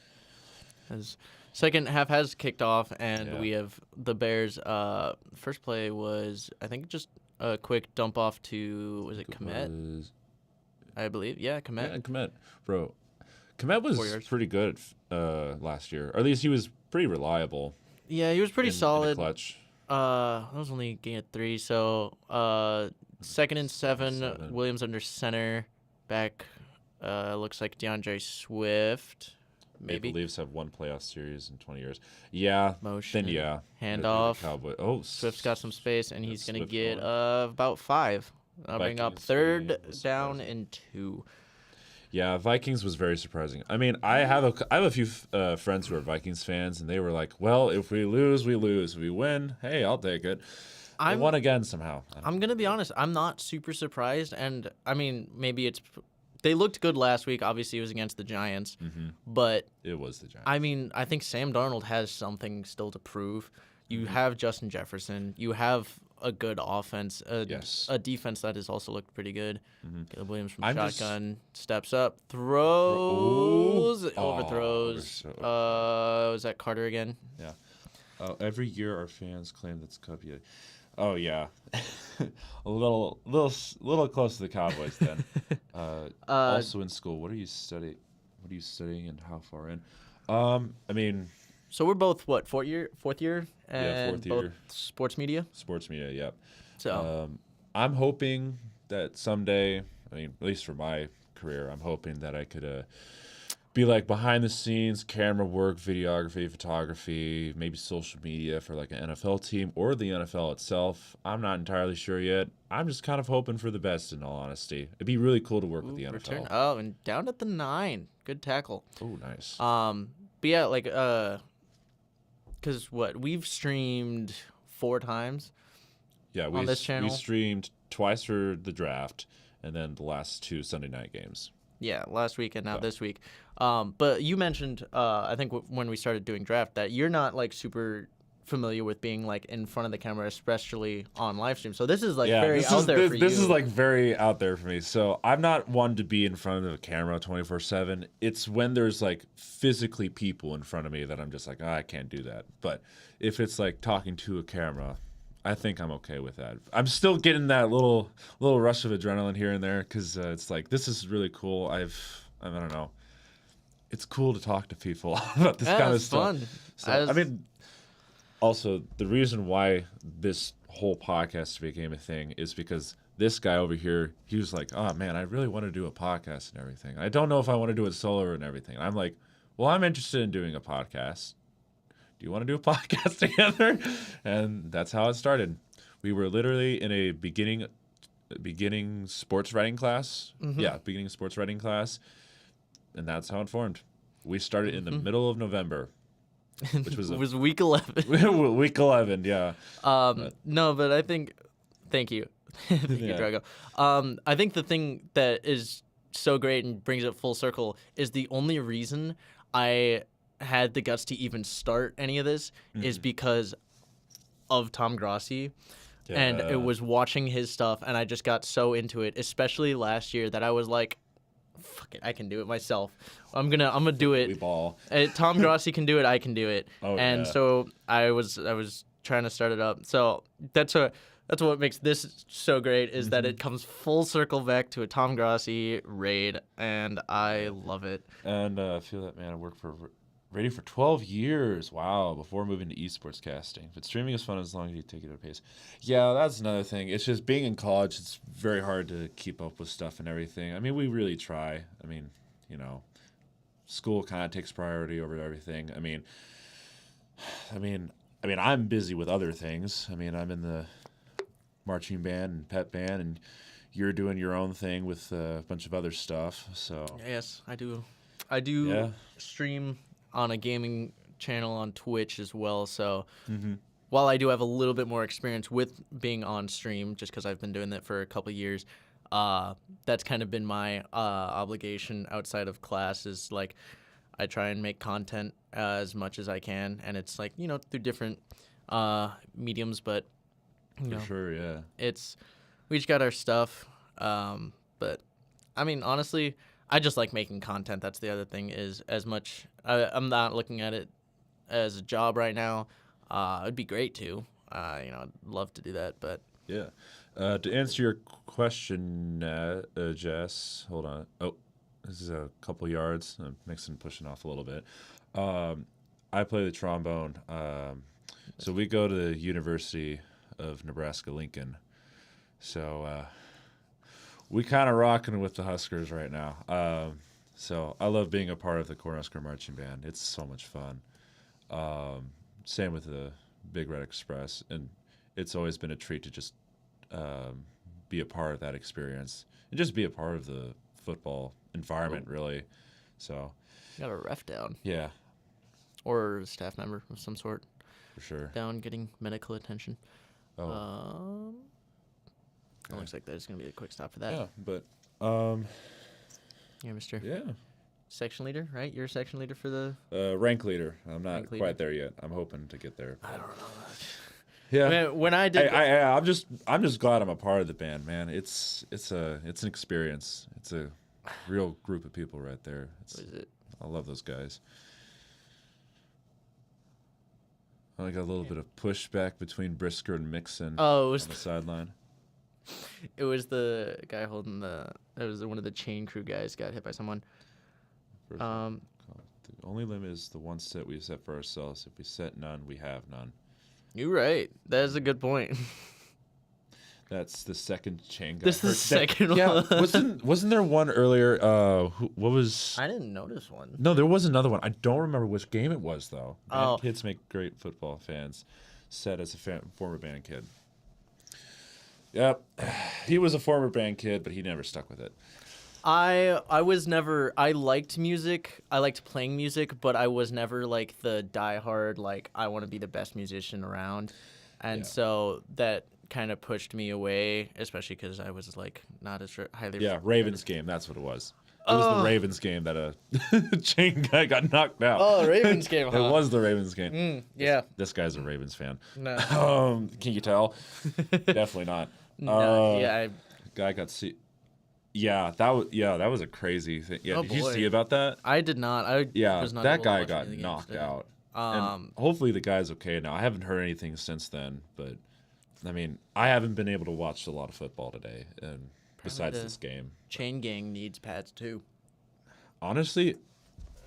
S3: As second half has kicked off, and
S2: Yeah.
S3: we have the Bears. First play was, I think, just a quick dump off to, was it Komet? I believe. Yeah, Komet.
S2: Yeah, Komet, bro. Komet was
S3: 4 yards.
S2: pretty good last year, or at least he was pretty reliable.
S3: Yeah, he was pretty
S2: in the
S3: solid.
S2: clutch.
S3: That was only gain of 3, so 2nd and 7,
S2: 7.
S3: Williams under center, back. Looks like DeAndre Swift. Maybe
S2: Maple Leafs have won playoff series in 20 years. Yeah.
S3: motion.
S2: Then yeah.
S3: Handoff.
S2: Cowboy. Oh,
S3: Swift's got some space, and he's gonna
S2: Swift
S3: get
S2: going.
S3: about 5. I'll bring up
S2: Vikings,
S3: 3rd
S2: yeah, was
S3: down
S2: surprising.
S3: and 2.
S2: Yeah, Vikings was very surprising. I mean, I have a few friends who are Vikings fans, and they were like, "Well, if we lose, we lose. If we win, hey, I'll take it." They won again somehow.
S3: I'm gonna be honest. I'm not super surprised, and I mean, maybe it's they looked good last week. Obviously, it was against the Giants, but
S2: It was the Giants.
S3: I mean, I think Sam Darnold has something still to prove. You have Justin Jefferson. You have a good offense.
S2: Yes.
S3: A defense that has also looked pretty good. Caleb Williams from
S2: I'm just-
S3: shotgun steps up, throws,
S2: Ooh.
S3: overthrows.
S2: Oh,
S3: Was that Carter again?
S2: Yeah. Oh, every year our fans claim that's Cupia. Oh yeah, a little close to the Cowboys then. Also in school, what are you studying? What are you studying and how far in? I mean,
S3: So we're both what fourth year, and
S2: Yeah, fourth
S3: both
S2: year.
S3: sports media.
S2: sports media. Yep.
S3: So
S2: I'm hoping that someday, I mean, at least for my career, I'm hoping that I could be like behind the scenes, camera work, videography, photography, maybe social media for like an NFL team or the NFL itself. I'm not entirely sure yet. I'm just kind of hoping for the best, in all honesty. It'd be really cool to work with the NFL.
S3: return. Oh, and down at the 9. Good tackle.
S2: Oh, nice.
S3: But yeah, like because what we've streamed 4 times.
S2: Yeah,
S3: on this channel?
S2: we streamed twice for the draft, and then the last 2 Sunday night games.
S3: Yeah, last week and now
S2: So.
S3: this week. But you mentioned, I think when we started doing draft, that you're not like super familiar with being like in front of the camera, especially on live stream. So this is like very
S2: this
S3: out
S2: is,
S3: there
S2: this,
S3: for
S2: this
S3: you.
S2: is like very out there for me. So I'm not one to be in front of a camera 24/7. It's when there's like physically people in front of me that I'm just like, I can't do that. But if it's like talking to a camera, I think I'm okay with that. I'm still getting that little rush of adrenaline here and there because it's like, this is really cool. I don't know. It's cool to talk to people about this
S3: Yeah,
S2: kind of
S3: it's
S2: stuff.
S3: fun.
S2: So,
S3: As-
S2: I mean, also, the reason why this whole podcast became a thing is because this guy over here, he was like, oh, man, I really want to do a podcast and everything. I don't know if I want to do it solo and everything. And I'm like, well, I'm interested in doing a podcast. Do you want to do a podcast together? And that's how it started. We were literally in a beginning sports writing class. Yeah, beginning sports writing class. And that's how it formed. We started in the middle of November, which was
S3: it was week 11.
S2: week 11, yeah.
S3: No, but I think, thank you. Thank you,
S2: Yeah.
S3: Drago. I think the thing that is so great and brings it full circle is the only reason I had the guts to even start any of this is because of Tom Grossi. And
S2: Yeah.
S3: it was watching his stuff, and I just got so into it, especially last year, that I was like, fuck it, I can do it myself. I'm gonna do
S2: We
S3: it.
S2: ball.
S3: Tom Grossi can do it, I can do it.
S2: Oh,
S3: and
S2: yeah.
S3: so I was trying to start it up. So that's what makes this so great is that it comes full circle back to a Tom Grossi raid, and I love it.
S2: And I feel that, man, I worked for radio for 12 years. Wow, before moving to esports casting. But streaming is fun as long as you take it at a pace. Yeah, that's another thing. It's just being in college, it's very hard to keep up with stuff and everything. I mean, we really try. I mean, you know, school kind of takes priority over everything. I mean, I'm busy with other things. I mean, I'm in the marching band and pep band, and you're doing your own thing with a bunch of other stuff. So
S3: Yes, I do
S2: Yeah.
S3: stream on a gaming channel on Twitch as well. So
S2: Mm-hmm.
S3: while I do have a little bit more experience with being on stream, just because I've been doing that for a couple years, that's kind of been my obligation outside of class. Is like I try and make content as much as I can, and it's like through different mediums, but
S2: For sure, yeah.
S3: we each got our stuff. But I mean, honestly, I just like making content. That's the other thing is as much I'm not looking at it as a job right now. It'd be great to, I'd love to do that, but
S2: Yeah. To answer your question, Jess, hold on. Oh, this is a couple yards. I'm mixing, pushing off a little bit. I play the trombone. So we go to the University of Nebraska-Lincoln. So we kind of rocking with the Huskers right now. So I love being a part of the Cornhusker Marching Band. It's so much fun. Same with the Big Red Express, and it's always been a treat to just be a part of that experience and just be a part of the football environment, really. So
S3: you got a ref down
S2: yeah,
S3: or a staff member of some sort
S2: for sure.
S3: down getting medical attention.
S2: Oh,
S3: It looks like there's gonna be a quick stop for that.
S2: yeah, but
S3: Yeah, Mr.
S2: yeah,
S3: Section leader, right? You're a section leader for the.
S2: rank leader. I'm not
S3: Rank leader?
S2: quite there yet. I'm hoping to get there.
S3: I don't know.
S2: Yeah.
S3: I mean, when I did,
S2: I'm just glad I'm a part of the band, man. It's an experience. It's a real group of people right there.
S3: what is it?
S2: I love those guys. I got a little bit of pushback between Brisker and Mixon
S3: Oh,
S2: on the sideline.
S3: it was the guy holding the. It was one of the chain crew guys got hit by someone.
S2: First the only limit is the one set we set for ourselves. If we set none, we have none.
S3: You're right. That is a good point.
S2: That's the second chain guy.
S3: This is the second one.
S2: Yeah, wasn't there one earlier? What was?
S3: I didn't notice one.
S2: No, there was another one. I don't remember which game it was though.
S3: Oh.
S2: Band kids make great football fans. Said as a former band kid. Yep, he was a former band kid, but he never stuck with it.
S3: I was never. I liked music. I liked playing music, but I was never like the diehard. Like I want to be the best musician around, and
S2: Yeah.
S3: so that kind of pushed me away, especially because I was like not as highly.
S2: Yeah, Ravens game. That's what it was. It was the Ravens game that a chain guy got knocked out.
S3: Oh, Ravens game. Huh?
S2: It was the Ravens game.
S3: Yeah.
S2: This guy's a Ravens fan.
S3: No.
S2: Can you tell? Definitely not.
S3: No. Yeah.
S2: Guy got Yeah, that was a crazy thing. Yeah,
S3: Oh,
S2: did you
S3: boy.
S2: see about that?
S3: I did not. I
S2: Yeah,
S3: was not
S2: that
S3: able to
S2: guy
S3: watch
S2: got
S3: any of the games
S2: knocked
S3: today.
S2: out. And hopefully the guy's okay now. I haven't heard anything since then, but I mean, I haven't been able to watch a lot of football today, and besides
S3: the-
S2: this game.
S3: Chain gang needs pads too.
S2: Honestly,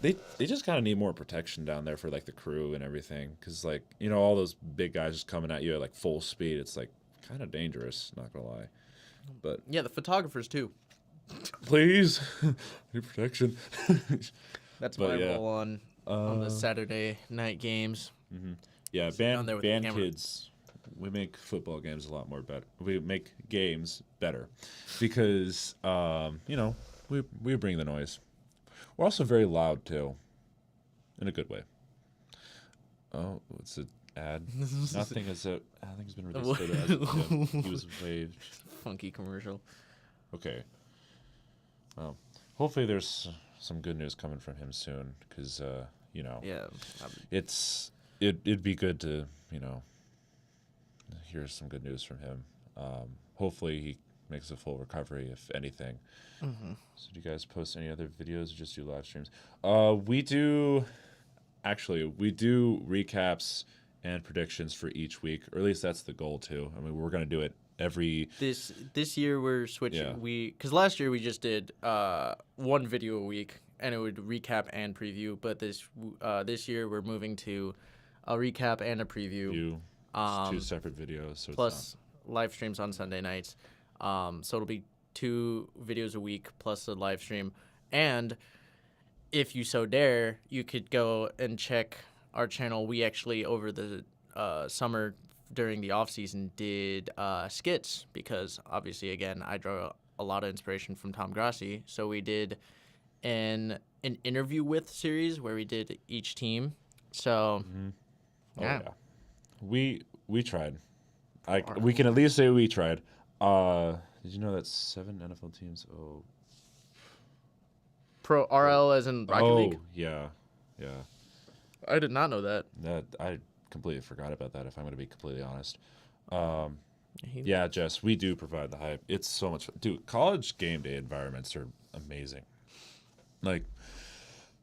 S2: they just kind of need more protection down there for like the crew and everything, because like all those big guys just coming at you at like full speed. It's like kind of dangerous, not gonna lie. But
S3: Yeah, the photographers too.
S2: please, need protection.
S3: That's
S2: But
S3: my
S2: yeah.
S3: role on the Saturday night games.
S2: Yeah,
S3: down there with the
S2: band
S3: camera.
S2: kids, we make football games a lot more better. We make games better because we bring the noise. We're also very loud too, in a good way. Oh, it's an ad. Nothing has been released. He was waived.
S3: Funky commercial.
S2: Okay. Well, hopefully there's some good news coming from him soon, because
S3: Yeah.
S2: it'd be good to hear some good news from him. Hopefully he makes a full recovery, if anything.
S3: Mm-hmm.
S2: So do you guys post any other videos or just do live streams? We do recaps and predictions for each week, or at least that's the goal too. I mean, we're gonna do it every.
S3: This year we're switching.
S2: Yeah.
S3: Because last year we just did one video a week, and it would recap and preview. But this year we're moving to a recap and a preview.
S2: Two separate videos. So
S3: Plus live streams on Sunday nights. So it'll be 2 videos a week plus a live stream. And if you so dare, you could go and check our channel. We actually, over the summer during the off season, did skits, because obviously, again, I draw a lot of inspiration from Tom Grassi. So we did an interview with series where we did each team So,
S2: Oh
S3: yeah.
S2: yeah. We tried. We can at least say we tried. Did you know that 7 NFL teams? Oh.
S3: Pro RL as in Rocket League?
S2: Yeah.
S3: I did not know that.
S2: That I completely forgot about that. If I'm going to be completely honest.
S3: He-
S2: Yeah, Jess, we do provide the hype. It's so much fun. Dude, college game day environments are amazing. Like,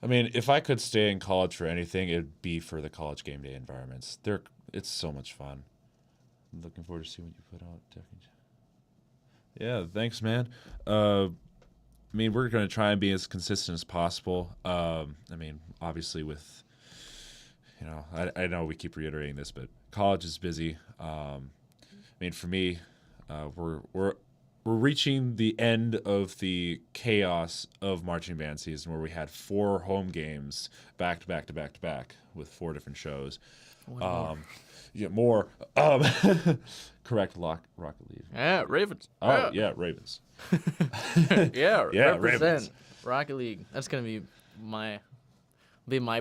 S2: I mean, if I could stay in college for anything, it'd be for the college game day environments. It's so much fun. I'm looking forward to see what you put out. Definitely. Yeah, thanks, man. I mean, we're going to try and be as consistent as possible. I mean, obviously with, I know we keep reiterating this, but college is busy. I mean, for me, we're reaching the end of the chaos of marching band season, where we had 4 home games back to back to back to back with 4 different shows.
S3: One more.
S2: Yeah, more. Correct. Rocket League.
S3: Yeah, Ravens.
S2: Oh yeah, Ravens.
S3: Yeah,
S2: Yeah,
S3: represent
S2: Ravens.
S3: Rocket League. That's gonna be my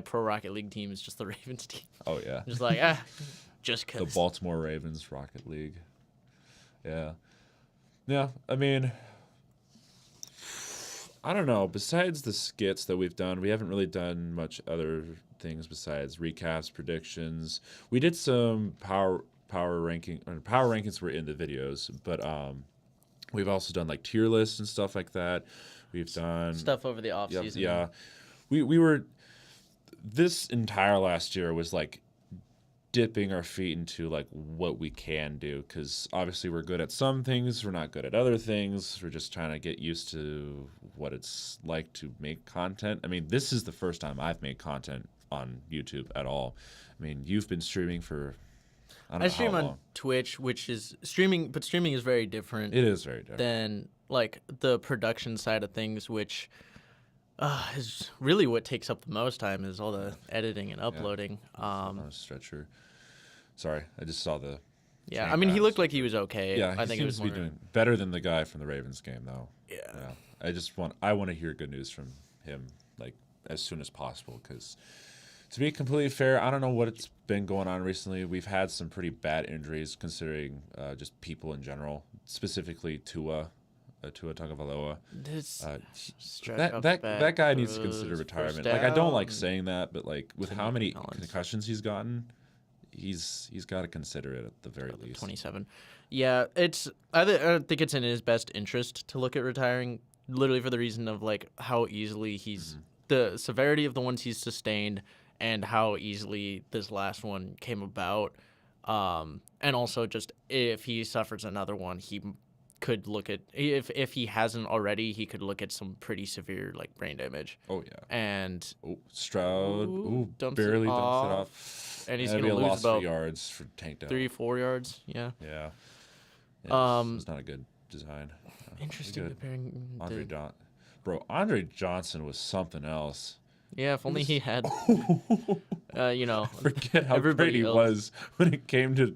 S3: pro Rocket League team. Is just the Ravens team.
S2: Oh yeah.
S3: Just like just
S2: The
S3: cause.
S2: Baltimore Ravens Rocket League. Yeah. Yeah, I mean, I don't know. Besides the skits that we've done, we haven't really done much other things besides recaps, predictions. We did some power ranking. Power rankings were in the videos, but we've also done like tier lists and stuff like that. We've done
S3: Stuff over the off
S2: Yep,
S3: season.
S2: yeah. We were this entire last year was like dipping our feet into like what we can do, because obviously we're good at some things, we're not good at other things. We're just trying to get used to what it's like to make content. I mean, this is the first time I've made content on YouTube at all. I mean, you've been streaming for I don't
S3: I
S2: know
S3: stream
S2: how
S3: on
S2: long.
S3: Twitch, which is streaming, but streaming is very different
S2: It is very different.
S3: than like the production side of things, which is really what takes up the most time is all the editing and uploading.
S2: On a stretcher. Sorry, I just saw the.
S3: Yeah,
S2: train
S3: I mean, he
S2: pass.
S3: looked like he was okay.
S2: Yeah,
S3: I
S2: he
S3: think it was
S2: seems to be
S3: more.
S2: doing better than the guy from the Ravens game, though.
S3: Yeah.
S2: I want to hear good news from him like as soon as possible, because to be completely fair, I don't know what's been going on recently. We've had some pretty bad injuries, considering just people in general, specifically Tua Tagovailoa.
S3: This stretch
S2: That
S3: out
S2: that
S3: back
S2: that guy needs to
S3: throws,
S2: consider
S3: first
S2: retirement. Like, I don't like
S3: down.
S2: saying that, but like with how
S3: Nick
S2: many
S3: Collins.
S2: concussions he's gotten, he's got to consider it at the very least.
S3: 27. Yeah, I think it's in his best interest to look at retiring, literally for the reason of like how easily he's the severity of the ones he's sustained and how easily this last one came about. And also just if he suffers another one, he could look at if he hasn't already, he could look at some pretty severe like brain damage.
S2: Oh yeah.
S3: And
S2: Oh, Stroud. Ooh,
S3: dumps it
S2: barely dumps it
S3: off.
S2: off.
S3: And he's
S2: That'd
S3: gonna
S2: be a
S3: lose
S2: loss
S3: about
S2: for yards for tank down.
S3: 3-4 yards. Yeah.
S2: Yeah. It's not a good design.
S3: Interesting
S2: Good.
S3: comparing the
S2: Andre Johnson was something else.
S3: Yeah, if only he had,
S2: Forget how
S3: everybody
S2: great he
S3: else.
S2: was when it came to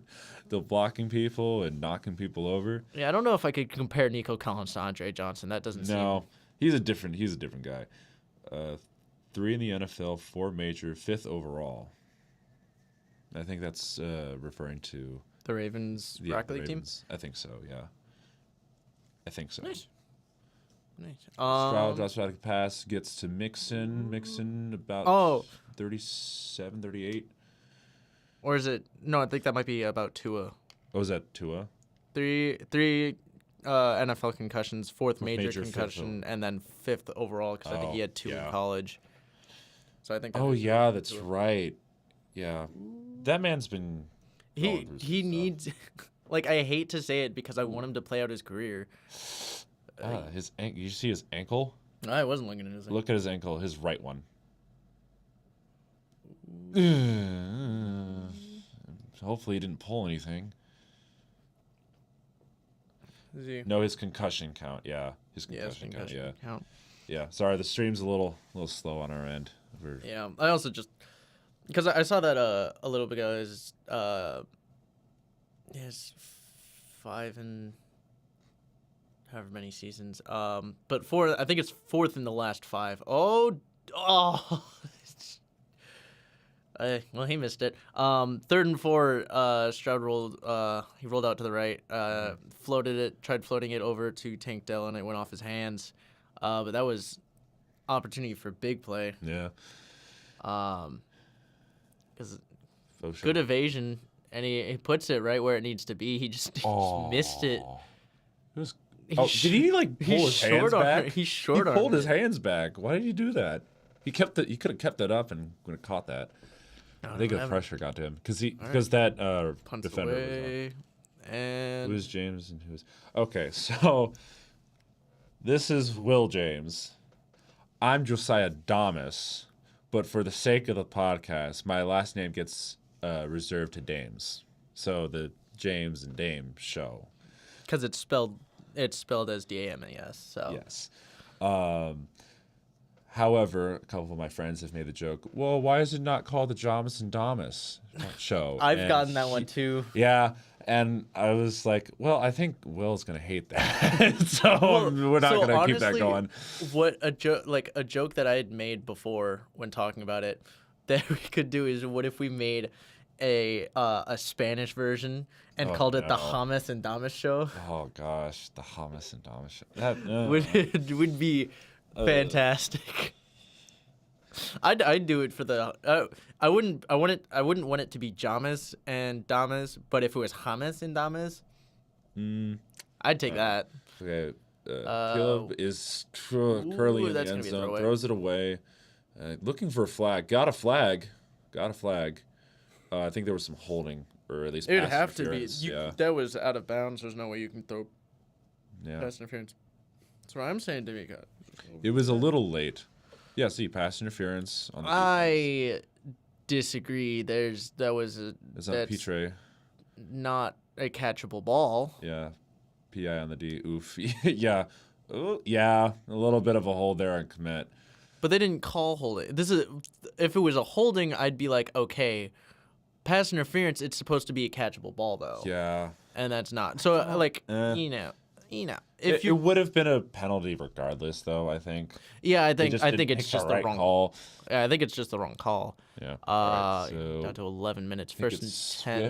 S2: the blocking people and knocking people over.
S3: Yeah, I don't know if I could compare Nico Collins to Andre Johnson. That doesn't
S2: No, he's a different guy. 3 in the NFL, 4 major, 5th overall. I think that's referring to
S3: seem the Ravens
S2: the
S3: Rocket League team.
S2: Ravens. I think so. Yeah. I think so.
S3: Nice.
S2: Stroud drops back a pass, gets to Mixon about
S3: Oh.
S2: 37, 38.
S3: Or is it? No, I think that might be about Tua.
S2: Oh, is that Tua?
S3: Three NFL concussions, fourth major
S2: major, fifth
S3: concussion, and then 5th overall because I think he
S2: Oh,
S3: had 2
S2: yeah.
S3: in college. So I think.
S2: Oh yeah, that's right. Yeah, that man's been. going through
S3: He
S2: some
S3: needs. Like, I hate to say it because I want him to play out his career.
S2: stuff. His you see his ankle?
S3: I wasn't looking at his.
S2: Look at his ankle, his right one. Hopefully he didn't pull anything.
S3: Is he?
S2: No, his concussion count. Yeah, his
S3: Yeah, it's
S2: concussion count.
S3: concussion
S2: Yeah,
S3: count.
S2: yeah. Sorry, the stream's a little slow on our end.
S3: Yeah, I also just because I saw that a little bit ago is 5 and however many seasons. But I think it's 4th in the last 5. Oh. Well, he missed it. 3rd and 4, Stroud rolled. He rolled out to the right, floated it, tried floating it over to Tank Dell, and it went off his hands. But that was opportunity for big play.
S2: Yeah.
S3: Because good evasion, and he puts it right where it needs to be. He just missed it.
S2: It was. Did he pull his hands back?
S3: He short
S2: He pulled his hands back. Why did he do that? He kept it. He could have kept it up and would have caught that. I think the pressure got to him because that
S3: punts
S2: defender
S3: away,
S2: was on.
S3: and
S2: Who was James and who was okay? So this is Will James. I'm Josiah Damas, but for the sake of the podcast, my last name gets reserved to Dames. So the James and Dame show.
S3: Because it's spelled as DAMES. So
S2: yes. However, a couple of my friends have made the joke, well, why is it not called the Jamas and Damas show?
S3: I've gotten that one too.
S2: Yeah, and I was like, well, I think Will's going to hate that. So we're not going to keep that going.
S3: What a joke that I had made before when talking about it that we could do is, what if we made a Spanish version and called it the Hummus and Damas show?
S2: Oh gosh, the Hummus and Damas show. That
S3: would be fantastic. I'd do it for the. I wouldn't want it to be Jamas and Damas, but if it was Hummus and Damas, I'd take that.
S2: Okay, Caleb is curling in the end zone, throws it away, looking for a flag. Got a flag. I think there was some holding, or at least
S3: it would have to be.
S2: Yeah.
S3: That was out of bounds. There's no way you can throw pass interference. That's what I'm saying, D'Amico.
S2: It was a little late. Yeah, see, pass interference on the
S3: I disagree. That's
S2: Petre.
S3: Not a catchable ball.
S2: Yeah. PI on the D. Oof. Yeah. Ooh, yeah. A little bit of a hold there on commit.
S3: But they didn't call holding. If it was a holding, I'd be like, okay. Pass interference, it's supposed to be a catchable ball, though.
S2: Yeah.
S3: And that's not. So, you know.
S2: It would have been a penalty regardless, though, I think.
S3: Yeah, I think it's just the wrong
S2: call.
S3: Yeah, I think it's just the wrong call.
S2: Yeah.
S3: Right, so down to 11 minutes. First and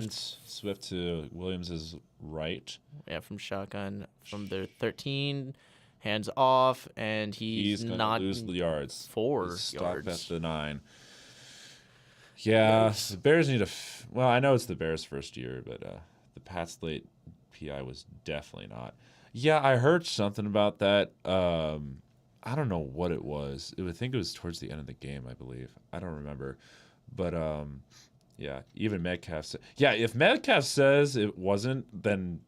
S3: 10.
S2: Swift to Williams' right.
S3: Yeah, from shotgun from their 13. Hands off, and he's not
S2: lose the yards.
S3: 4 yards.
S2: Stop at the 9. Yeah, the Bears need well, I know it's the Bears' first year, but the Pats late PI was definitely not. Yeah, I heard something about that. I don't know what it was. I think it was towards the end of the game, I believe. I don't remember. But, yeah, even Metcalf if Metcalf says it wasn't, then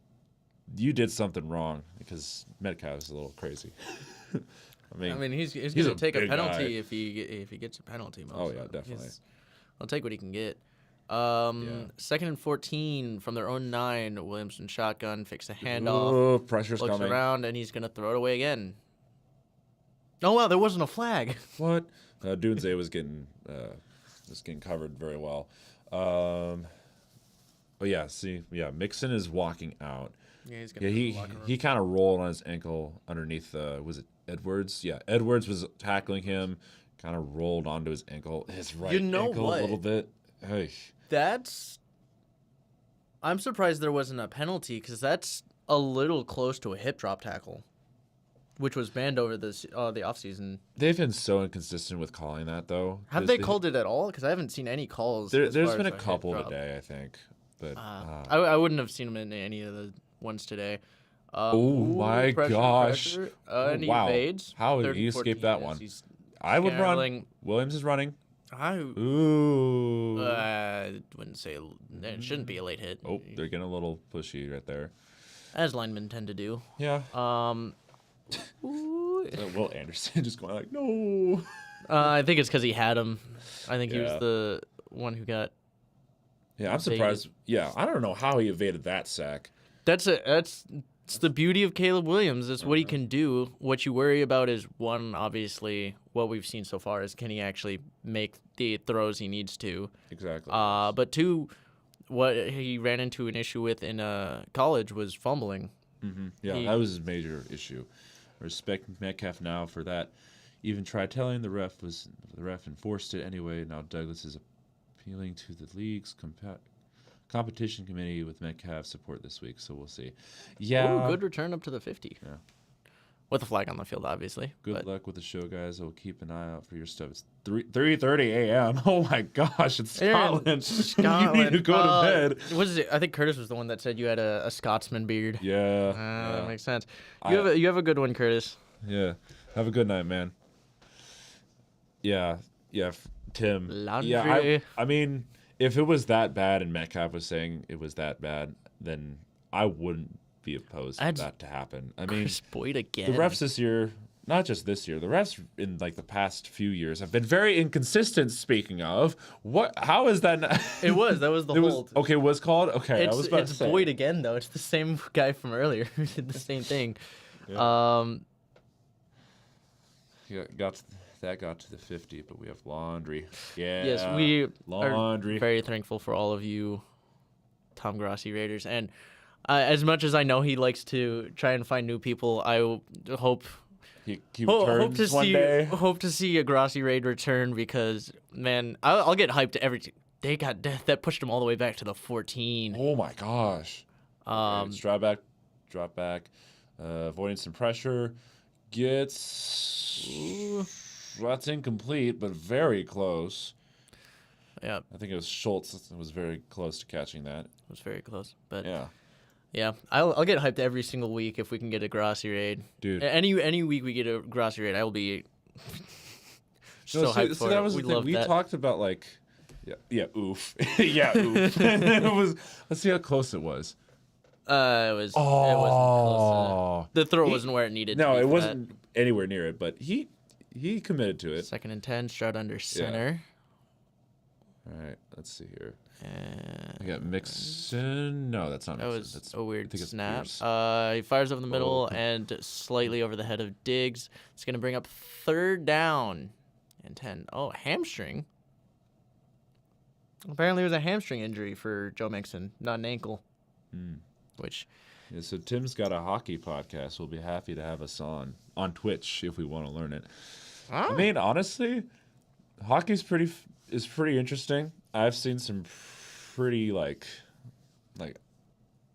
S2: you did something wrong, because Metcalf is a little crazy. I mean he's going to
S3: take a penalty if he gets a penalty.
S2: Oh, yeah, definitely.
S3: He'll take what he can get. 2nd and 14 from their own 9. Williamson shotgun, fix the handoff.
S2: Oh, pressure's
S3: looks
S2: coming.
S3: Around, and he's going to throw it away again. Oh, wow, there wasn't a flag.
S2: What? Dunze was getting covered very well. But yeah, Mixon is walking out.
S3: Yeah, he's
S2: he kind of rolled on his ankle underneath. Was it Edwards? Yeah, Edwards was tackling him. Kind of rolled onto his ankle, his right ankle a little bit. Hey,
S3: I'm surprised there wasn't a penalty, because that's a little close to a hip drop tackle, which was banned over the offseason.
S2: They've been so inconsistent with calling that, though.
S3: Have they called it at all? Because I haven't seen any calls.
S2: There's been a couple today, I think. But
S3: I wouldn't have seen them in any of the ones today.
S2: My gosh.
S3: And he evades.
S2: How did he escape that one? I would run. Williams is running. Ooh.
S3: I wouldn't say it shouldn't be a late hit.
S2: Oh, they're getting a little pushy right there.
S3: As linemen tend to do.
S2: Yeah. Will Anderson just going like, no.
S3: I think it's because he had him. I think he was the one who got.
S2: Yeah, I'm surprised. Yeah, I don't know how he evaded that sack.
S3: It's the beauty of Caleb Williams. It's what he can do. What you worry about is, one, obviously, what we've seen so far is, can he actually make the throws he needs to?
S2: Exactly.
S3: But two, what he ran into an issue with in college was fumbling.
S2: Mm-hmm. Yeah, that was his major issue. I respect Metcalf now for that. Even tried telling the ref enforced it anyway. Now Douglas is appealing to the league's competition committee with Metcalf support this week, so we'll see. Yeah.
S3: Ooh, good return up to the 50.
S2: Yeah.
S3: With a flag on the field, obviously.
S2: Good luck with the show, guys. I will keep an eye out for your stuff. It's 3:30 a.m. Oh my gosh, it's Scotland. You need to go to bed.
S3: What is it? I think Curtis was the one that said you had a Scotsman beard.
S2: Yeah.
S3: That makes sense. You have a good one, Curtis.
S2: Yeah. Have a good night, man. Yeah. Yeah, Tim.
S3: Laundry.
S2: Yeah, I mean, if it was that bad and Metcalf was saying it was that bad, then I wouldn't be opposed to that to happen. I mean,
S3: Chris Boyd again.
S2: The refs this year, not just this year, the refs in like the past few years have been very inconsistent. Speaking of, how is that?
S3: That was the hold.
S2: Okay, was called. Okay, I was about to say.
S3: Boyd again though. It's the same guy from earlier who did the same thing.
S2: Yeah. That got to the 50, but we have laundry. Yeah.
S3: Yes, we
S2: laundry.
S3: Are very thankful for all of you, Tom Grossi Raiders, and as much as I know he likes to try and find new people, I hope
S2: he returns one day.
S3: Hope to see a Grossi Raid return because man, I'll get hyped every. They got that pushed him all the way back to the 14.
S2: Oh my gosh. Okay, drop back, avoiding some pressure, gets. That's incomplete, but very close.
S3: Yeah.
S2: I think it was Schultz that was very close to catching that.
S3: It was very close, but
S2: yeah,
S3: I'll get hyped every single week if we can get a Grossi Raid.
S2: Dude,
S3: any week we get a Grossi Raid, I will be hyped for
S2: that
S3: it.
S2: Was the thing. We
S3: that.
S2: talked about like, oof, yeah, oof. It was. Let's see how close it was.
S3: It wasn't close. The throw wasn't where it needed.
S2: No,
S3: to be
S2: it wasn't anywhere near it, but he committed to it.
S3: 2nd and 10, Stroud under center.
S2: All right, let's see here.
S3: And
S2: I got Mixon. No, that's not Mixon.
S3: That was a weird snap.
S2: Pierce.
S3: He fires over the middle and slightly over the head of Diggs. It's going to bring up 3rd down and 10. Oh, hamstring. Apparently it was a hamstring injury for Joe Mixon, not an ankle. Which...
S2: Yeah, so Tim's got a hockey podcast. We'll be happy to have us on Twitch if we want to learn it. I mean, honestly, hockey's pretty interesting. I've seen some pretty like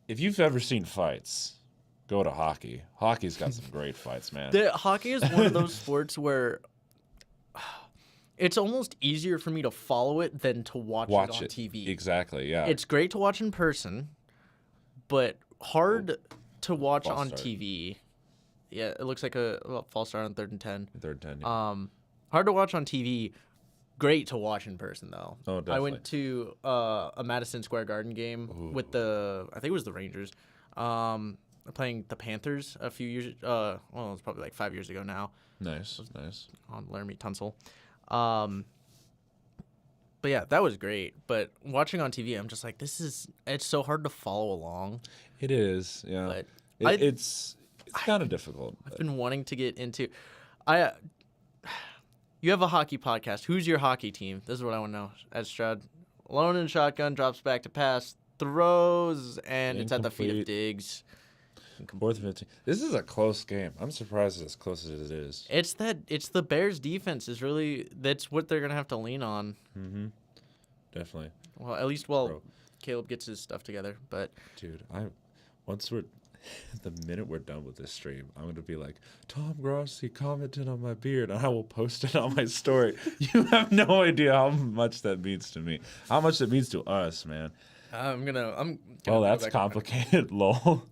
S2: if you've ever seen fights, go to hockey. Hockey's got some great fights, man.
S3: Hockey is one of those sports where it's almost easier for me to follow it than to watch it on TV.
S2: Exactly, yeah.
S3: It's great to watch in person, but hard to watch on TV. Yeah, it looks like a false start on 3rd and 10.
S2: 3rd and 10. Yeah.
S3: Hard to watch on TV. Great to watch in person though.
S2: Oh, definitely.
S3: I went to a Madison Square Garden game with I think it was the Rangers, playing the Panthers a few years. Well, it was probably like 5 years ago now.
S2: Nice.
S3: On Laramie Tunsil. But yeah, that was great. But watching on TV, I'm just like, it's so hard to follow along.
S2: It is, yeah.
S3: But
S2: it's kind of difficult.
S3: I've been wanting to get into. You have a hockey podcast. Who's your hockey team? This is what I want to know. As Stroud, alone in shotgun, drops back to pass, throws, and it's at the feet of Diggs.
S2: 4th and 15. This is a close game. I'm surprised it's as close as it is.
S3: It's the Bears' defense that's what they're gonna have to lean on.
S2: Mm-hmm. Definitely.
S3: Well, at least Caleb gets his stuff together. But
S2: dude, the minute we're done with this stream, I'm gonna be like, Tom Grossi commented on my beard, and I will post it on my story. You have no idea how much that means to me. How much it means to us, man.
S3: I'm gonna
S2: that's complicated, lol.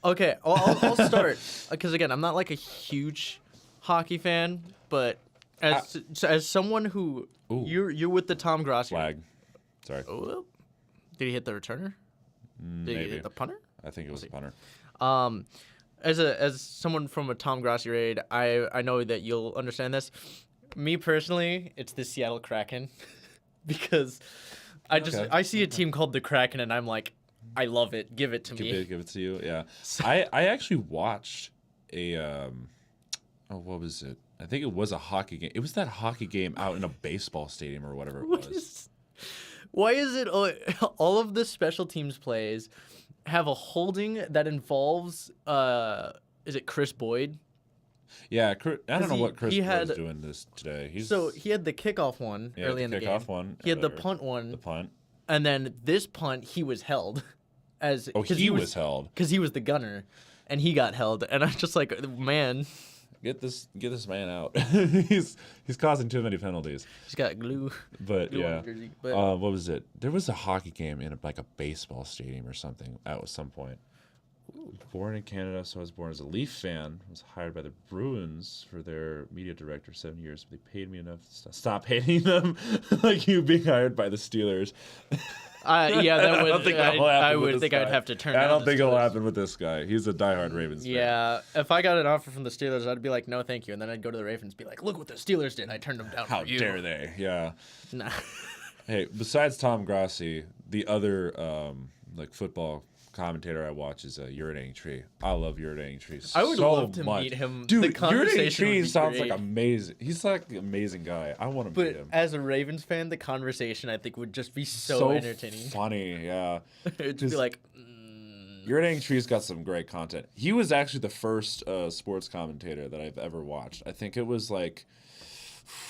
S3: Okay, I'll start because again, I'm not like a huge hockey fan, but as someone who you're with the Tom Grossi
S2: flag. Sorry.
S3: Oh, did he hit the returner? Did he hit the punter?
S2: I think it was a punter.
S3: As someone from a Tom Grossi raid, I know that you'll understand this. Me personally, it's the Seattle Kraken because I see a team called the Kraken and I'm like, I love it. Give it to me.
S2: Give it to you. Yeah. I actually watched a what was it? I think it was a hockey game. It was that hockey game out in a baseball stadium or whatever it was.
S3: Why is it all of the special teams plays have a holding that involves is it Chris Boyd?
S2: Yeah, I don't know what Chris
S3: he
S2: was
S3: had-
S2: doing this today.
S3: So he had the kickoff one
S2: yeah,
S3: early in the game.
S2: kickoff one.
S3: He had the
S2: whatever.
S3: punt one,
S2: The punt.
S3: and then this punt he was held as
S2: Oh, he was held.
S3: because he was the gunner, and he got held. And I was just like, man,
S2: Get this man out. he's causing too many penalties.
S3: he's got glue.
S2: But
S3: glue on
S2: yeah,
S3: his jersey. But
S2: what was it? There was a hockey game in like a baseball stadium or something at some point. Born in Canada, so I was born as a Leaf fan. Was hired by the Bruins for their media director 7 years. But they paid me enough to stop hating them, like you being hired by the Steelers.
S3: yeah, that would.
S2: don't think that will happen
S3: I
S2: with
S3: would
S2: this
S3: think I'd
S2: guy.
S3: have to turn.
S2: I
S3: down
S2: don't
S3: the
S2: think it'll
S3: Steelers.
S2: happen with this guy. He's a diehard Ravens fan.
S3: Yeah, if I got an offer from the Steelers, I'd be like, no, thank you, and then I'd go to the Ravens, and be like, look what the Steelers did. I turned them down.
S2: How
S3: for you.
S2: dare they? Yeah.
S3: Nah.
S2: Hey, besides Tom Grassi, the other like football commentator I watch is Urinating Tree. I love Urinating Tree
S3: I would
S2: so
S3: love to
S2: much.
S3: meet him.
S2: Dude,
S3: The
S2: Urinating
S3: conversation
S2: Tree
S3: would be
S2: sounds
S3: great.
S2: like amazing. He's like an amazing guy. I want to meet
S3: But
S2: him.
S3: as a Ravens fan, the conversation I think would just be so entertaining.
S2: Funny, yeah.
S3: It'd
S2: Just-
S3: be like,
S2: Urinating Tree's got some great content. He was actually the first sports commentator that I've ever watched. I think it was like,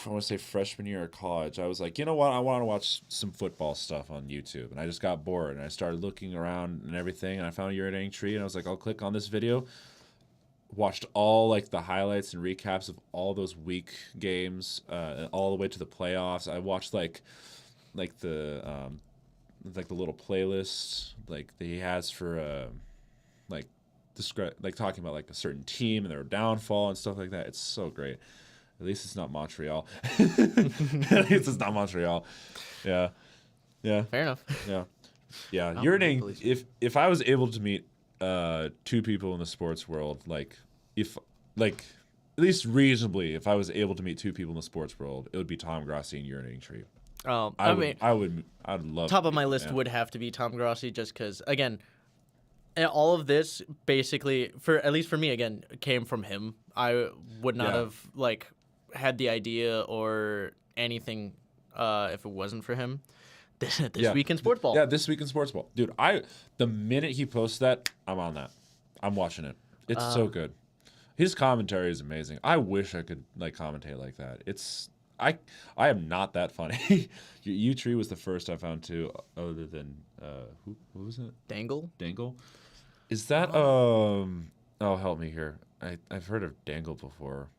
S2: I want to say freshman year of college. I was like, you know what? I want to watch some football stuff on YouTube. And I just got bored. And I started looking around and everything. And I found Urinating Tree. And I was like, I'll click on this video. Watched all like the highlights and recaps of all those week games, all the way to the playoffs. I watched like the little playlist like that he has for like talking about like a certain team and their downfall and stuff like that. It's so great. At least it's not Montreal. At least it's not Montreal. Yeah. Yeah.
S3: fair enough.
S2: Yeah. Yeah.
S3: Oh,
S2: Urinating,
S3: Maple
S2: if I was able to meet two people in the sports world, at least reasonably, if I was able to meet two people in the sports world, it would be Tom Grassi and Urinating Tree. I'd love
S3: top
S2: to
S3: of my
S2: meet
S3: list
S2: them,
S3: would have to be Tom Grassi, just because, again, all of this basically, at least for me, again, came from him. I would not
S2: Yeah.
S3: have had the idea or anything if it wasn't for him. This
S2: Yeah.
S3: week in sports ball.
S2: Yeah, this week in sports ball. Dude, the minute he posts that, I'm on that. I'm watching it. It's so good. His commentary is amazing. I wish I could commentate like that. I am not that funny. U-Tree was the first I found too, other than who was it?
S3: Dangle.
S2: Dangle? Is that oh help me here. I've heard of Dangle before.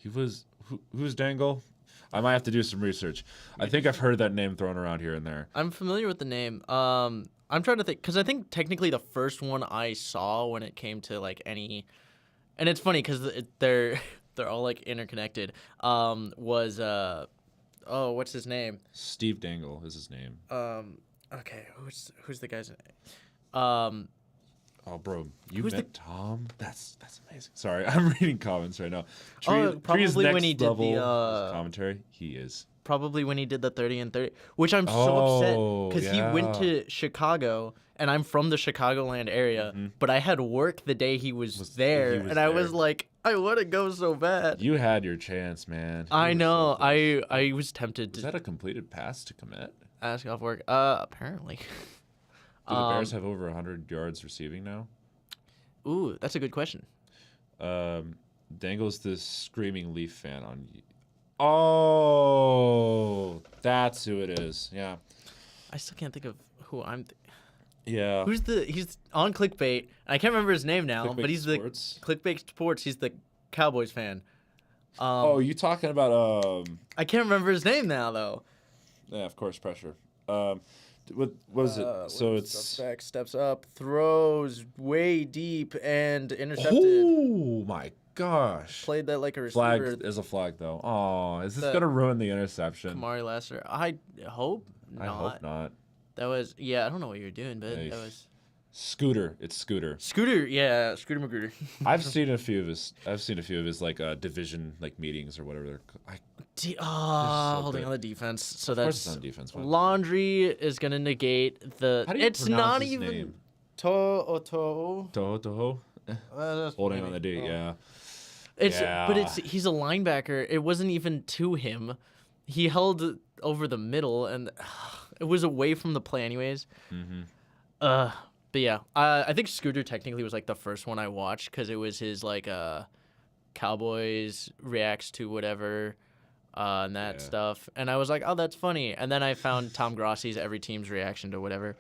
S2: Who's Dangle? I might have to do some research. I think I've heard that name thrown around here and there.
S3: I'm familiar with the name. I'm trying to think, because I think technically the first one I saw when it came to any, and it's funny because they're all interconnected. Was what's his name?
S2: Steve Dangle is his name.
S3: Okay, who's the guy's name?
S2: Oh, bro, you
S3: Who's
S2: met Tom? That's amazing. Sorry, I'm reading comments right now. Tree's
S3: probably when
S2: next
S3: he did the,
S2: level commentary. He is.
S3: Probably when he did the 30 and 30, which I'm so upset because he went
S2: yeah.
S3: to Chicago, and I'm from the Chicagoland area, but I had work the day he was there, and I was
S2: there.
S3: like, I want to go so bad.
S2: You had your chance, man.
S3: I
S2: You were
S3: know.
S2: so close.
S3: I was tempted
S2: Is
S3: to
S2: that a completed pass to commit?
S3: ask off work. Apparently.
S2: Do the Bears have over 100 yards receiving now?
S3: Ooh, that's a good question.
S2: Dangle's the screaming Leaf fan on. Oh, that's who it is. Yeah.
S3: I still can't think of who I'm.
S2: Yeah.
S3: He's on Clickbait. I can't remember his name now,
S2: Clickbait
S3: but he's
S2: Sports?
S3: the Clickbait Sports. He's the Cowboys fan.
S2: Oh, you talking about
S3: I can't remember his name now though.
S2: Yeah, of course, pressure. What was it? So it's
S3: steps up, throws way deep, and intercepted.
S2: oh my gosh!
S3: Played that like a
S2: Flag
S3: receiver.
S2: is a flag though. Oh, is this
S3: The-
S2: gonna ruin the interception?
S3: Kamari Lasser. I hope not.
S2: I hope not.
S3: That was I don't know what you were doing, but
S2: Hey.
S3: that was
S2: Scooter, it's Scooter.
S3: Scooter. Yeah, Scooter Magooter.
S2: I've seen a few of his division meetings or whatever they're.
S3: Holding
S2: good.
S3: on the defense. So
S2: Of course
S3: that's
S2: it's on defense. Why?
S3: Laundry is gonna negate the.
S2: How do you
S3: It's
S2: pronounce
S3: not
S2: his
S3: even
S2: name?
S3: Toho.
S2: Toho. Holding on the D. Yeah.
S3: He's a linebacker. It wasn't even to him. He held over the middle, and it was away from the play, anyways.
S2: Mm-hmm.
S3: But yeah, I think Scooter technically was the first one I watched because it was his Cowboys reacts to whatever and that
S2: Yeah.
S3: stuff. And I was like, oh, that's funny. And then I found Tom Grossi's every team's reaction to whatever.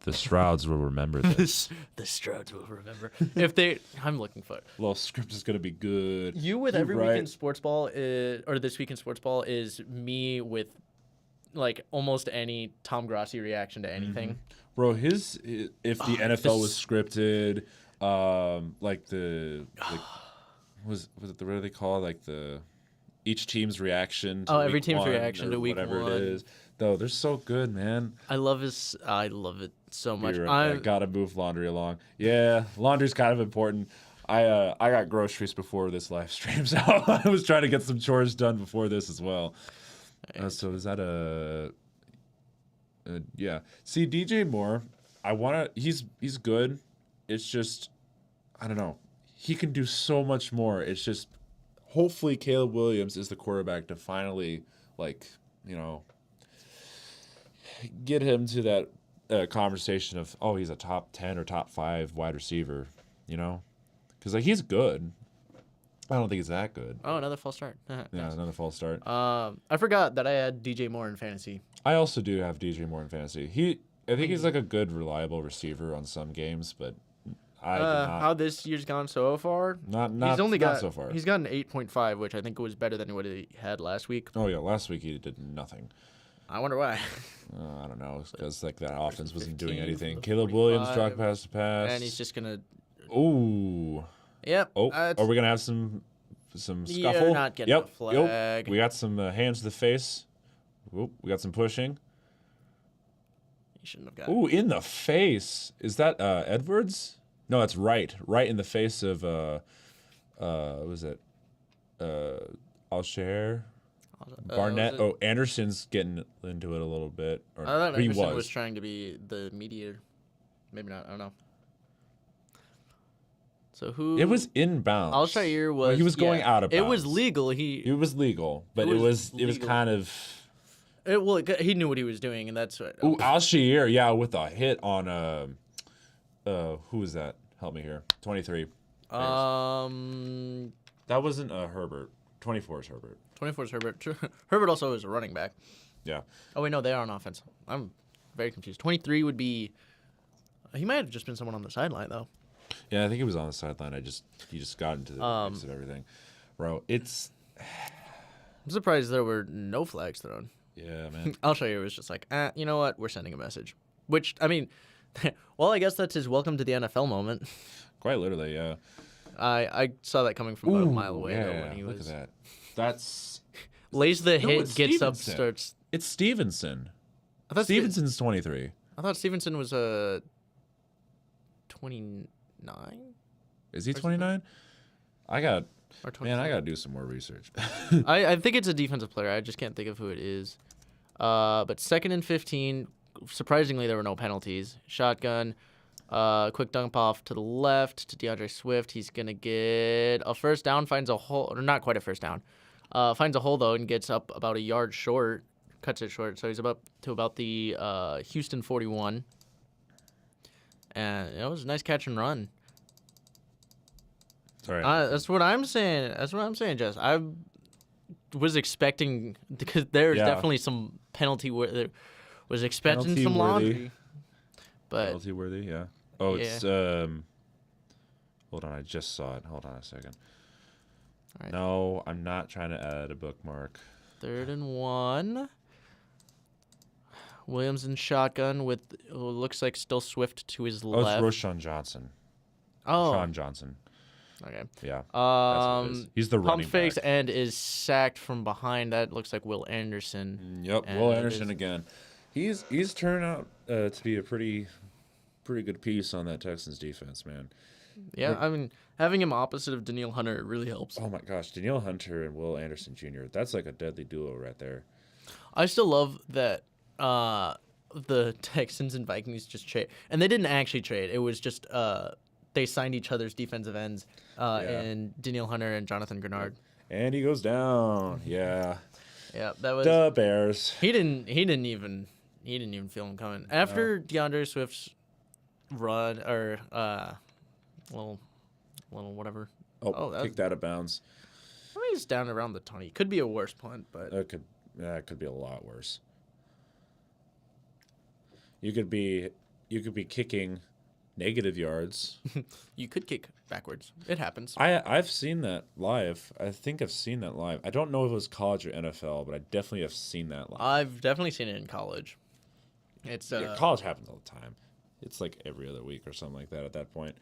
S2: The Strouds will remember this.
S3: The Strouds will remember. If they, I'm looking for it.
S2: Little script is gonna be good.
S3: You with
S2: You're
S3: every
S2: right.
S3: week in sports ball or this week in sports ball is me with like almost any Tom Grossi reaction to anything.
S2: Bro, if the NFL was scripted, like was it what do they call it? Like each team's reaction to
S3: every
S2: week
S3: team's
S2: one
S3: reaction
S2: or
S3: to week
S2: whatever
S3: one.
S2: it is. Though they're so good, man.
S3: I love it so much.
S2: I gotta move laundry along. Yeah, laundry's kind of important. I got groceries before this live stream, so I was trying to get some chores done before this as well. So is that yeah. See, DJ Moore, he's good. It's just, I don't know. He can do so much more. It's just, hopefully Caleb Williams is the quarterback to finally, like, you know, get him to that conversation of, oh, he's a top 10 or top 5 wide receiver, you know? Because, like, he's good. I don't think he's that good.
S3: Oh, another false start.
S2: Yeah, another false start.
S3: I forgot that I had DJ Moore in fantasy.
S2: I also do have DJ Moore in fantasy. I think he's like a good, reliable receiver on some games, but I do not.
S3: How this year's gone so far?
S2: Not so far.
S3: He's got an 8.5, which I think was better than what he had last week.
S2: Oh yeah, last week he did nothing.
S3: I wonder why.
S2: I don't know, because like that offense wasn't doing
S3: 15
S2: anything.
S3: for
S2: Caleb
S3: 45,
S2: Williams dropped pass to pass,
S3: And he's just gonna.
S2: Ooh.
S3: Yep.
S2: Oh, are we gonna have some scuffle?
S3: You're not getting a flag.
S2: Yep. We got some hands to the face. Oop, we got some pushing.
S3: You shouldn't have got it.
S2: Ooh, in the face. Is that Edwards? No, that's right. Right in the face of what was it? Alshair? Barnett.
S3: Was it-
S2: Anderson's getting into it a little bit. Or
S3: I thought
S2: he
S3: Anderson was
S2: was.
S3: trying to be the mediator. Maybe not. I don't know. So who?
S2: It was inbounds.
S3: Alshair was.
S2: He was going out of bounds.
S3: It was legal.
S2: It was legal, but it was
S3: legal.
S2: kind of.
S3: He knew what he was doing, and that's what.
S2: Ooh, Alshair, yeah, with a hit on who was that? Help me here. 23. That wasn't Herbert. 24 is Herbert.
S3: 24 is Herbert. Herbert also is a running back.
S2: Yeah.
S3: Oh wait, no, they are on offense. I'm very confused. 23 would be. He might have just been someone on the sideline though.
S2: Yeah, I think he was on the sideline. He just got into the mix of everything, bro.
S3: I'm surprised there were no flags thrown.
S2: Yeah, man.
S3: I'll show you. It was just like, you know what? We're sending a message. Which I mean, well, I guess that's his welcome to the NFL moment.
S2: Quite literally, yeah.
S3: I saw that coming from about a mile away though,
S2: Yeah,
S3: when he
S2: look
S3: was.
S2: at that. That's
S3: Lays the hit,
S2: it's
S3: gets up,
S2: Stevenson.
S3: starts.
S2: it's Stevenson.
S3: I thought
S2: Stevenson's 23.
S3: I thought Stevenson was 29
S2: Is he 29? I got
S3: or 24.
S2: man. I gotta do some more research.
S3: I think it's a defensive player. I just can't think of who it is. But 2nd and 15. Surprisingly, there were no penalties. Shotgun. Quick dump off to the left to DeAndre Swift. He's going to get a first down, finds a hole, or not quite a first down. Finds a hole, though, and gets up about a yard short, cuts it short. So he's about the Houston 41. And it was a nice catch and run.
S2: Sorry.
S3: That's what I'm saying. Jess. I was expecting, because there's definitely some penalty where there was expecting some laundry. But
S2: Penalty worthy, yeah. Oh,
S3: Yeah.
S2: it's hold on, I just saw it. Hold on a second.
S3: All right.
S2: No, I'm not trying to add a bookmark.
S3: 3rd and 1. Williams in shotgun with who looks like still Swift to his
S2: Oh,
S3: left.
S2: it's Roshan Johnson.
S3: Oh,
S2: Sean Johnson.
S3: okay.
S2: Yeah. That's what it is. He's the
S3: Pump
S2: running
S3: fakes
S2: back.
S3: and is sacked from behind. That looks like Will Anderson.
S2: Yep,
S3: And
S2: Will
S3: it
S2: Anderson
S3: is-
S2: again. He's turned out to be a pretty good piece on that Texans defense, man.
S3: Yeah, I mean, having him opposite of Daniil Hunter really helps.
S2: Oh my gosh, Danielle Hunter and Will Anderson Jr. That's like a deadly duo right there.
S3: I still love that the Texans and Vikings just trade, and they didn't actually trade. It was just they signed each other's defensive ends, and Daniil Hunter and Jonathan Grenard.
S2: And he goes down. Yeah.
S3: Yeah, that was.
S2: The Bears.
S3: He didn't even feel him coming after DeAndre Swift's run or little whatever Oh, that was-
S2: kicked out of bounds.
S3: I mean, it's down around the 20. Could be a worse punt, but
S2: It could be a lot worse. You could be kicking negative yards.
S3: you could kick backwards. It happens.
S2: I've seen that live. I think I've seen that live. I don't know if it was college or NFL, but I definitely have seen that live.
S3: I've definitely seen it in college. It's
S2: Yeah, college happens all the time. It's like every other week or something like that at that point.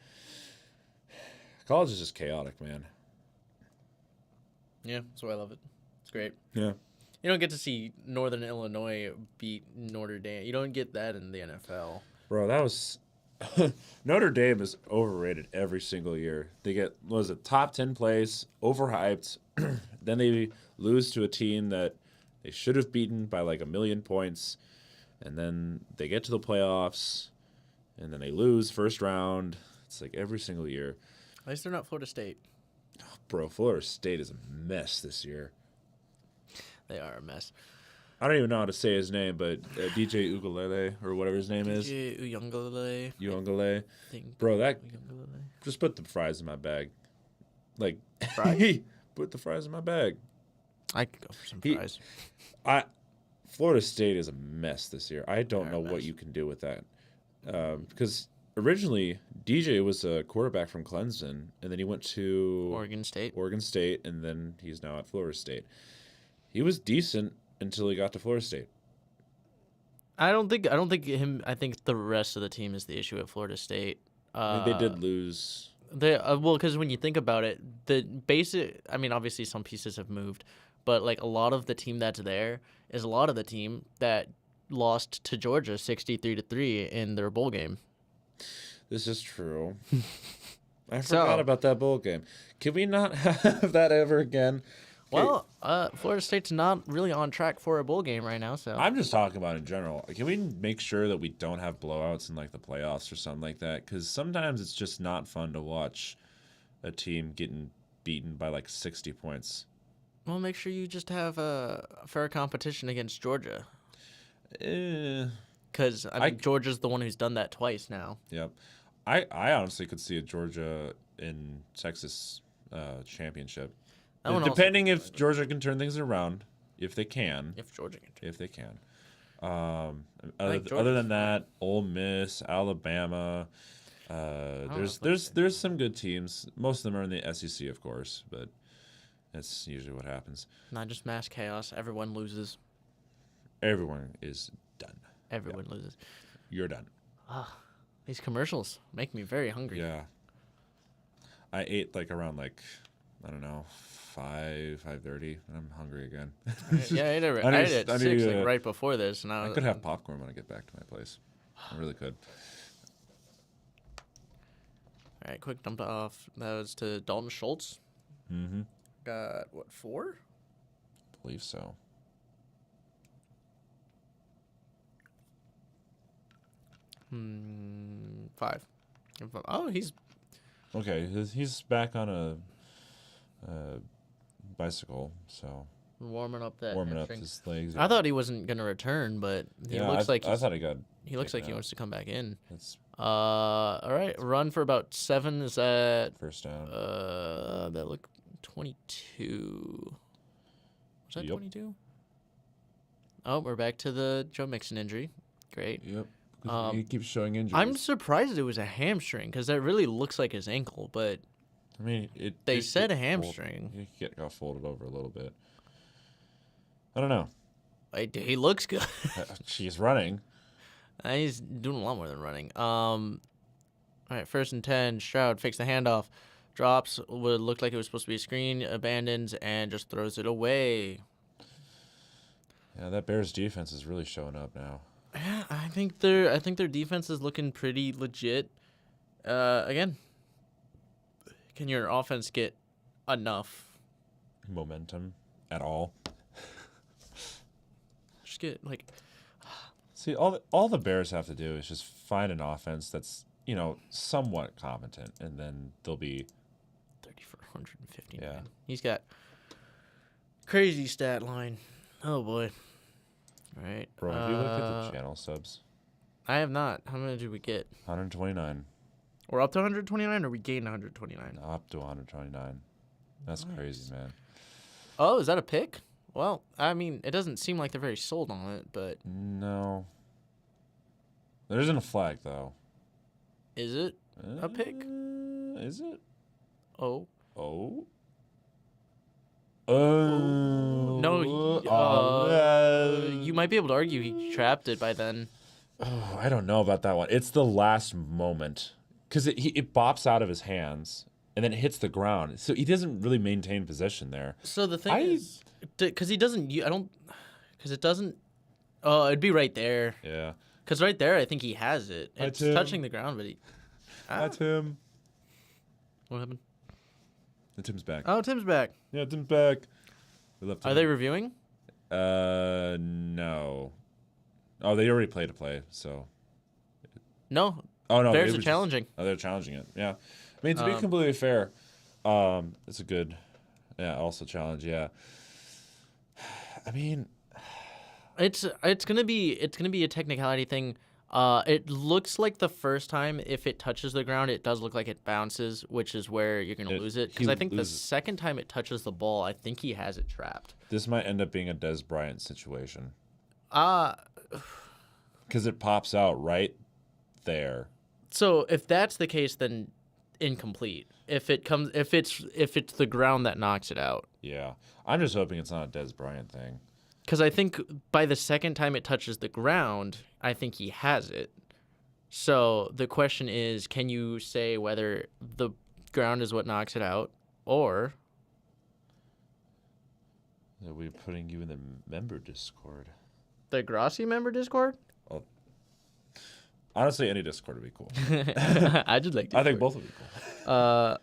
S2: College is just chaotic, man.
S3: Yeah, that's why I love it. It's great.
S2: Yeah.
S3: You don't get to see Northern Illinois beat Notre Dame. You don't get that in the NFL.
S2: Bro, that was Notre Dame is overrated every single year. They get top 10 place, overhyped. Then they lose to a team that they should have beaten by like 1,000,000 points, and then they get to the playoffs, and then they lose first round. It's like every single year.
S3: At least they're not Florida State.
S2: Bro, Florida State is a mess this year.
S3: They are a mess.
S2: I don't even know how to say his name, but DJ Ugalele or whatever his name is.
S3: Uyunglele.
S2: Ugalele.
S3: Think
S2: Bro, that
S3: Uyunglele.
S2: just put the fries in my bag. Like,
S3: Fries?
S2: put the fries in my bag.
S3: I could go for some
S2: He-
S3: fries.
S2: Florida State is a mess this year. I don't
S3: They're
S2: know
S3: a
S2: what
S3: mess.
S2: you can do with that. Because originally, DJ was a quarterback from Clemson, and then he went to
S3: Oregon State.
S2: Oregon State, and then he's now at Florida State. He was decent until he got to Florida State.
S3: I don't think him. I think the rest of the team is the issue at Florida State.
S2: I think they did lose.
S3: Well, because when you think about it, the basic. I mean, obviously some pieces have moved, but like a lot of the team that's there is a lot of the team that lost to Georgia 63-3 in their bowl game.
S2: This is true. I
S3: So-
S2: forgot about that bowl game. Can we not have that ever again? Okay,
S3: Well, Florida State's not really on track for a bowl game right now, so
S2: I'm just talking about in general. Can we make sure that we don't have blowouts in like the playoffs or something like that? Because sometimes it's just not fun to watch a team getting beaten by like 60 points.
S3: well, make sure you just have a fair competition against Georgia, because
S2: I-
S3: Georgia's the one who's done that twice now.
S2: Yep. I honestly could see a Georgia in Texas championship.
S3: That one also-
S2: Depending if Georgia can turn things around, if they can.
S3: If Georgia can.
S2: If they can.
S3: think
S2: Other
S3: Georgia's
S2: than that, Ole Miss, Alabama.
S3: know
S2: There's some good teams. Most of them are in the SEC, of course, but that's usually what happens.
S3: Not just mass chaos. Everyone loses.
S2: Everyone is done.
S3: Everyone loses.
S2: You're done.
S3: These commercials make me very hungry.
S2: Yeah. I ate like around like I don't know 5:30, and I'm hungry again.
S3: Yeah, I ate it,
S2: I
S3: I
S2: need-
S3: ate it
S2: I
S3: at
S2: need
S3: 6,
S2: to-
S3: like, right before this, and
S2: I could have popcorn when I get back to my place. I really could.
S3: All right, quick dump off. That was to Dalton Schultz.
S2: Mm-hmm.
S3: Got what, 4?
S2: Believe so.
S3: Hmm, 5. Oh, he's
S2: Okay, he's back on a bicycle, so
S3: warming up that.
S2: warming up
S3: hamstring.
S2: his legs.
S3: I thought he wasn't gonna return, but he
S2: Yeah,
S3: looks like
S2: I thought he got.
S3: he looks like he
S2: taken out.
S3: wants to come back in.
S2: That's
S3: All right, run for about 7. Is that
S2: first down.
S3: that look 22? Was that
S2: Yep.
S3: 22? Oh, we're back to the Joe Mixon injury. Great.
S2: Yep.
S3: Um,
S2: He keeps showing injuries.
S3: I'm surprised it was a hamstring because that really looks like his ankle, but
S2: I mean,
S3: they
S2: it
S3: said a
S2: got
S3: hamstring.
S2: got folded over a little bit. I don't know.
S3: He looks good.
S2: She's running.
S3: He's doing a lot more than running. All right, 1st and 10. Stroud fakes the handoff, drops what looked like it was supposed to be a screen, abandons, and just throws it away.
S2: Yeah, that Bears defense is really showing up now.
S3: Yeah, I think their defense is looking pretty legit. Again, can your offense get enough?
S2: Momentum at all.
S3: Just get like
S2: See, all the Bears have to do is just find an offense that's, somewhat competent, and then they'll be
S3: 30 for 159.
S2: Yeah.
S3: He's got crazy stat line. Oh boy. All right.
S2: Bro, have you looked at the channel subs?
S3: I have not. How many did we get?
S2: 129.
S3: Or up to 129, or we gained 129?
S2: Up to 129. That's crazy, man.
S3: Oh, is that a pick? Well, I mean, it doesn't seem like they're very sold on it, but...
S2: No. There isn't a flag, though.
S3: Is it a pick?
S2: Is it?
S3: Oh.
S2: Oh.
S3: No, you might be able to argue he trapped it by then.
S2: Oh, I don't know about that one. It's the last moment. Because it bops out of his hands, and then it hits the ground. So he doesn't really maintain position there.
S3: So the thing is... Because he doesn't... Because it doesn't... Oh, it'd be right there.
S2: Yeah.
S3: Because right there, I think he has it. It's touching the ground, but he...
S2: That's him.
S3: What happened?
S2: Tim's back.
S3: Oh, Tim's back.
S2: Yeah, Tim's back. We left
S3: Are they reviewing?
S2: No. Oh, they already played a play, so.
S3: No.
S2: Oh no,
S3: Bears are challenging.
S2: They're challenging it. Yeah, I mean to be completely fair, it's a good, also challenge. Yeah. I mean,
S3: it's gonna be a technicality thing. It looks like the first time, if it touches the ground, it does look like it bounces, which is where you're going to lose it. Because I think the second time it touches the ball, I think he has it trapped.
S2: This might end up being a Des Bryant situation.
S3: Because
S2: it pops out right there.
S3: So if that's the case, then incomplete. If it's the ground that knocks it out.
S2: Yeah. I'm just hoping it's not a Des Bryant thing.
S3: Because I think by the second time it touches the ground, I think he has it. So the question is, can you say whether the ground is what knocks it out, or...
S2: Are we putting you in the member Discord?
S3: The Grossi member Discord?
S2: Oh. Honestly, any Discord would be cool.
S3: I just like Discord.
S2: I think both would be cool.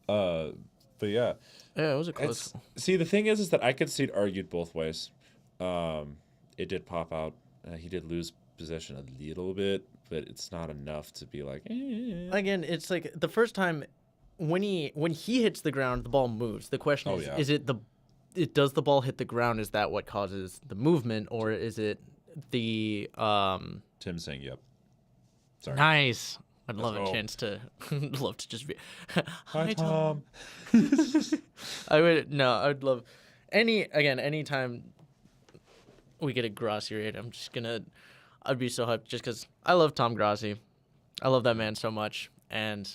S2: But yeah.
S3: Yeah, it was a close call.
S2: See, the thing is that I could see it argued both ways. It did pop out. He did lose possession a little bit, but it's not enough to be like.
S3: Again, it's like the first time when he hits the ground, the ball moves. The question is it does the ball hit the ground? Is that what causes the movement, or is it the
S2: Tim saying yep. Sorry.
S3: Nice. I'd love a chance to just be.
S2: Hi, Tom.
S3: I'd love anytime we get a Grossi raid, I'd be so hyped just because I love Tom Grossi. I love that man so much, and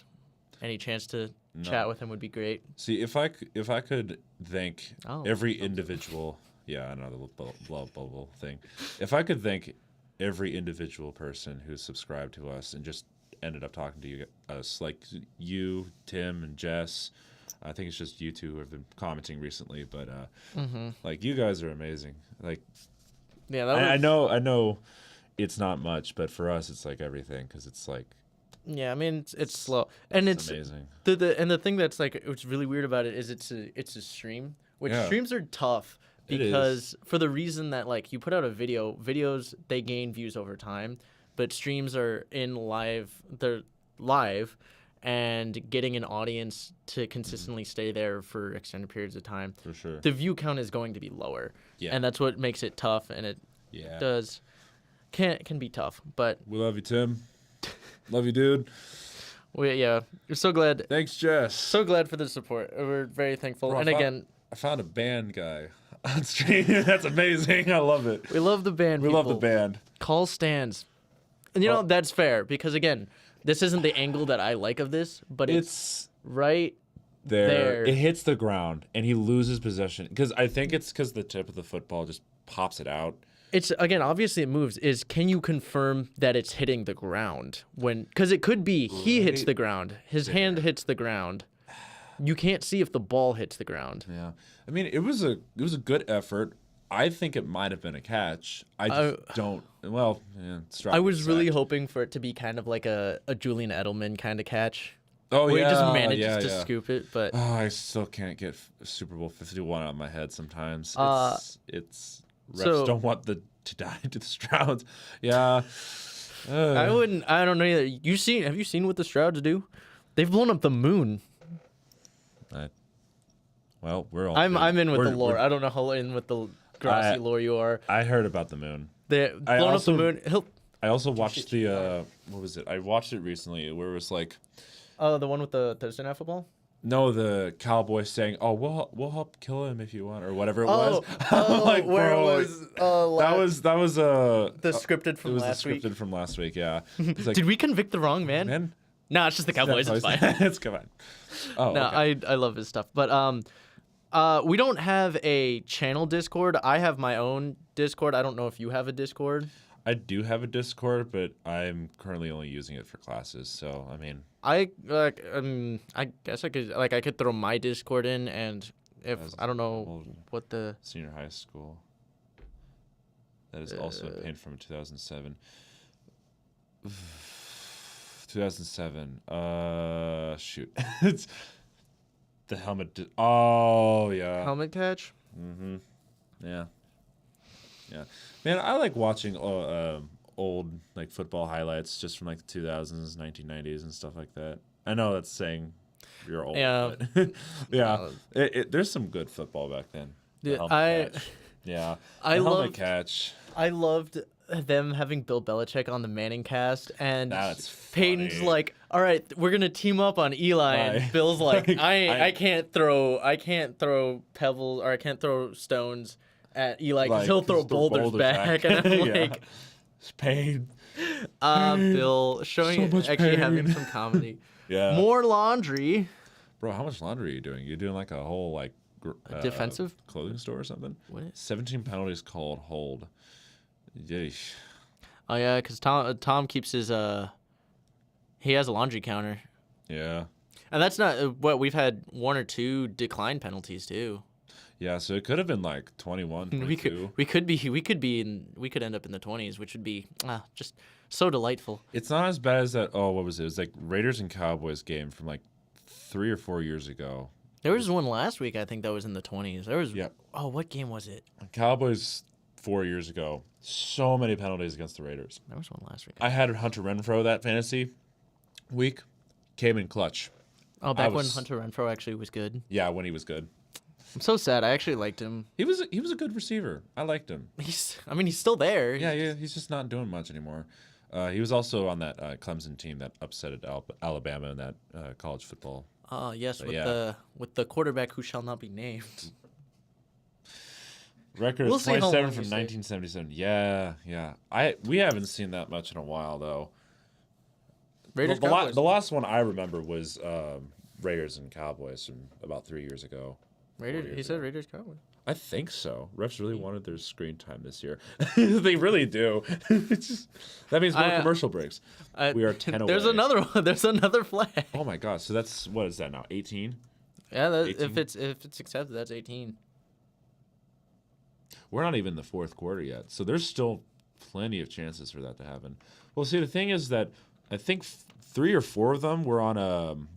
S3: any chance to chat with him would be great.
S2: See, if I could thank every individual, another bubble thing. If I could thank every individual person who's subscribed to us and just ended up talking to us, like you, Tim, and Jess. I think it's just you two who have been commenting recently, but like you guys are amazing. Like, I know it's not much, but for us it's like everything because it's like.
S3: Yeah, I mean it's slow, and it's
S2: amazing.
S3: The thing that's like what's really weird about it is it's a stream, which streams are tough because for the reason that like you put out a videos they gain views over time. But streams are they're live, and getting an audience to consistently stay there for extended periods of time.
S2: For sure.
S3: The view count is going to be lower. Yeah. And that's what makes it tough, and it can be tough. But
S2: we love you, Tim. Love you, dude.
S3: We're so glad.
S2: Thanks, Jess.
S3: So glad for the support. We're very thankful.
S2: Bro, I found a band guy on stream. That's amazing. I love it.
S3: We love the band.
S2: We love the band.
S3: Call stands. And that's fair because again, this isn't the angle that I like of this, but it's right there.
S2: It hits the ground and he loses possession because I think it's because the tip of the football just pops it out.
S3: It's again, obviously it moves. Can you confirm that it's hitting the ground because it could be he hits the ground, his hand hits the ground. You can't see if the ball hits the ground.
S2: Yeah, I mean it was a good effort. I think it might have been a catch. I just don't. Well,
S3: I was really hoping for it to be kind of like a Julian Edelman kind of catch.
S2: Oh,
S3: where he just manages to scoop it, but
S2: I still can't get Super Bowl 51 out of my head sometimes. It's refs don't want to die to the Strouds. Yeah.
S3: I don't know either. Have you seen what the Strouds do? They've blown up the moon.
S2: Well, we're all.
S3: I'm in with the lore. I don't know how in with the Grossi lore you are.
S2: I heard about the moon.
S3: They blown up the moon.
S2: I also
S1: shit,
S2: watched
S1: you
S2: the what was it? I watched it recently where it was like,
S3: Oh, the one with the Thursday Night Football.
S2: no, the Cowboys saying, "Oh, we'll help kill him if you want," or whatever it was.
S3: Oh,
S2: Like,
S3: where
S2: bro,
S3: it was.
S2: that was
S3: the scripted from
S2: it was
S3: last
S2: the scripted
S3: week.
S2: from last week. Yeah. It's like,
S3: Did we convict the wrong man?
S2: man?
S3: No, it's just the Cowboys. It's fine.
S2: It's fine. Oh,
S3: No,
S2: okay.
S3: I love his stuff, but we don't have a channel Discord. I have my own Discord. I don't know if you have a Discord.
S2: I do have a Discord, but I'm currently only using it for classes. So I mean,
S3: I guess I could throw my Discord in, and if
S2: As
S3: I don't know
S2: old
S3: what the
S2: senior high school. That is also a paint from 2007. 2007. Shoot. It's the helmet. Oh yeah.
S3: helmet catch.
S2: Mm-hmm. Yeah. Yeah. Man, I like watching old like football highlights just from like the 2000s, 1990s, and stuff like that. I know that's saying you're old.
S3: Yeah.
S2: But yeah. There's some good football back then. The
S3: Yeah,
S2: helmet catch. Yeah. The
S3: I
S2: helmet
S3: loved-
S2: catch.
S3: I loved them having Bill Belichick on the Manning cast, and
S2: That's
S3: Peyton's
S2: funny.
S3: like, "All right, we're gonna team up on Eli," and
S2: Right.
S3: Bill's like,
S2: Like,
S3: I can't throw pebbles or I can't throw stones at Eli because
S2: Like,
S3: he'll throw
S2: 'cause throw
S3: boulders back. And I'm
S2: Yeah.
S3: like,
S2: It's pain.
S3: Bill showing
S2: So much
S3: actually having
S2: pain.
S3: some comedy.
S2: Yeah.
S3: More laundry.
S2: Bro, how much laundry are you doing? You're doing like a whole like
S3: Defensive
S2: clothing store or something?
S3: What?
S2: 17 penalties called hold. Yeesh.
S3: Oh yeah, because Tom keeps his he has a laundry counter,
S2: Yeah.
S3: and that's not what we've had 1 or 2 decline penalties too.
S2: Yeah, so it could have been like 21, 22.
S3: We could end up in the 20s, which would be just so delightful.
S2: It's not as bad as that. Oh, what was it? It was like Raiders and Cowboys game from like 3 or 4 years ago.
S3: There was one last week I think that was in the 20s. There was
S2: Yeah.
S3: Oh, what game was it?
S2: Cowboys 4 years ago. So many penalties against the Raiders.
S3: There was one last week.
S2: I had Hunter Renfrow that fantasy week. Came in clutch.
S3: Oh, back when
S2: was-
S3: Hunter Renfrow actually was good.
S2: Yeah, when he was good.
S3: I'm so sad. I actually liked him.
S2: He was a good receiver. I liked him.
S3: He's still there.
S2: Yeah, he's just not doing much anymore. He was also on that Clemson team that upset at Alabama in that college football.
S3: Yes, with
S2: yeah.
S3: the quarterback who shall not be named.
S2: Record
S3: We'll
S2: is
S3: see how
S2: 27
S3: long
S2: from
S3: you stay.
S2: 1977. Yeah. We haven't seen that much in a while though.
S3: Raiders
S2: the
S3: Cowboys.
S2: last one I remember was Raiders and Cowboys from about 3 years ago.
S3: Raiders.
S2: 4
S3: He
S2: years
S3: said
S2: ago.
S3: Raiders Cowboys.
S2: I think so. Refs really wanted their screen time this year. They really do. It's just, that means more
S3: I,
S2: commercial breaks. We are 10
S3: There's
S2: away.
S3: another one. There's another flag.
S2: Oh my god! So that's what is that now? 18.
S3: Yeah,
S2: 18?
S3: if it's accepted, that's 18.
S2: We're not even in the fourth quarter yet, so there's still plenty of chances for that to happen. Well, see, the thing is that I think 3 or 4 of them were on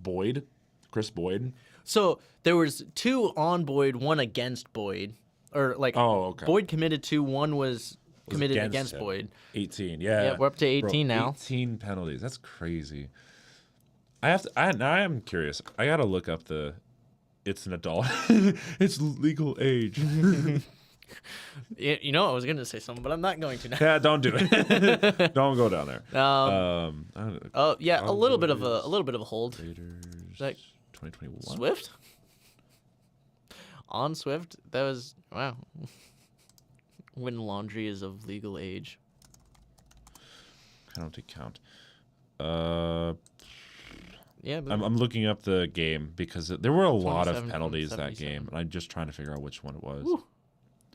S2: Chris Boyd.
S3: So there was 2 on Boyd, 1 against Boyd, or like
S2: Oh, okay.
S3: Boyd committed 2, 1 was committed against
S2: him.
S3: Boyd.
S2: 18, yeah.
S3: Yeah, we're up to 18 now.
S2: 18 penalties. That's crazy. Now I am curious. I gotta look up it's an adult. It's legal age.
S3: You know, I was gonna say something, but I'm not going to now.
S2: Yeah, don't do it. Don't go down there. I don't know.
S3: Yeah, a little bit of
S2: Cowboys,
S3: a hold.
S2: Raiders,
S3: Like
S2: 2021.
S3: Swift? On Swift? That was wow. When laundry is of legal age.
S2: Penalty count.
S3: Yeah, but
S2: I'm looking up the game because there were a lot of
S3: 27 from
S2: penalties that
S3: 77.
S2: game, and I'm just trying to figure out which one it was.
S3: Woo.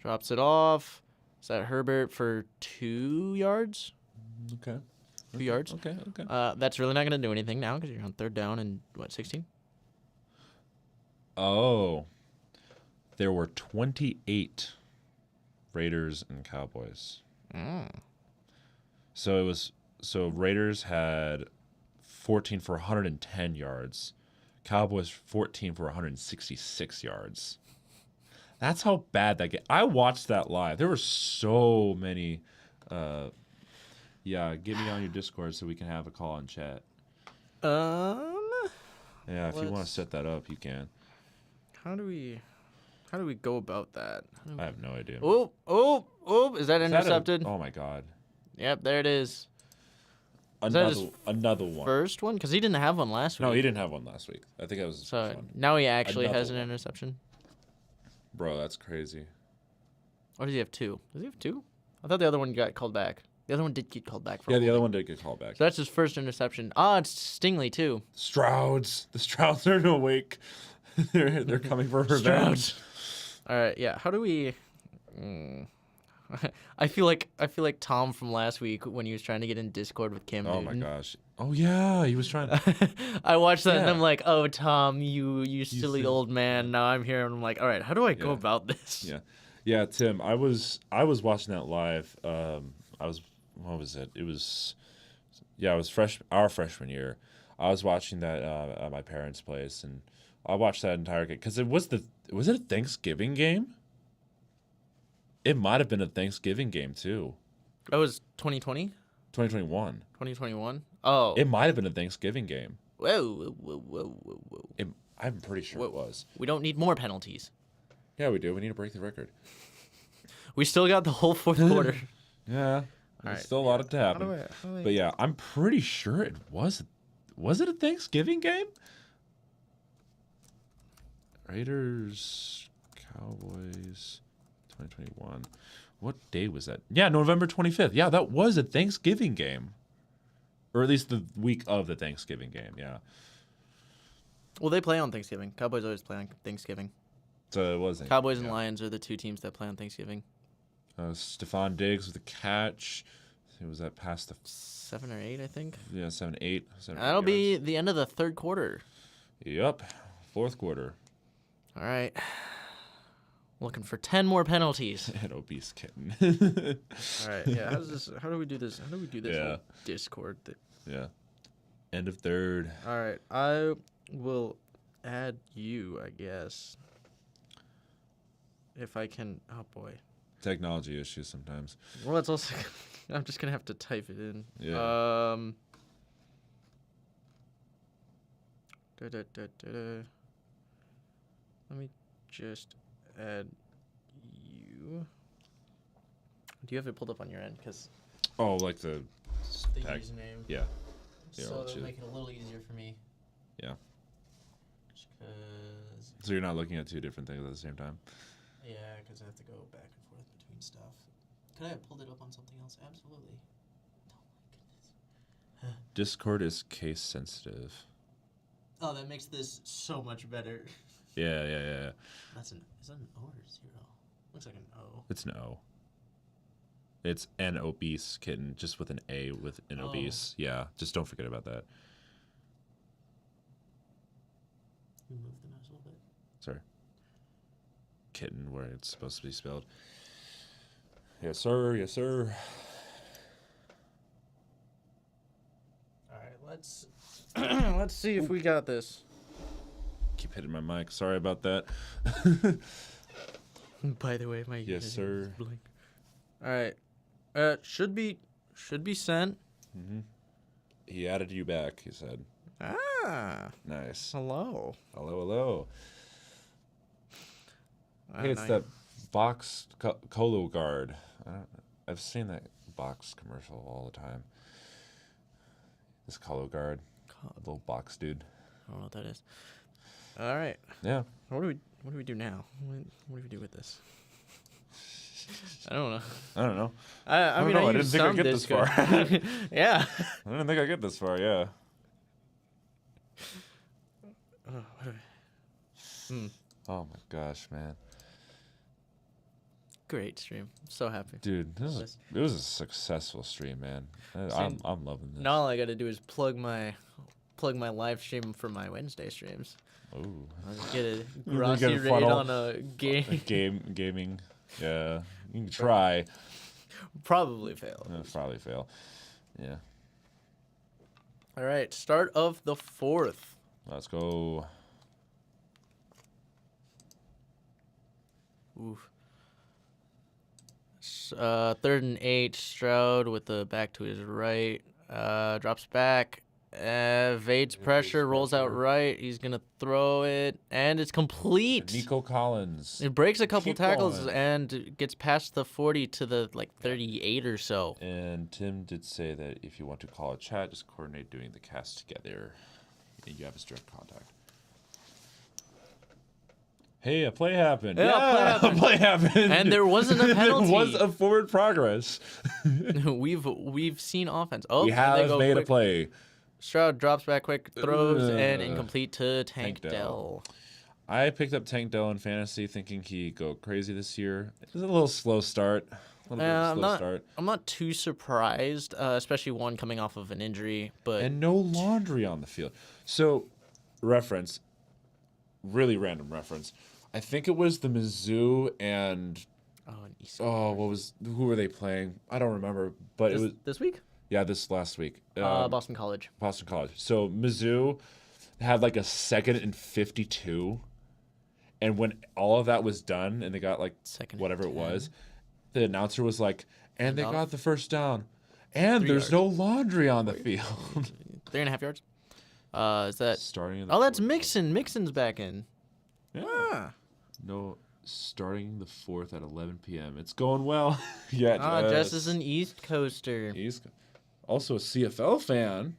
S3: Drops it off. Is that Herbert for 2 yards?
S2: Okay.
S3: 2 yards.
S2: Okay.
S3: That's really not going to do anything now because you're on 3rd down and, 16?
S2: Oh. There were 28 Raiders and Cowboys. So Raiders had 14 for 110 yards. Cowboys 14 for 166 yards. That's how bad that game. I watched that live. There were so many. Yeah, get me on your Discord so we can have a call and chat. Yeah, if you want to
S3: let's-
S2: set that up, you can.
S3: How do we go about that?
S2: I have no idea.
S3: Oh, is that
S2: Is that
S3: intercepted?
S2: oh my god.
S3: Yep, there it is. that his
S2: another one.
S3: first one? Because he didn't have one last week.
S2: No, he didn't have one last week. I think that was his
S3: So
S2: first one.
S3: now he actually
S2: Another
S3: has an
S2: one.
S3: interception.
S2: Bro, that's crazy.
S3: Or does he have 2? Does he have 2? I thought the other one got called back. The other one did get called back.
S2: Yeah, the other one did get called back.
S3: So that's his first interception. Ah, it's Stingley too.
S2: Strouds. The Strouds are awake. they're coming for revenge.
S3: All right, yeah. How do we? I feel like Tom from last week when he was trying to get in Discord with Cam
S2: Oh
S3: Newton.
S2: my gosh. Oh yeah, he was trying.
S3: I watched that and
S2: Yeah.
S3: I'm like, oh Tom, you silly old man. Now I'm here and I'm like, all right, how do I go
S2: Yeah.
S3: about this?
S2: Yeah, yeah, Tim. I was watching that live. What was it? It was our freshman year. I was watching that at my parents' place, and I watched that entire game because was it a Thanksgiving game? It might have been a Thanksgiving game too.
S3: That was 2020,
S2: 2021.
S3: 2021. Oh,
S2: It might have been a Thanksgiving game.
S3: whoa.
S2: I'm pretty sure it was.
S3: We don't need more penalties.
S2: Yeah, we do. We need to break the record.
S3: We still got the whole fourth quarter.
S2: Yeah. There's
S3: right,
S2: still a lot to happen.
S3: how do I-
S2: But yeah, I'm pretty sure it was. Was it a Thanksgiving game? Raiders, Cowboys, 2021. What day was that? Yeah, November 25th. Yeah, that was a Thanksgiving game. Or at least the week of the Thanksgiving game, yeah.
S3: Well, they play on Thanksgiving. Cowboys always play on Thanksgiving.
S2: So it wasn't.
S3: Cowboys and Lions are the 2 teams that play on Thanksgiving.
S2: Stephon Diggs with a catch. Was that past the
S3: 7 or 8, I think.
S2: 7, 8? 7,
S3: That'll be the end of the third quarter.
S2: Yep. Fourth quarter.
S3: All right. Looking for 10 more penalties.
S2: An obese kitten.
S3: All right. Yeah. How do we do this? How do we do this
S2: Yeah.
S3: whole Discord thing?
S2: Yeah. End of third.
S3: All right. I will add you, I guess. If I can. Oh boy.
S2: Technology issues sometimes.
S3: Well, it's also. I'm just gonna have to type it in.
S2: Yeah.
S3: Let me just add you. Do you have it pulled up on your end? Because
S2: Oh, like the tag.
S3: username.
S2: Yeah. Yeah,
S3: So
S2: I'll
S3: that'll
S2: choose
S3: make it a little easier for me.
S2: Yeah.
S3: Because
S2: So you're not looking at 2 different things at the same time.
S3: yeah, because I have to go back and forth between stuff. Could I have pulled it up on something else? Absolutely. Oh my goodness.
S2: Discord is case sensitive.
S3: Oh, that makes this so much better.
S2: Yeah.
S3: Is that an O or a 0? Looks like an O.
S2: It's an O. It's an obese kitten, just with an A with an
S3: Oh.
S2: obese. Yeah, just don't forget about that.
S3: You move the mouse a little bit.
S2: Sorry. Kitten, where it's supposed to be spelled. Yes, sir. Yes, sir.
S3: All right, let's see if we got this.
S2: Keep hitting my mic. Sorry about that.
S3: By the way, my
S2: Yes,
S3: username
S2: sir.
S3: is blank. All right, should be sent.
S2: Mm-hmm. He added you back, he said.
S3: Ah,
S2: Nice.
S3: hello.
S2: Hello. Hey, it's that box Colo Guard. I've seen that box commercial all the time. This Colo Guard, little box dude.
S3: I don't know what that is. All right.
S2: Yeah.
S3: What do we do now? What do we do with this? I don't know.
S2: I don't know.
S3: I
S2: don't
S3: mean,
S2: know. I
S3: use
S2: didn't think I'd
S3: some
S2: get this
S3: Discord.
S2: far.
S3: Yeah.
S2: I didn't think I'd get this far, yeah. Oh my gosh, man.
S3: Great stream. I'm so happy.
S2: Dude, it was a successful stream, man. I'm loving this.
S3: Now all I got to do is plug my live stream for my Wednesday streams.
S2: Ooh.
S3: I'll just get a
S2: You're
S3: Grossi
S2: gonna
S3: raid
S2: funnel
S3: on a game.
S2: Gaming. Yeah. You can try.
S3: Probably fail.
S2: Probably fail. Yeah.
S3: All right, start of the fourth.
S2: Let's go.
S3: Oof. 3rd and 8. Stroud with the back to his right. Drops back. Evades pressure, rolls out
S2: pressure.
S3: right. He's going to throw it, and it's complete.
S2: Nico Collins.
S3: It breaks a couple
S2: Keep
S3: tackles
S2: going.
S3: and gets past the 40 to the 38 or so.
S2: And Tim did say that if you want to call a chat, just coordinate doing the cast together. And you have his direct contact. Hey, a play happened.
S3: Yeah,
S2: a play happened.
S3: And there wasn't a penalty.
S2: There was a forward progress.
S3: We've seen offense. Oh,
S2: We
S3: and they
S2: have
S3: go
S2: made
S3: quick.
S2: a play.
S3: Stroud drops back quick, throws, and
S2: Ugh.
S3: incomplete to Tank
S2: Tank Dell.
S3: Dell.
S2: I picked up Tank Dell in fantasy thinking he'd go crazy this year. It was a little slow start. A little bit of a slow start.
S3: I'm not too surprised, especially one coming off of an injury. But
S2: And no laundry on the field. So, reference, really random reference. I think it was the Mizzou and who were they playing? I don't remember, but it was
S3: this week.
S2: yeah, this last week.
S3: Boston College.
S2: Boston College. So Mizzou had like a 2nd and 52, and when all of that was done, and they got like
S3: Second
S2: whatever
S3: and
S2: it
S3: 10.
S2: was, the announcer was like, "And they
S3: Enough.
S2: got the first down, and
S3: 3
S2: there's
S3: yards.
S2: no laundry on the field."
S3: 3.5 yards. Is that?
S2: Starting. In the
S3: Oh, that's
S2: fourth.
S3: Mixon. Mixon's back in.
S2: Yeah. No, starting the 4th at 11 p.m. It's going well. Yeah,
S3: Jess is an East Coaster.
S2: He's also a CFL fan.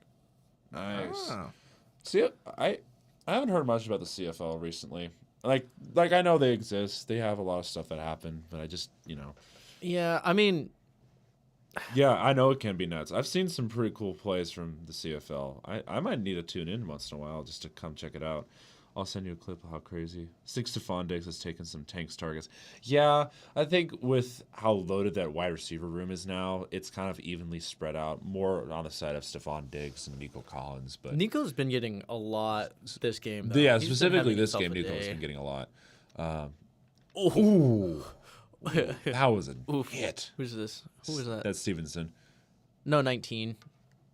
S2: Nice.
S3: Ah.
S2: See, I haven't heard much about the CFL recently. Like I know they exist. They have a lot of stuff that happened, but I just,
S3: Yeah, I mean,
S2: Yeah, I know it can be nuts. I've seen some pretty cool plays from the CFL. I might need to tune in once in a while just to come check it out. I'll send you a clip of how crazy. Stephon Diggs has taken some Tanks targets. Yeah, I think with how loaded that wide receiver room is now, it's kind of evenly spread out. More on the side of Stephon Diggs and Nico Collins. But
S3: Nico's been getting a lot this game. Though.
S2: yeah,
S3: He's been
S2: specifically
S3: having
S2: this
S3: himself
S2: game,
S3: a
S2: Nico's
S3: day.
S2: been getting a lot.
S3: Oh.
S2: Ooh. That was a
S3: Oof.
S2: hit.
S3: Who's this? Who was that?
S2: That's Stevenson.
S3: No, 19.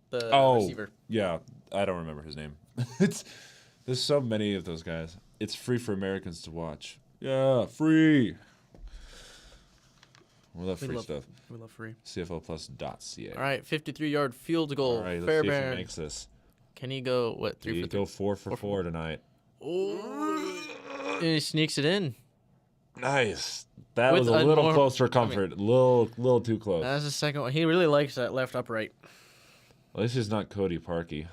S3: The
S2: Oh,
S3: receiver.
S2: yeah. I don't remember his name. There's so many of those guys. It's free for Americans to watch. Yeah, free. We love free stuff.
S3: We love free.
S2: CFLplus.ca.
S3: All right, 53-yard field goal.
S2: All right, let's see if he
S3: Fairbairn.
S2: makes this.
S3: Can he go, what,
S2: Did
S3: 3
S2: he
S3: for 3?
S2: go 4 for 4 tonight?
S3: Oh. And he sneaks it in.
S2: Nice. That
S3: With
S2: was a
S3: a
S2: little
S3: more-
S2: close for comfort. Little too close.
S3: That's the second one. He really likes that left upright.
S2: At least he's not Cody Parkey.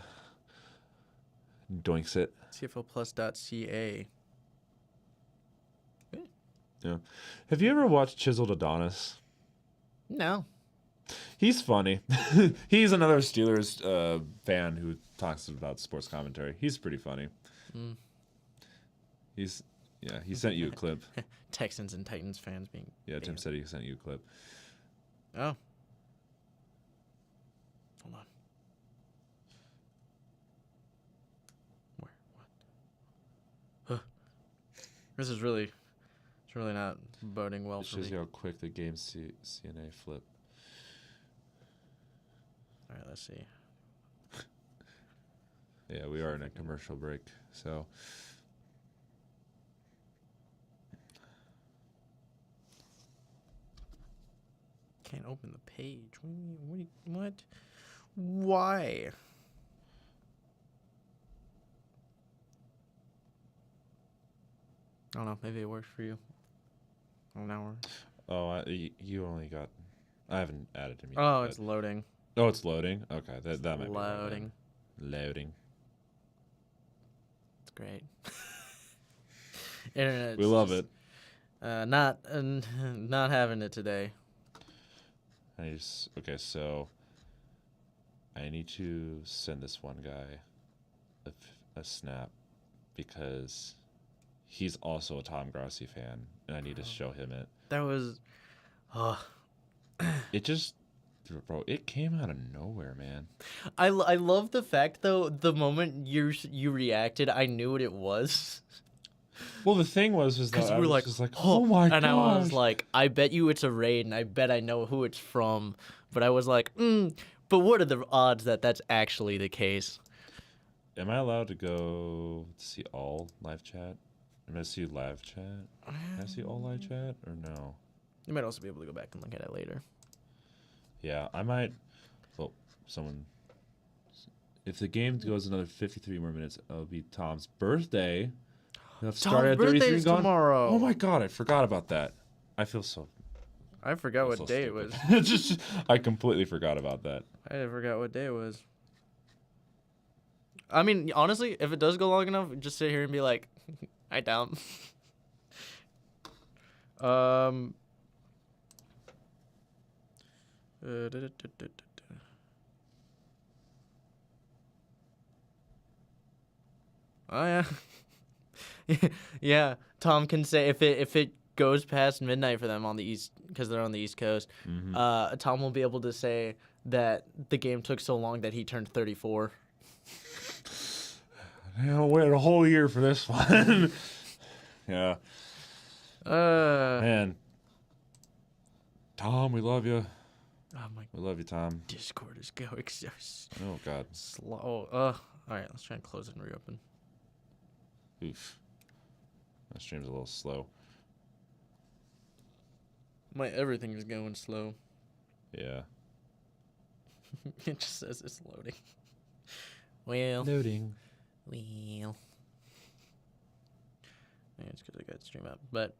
S2: Doinks it.
S3: CFLplus.ca.
S2: Yeah. Have you ever watched Chiseled Adonis?
S3: No.
S2: He's funny. He's another Steelers fan who talks about sports commentary. He's pretty funny.
S3: Mm.
S2: He sent you a clip.
S3: Texans and Titans fans being.
S2: Yeah, Tim
S3: banned.
S2: said he sent you a clip.
S3: Oh. Hold on. Where? What? Huh. This is really. It's really not boding well
S2: It
S3: for
S2: shows
S3: me.
S2: you how quick the game CNA flip.
S3: All right, let's see.
S2: Yeah, we are in a commercial break, so.
S3: Can't open the page. What? Why? I don't know. Maybe it works for you. Oh, now we're.
S2: Oh, you only got. I haven't added him yet.
S3: Oh,
S2: but-
S3: it's loading.
S2: Oh, it's loading. Okay, that might be why then.
S3: Loading.
S2: Loading.
S3: It's great. Internet.
S2: We love it.
S3: Not having it today.
S2: Okay, so I need to send this one guy a snap because he's also a Tom Grassi fan, and I need to show him it.
S3: That was. Oh.
S2: It just, bro, it came out of nowhere, man.
S3: I love the fact though. The moment you reacted, I knew what it was.
S2: Well, the thing was that
S3: Because
S2: I
S3: we were
S2: was
S3: like,
S2: just like, oh my god,
S3: and I was like, I bet you it's a raid, and I bet I know who it's from. But I was like, but what are the odds that that's actually the case?
S2: am I allowed to go see all live chat? Am I see live chat? Can I see all live chat or no?
S3: You might also be able to go back and look at it later.
S2: Yeah, I might. Well, someone If the game goes another 53 more minutes, it'll be Tom's birthday. He'll have
S3: Tom's
S2: started at
S3: birthday
S2: 33
S3: is
S2: and gone.
S3: tomorrow.
S2: Oh my god, I forgot about that. I feel so.
S3: I forgot what
S2: so
S3: day it was.
S2: stupid. I completely forgot about that.
S3: I forgot what day it was. I mean, honestly, if it does go long enough, just sit here and be like, I down. Oh yeah. Yeah, Tom can say if it goes past midnight for them on the east because they're on the East Coast. Tom will be able to say that the game took so long that he turned 34.
S2: I waited a whole year for this one. Yeah. Man. Tom, we love you.
S3: Oh my.
S2: We love you, Tom.
S3: Discord is going so
S2: Oh god.
S3: slow. All right, let's try and close it and reopen.
S2: Oof. My stream's a little slow.
S3: My everything is going slow.
S2: Yeah.
S3: It just says it's loading. Well.
S2: Loading.
S3: Well. Yeah, it's because I got stream up. But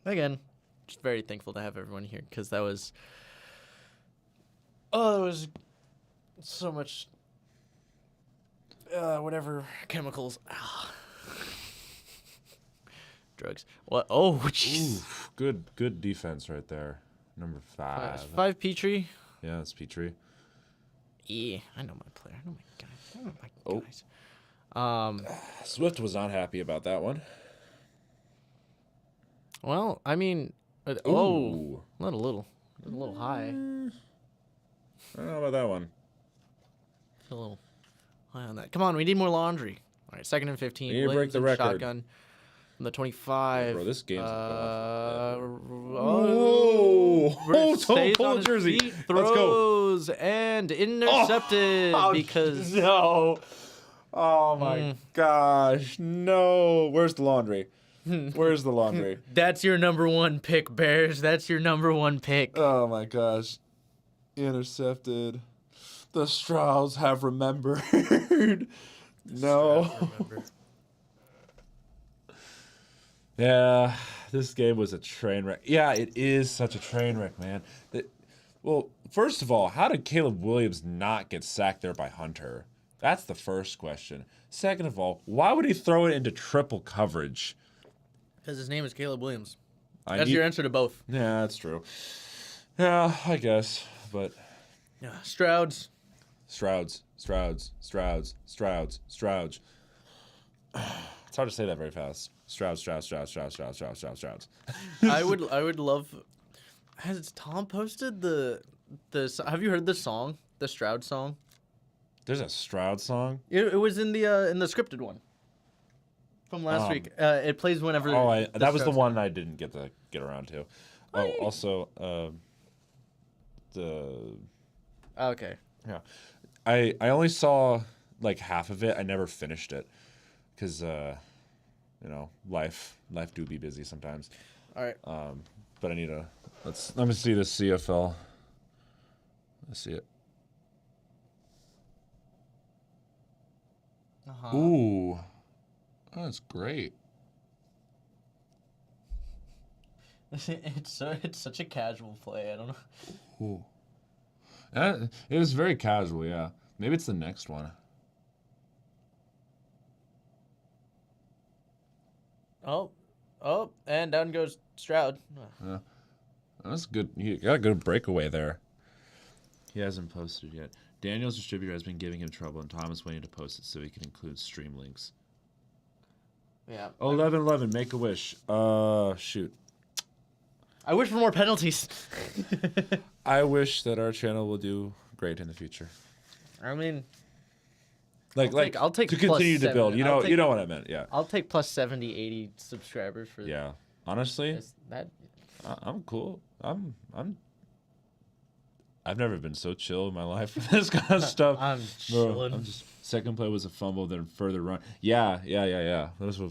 S3: again, just very thankful to have everyone here because that was. Oh, there was so much. Whatever chemicals. Drugs. What? Oh, jeez.
S2: Good defense right there. Number 5.
S3: 5 Petrie.
S2: Yeah, it's Petrie.
S3: Yeah, I know my player. I know my guys. I know my
S2: Oh.
S3: guys.
S2: Swift was not happy about that one.
S3: Well, I mean,
S2: Ooh.
S3: not a little high.
S2: I don't know about that one.
S3: A little high on that. Come on, we need more laundry. All right, 2nd and 15.
S2: We need to break the
S3: Williamson
S2: record.
S3: Shotgun from the 25.
S2: Bro, this game's
S3: Whoa!
S2: Pull the jersey. Let's go.
S3: Throws and intercepted because
S2: no. Oh my gosh, no. Where's the laundry? Where's the laundry?
S3: that's your number 1 pick, Bears. That's your number 1 pick.
S2: Oh my gosh. Intercepted. The Strauss have remembered. No. Yeah, this game was a train wreck. Yeah, it is such a train wreck, man. Well, first of all, how did Caleb Williams not get sacked there by Hunter? That's the first question. Second of all, why would he throw it into triple coverage?
S3: Because his name is Caleb Williams. That's your answer to both.
S2: Yeah, that's true. Yeah, I guess, but
S3: Yeah, Strouds.
S2: Strouds. It's hard to say that very fast. Strouds.
S3: I would love. Has Tom posted the? Have you heard the song, the Stroud song?
S2: There's a Stroud song.
S3: It was in the scripted one from last week. It plays whenever.
S2: That was the one I didn't get around to. Oh, also the.
S3: Okay.
S2: Yeah, I only saw like half of it. I never finished it because life do be busy sometimes.
S3: All right.
S2: But I need to let me see the CFL. Let's see it.
S3: Uh-huh.
S2: Ooh, that's great.
S3: It's such a casual play. I don't know.
S2: Ooh. It was very casual, yeah. Maybe it's the next one.
S3: Oh, and down goes Stroud.
S2: Yeah. That's good. You got a good breakaway there. He hasn't posted yet. Daniel's distributor has been giving him trouble, and Tom is waiting to post it so he can include stream links.
S3: Yeah.
S2: 11-11, make a wish. Shoot.
S3: I wish for more penalties.
S2: I wish that our channel will do great in the future.
S3: I mean,
S2: I'll
S3: take
S2: to
S3: plus
S2: continue to
S3: 7.
S2: build. You know what I meant. Yeah.
S3: I'll take plus 70, 80 subscribers for
S2: Yeah. Honestly,
S3: that.
S2: I'm cool. I've never been so chill in my life with this kind of stuff.
S3: I'm chilling.
S2: Second play was a fumble, then further run. Yeah. Those we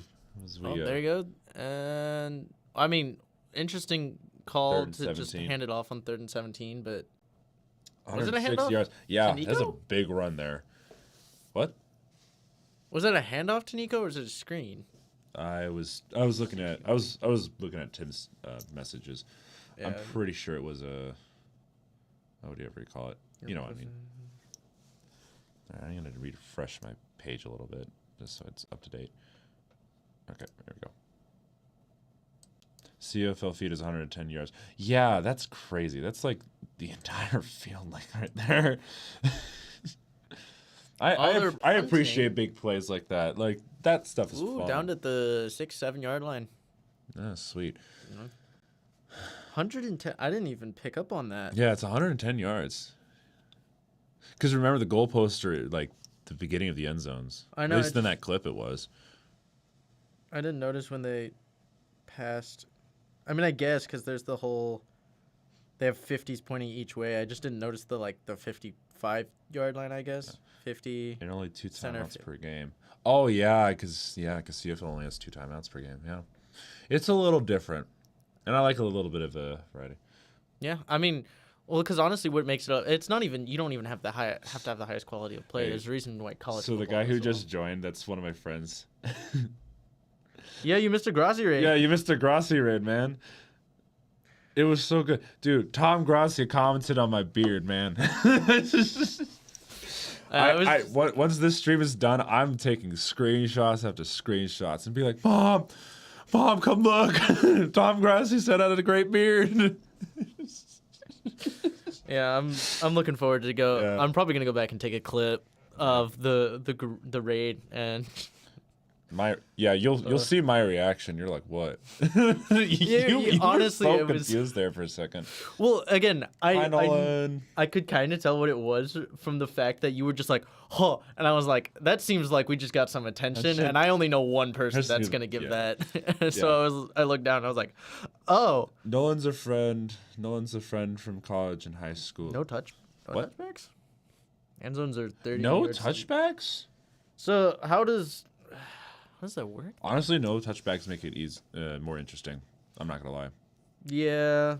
S3: there you go. And I mean, interesting call
S2: 3rd and
S3: to
S2: 17.
S3: just hand it off on 3rd and 17, but was it a
S2: 106
S3: handoff?
S2: yards. Yeah,
S3: To
S2: that's a
S3: Nico?
S2: big run there. What?
S3: Was that a handoff to Nico or is it a screen?
S2: I was looking at Tim's messages.
S3: Yeah.
S2: I'm pretty sure it was a. What do you ever call it? You know what I mean. All right, I'm gonna refresh my page a little bit just so it's up to date. Okay, there we go. CFL feed is 110 yards. Yeah, that's crazy. That's like the entire field, like right there. I appreciate big plays like that. Like that stuff is fun.
S3: Down at the 6-7 yard line.
S2: Oh, sweet.
S3: 110. I didn't even pick up on that.
S2: Yeah, it's 110 yards. Because remember, the goalposts are like the beginning of the end zones.
S3: I know.
S2: At least in that clip, it was.
S3: I didn't notice when they passed. I mean, I guess because there's the whole. They have 50s pointing each way. I just didn't notice the 55 yard line. I guess 50.
S2: And only 2
S3: center
S2: timeouts per game. Oh yeah, because CFL only has 2 timeouts per game. Yeah, it's a little different, and I like a little bit of variety.
S3: Yeah, I mean, well, because honestly, what makes it up, it's not even you don't even have to have the highest quality of play.
S2: Hey,
S3: There's a reason why college.
S2: So the
S3: football
S2: guy who
S3: is
S2: just joined, that's one of my friends.
S3: Yeah, you missed a Grossi raid.
S2: Yeah, you missed a Grossi raid, man. It was so good. Dude, Tom Grossi commented on my beard, man. Once this stream is done, I'm taking screenshots after screenshots and be like, Mom, come look. Tom Grossi said I had a great beard.
S3: Yeah, I'm looking forward to go.
S2: Yeah.
S3: I'm probably gonna go back and take a clip of the raid and.
S2: You'll see my reaction. You're like, what?
S3: you honestly,
S2: were so
S3: it was
S2: confused there for a second.
S3: Well, again,
S2: Nolan.
S3: I could kind of tell what it was from the fact that you were just like, huh, and I was like, that seems like we just got some attention, and I only know one person that's gonna give that. So I looked down and I was like, oh.
S2: Nolan's a friend from college and high school.
S3: No touchbacks? End zones are 30
S2: No
S3: yards.
S2: touchbacks?
S3: So how does that work?
S2: Honestly, no touchbacks make it more interesting. I'm not gonna lie.
S3: Yeah.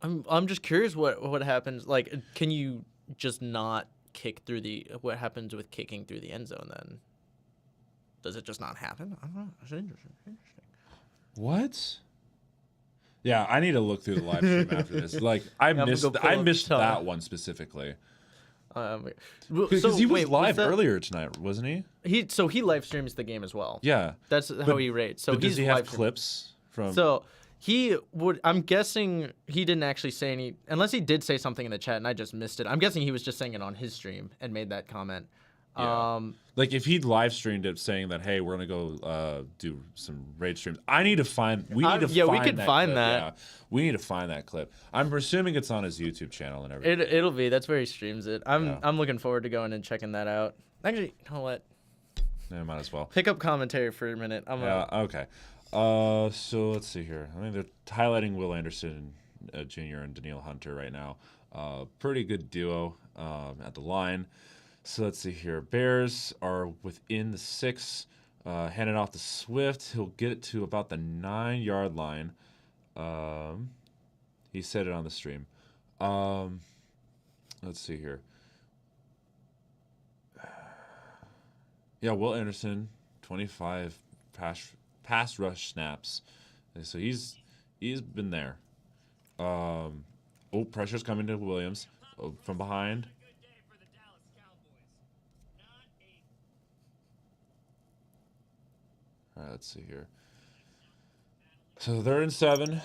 S3: I'm just curious what happens. Like, can you just not kick through what happens with kicking through the end zone then? Does it just not happen? I don't know. That's interesting.
S2: What? Yeah, I need to look through the live stream after this. Like, I missed that one specifically. Because he was live earlier tonight, wasn't he?
S3: He live streams the game as well.
S2: Yeah,
S3: that's how he rates. So
S2: does he have clips from?
S3: So he would. I'm guessing he didn't actually say any, unless he did say something in the chat and I just missed it. I'm guessing he was just saying it on his stream and made that comment.
S2: Yeah. Like if he'd live streamed it saying that, hey, we're gonna go do some raid streams. We need to find. We could
S3: find that.
S2: Yeah, we need to find that clip. I'm assuming it's on his YouTube channel and everything.
S3: It'll be. That's where he streams it. I'm looking forward to going and checking that out. Actually, you know what?
S2: Yeah, might as well.
S3: Pick up commentary for a minute.
S2: Okay. So let's see here. I mean, they're highlighting Will Anderson Jr. and Daniil Hunter right now. Pretty good duo at the line. So let's see here. Bears are within the 6. Hand it off to Swift. He'll get it to about the 9-yard line. He said it on the stream. Let's see here. Yeah, Will Anderson, 25 pass rush snaps. So he's been there. Pressure's coming to Williams from behind. All right, let's see here. So 3rd and 7.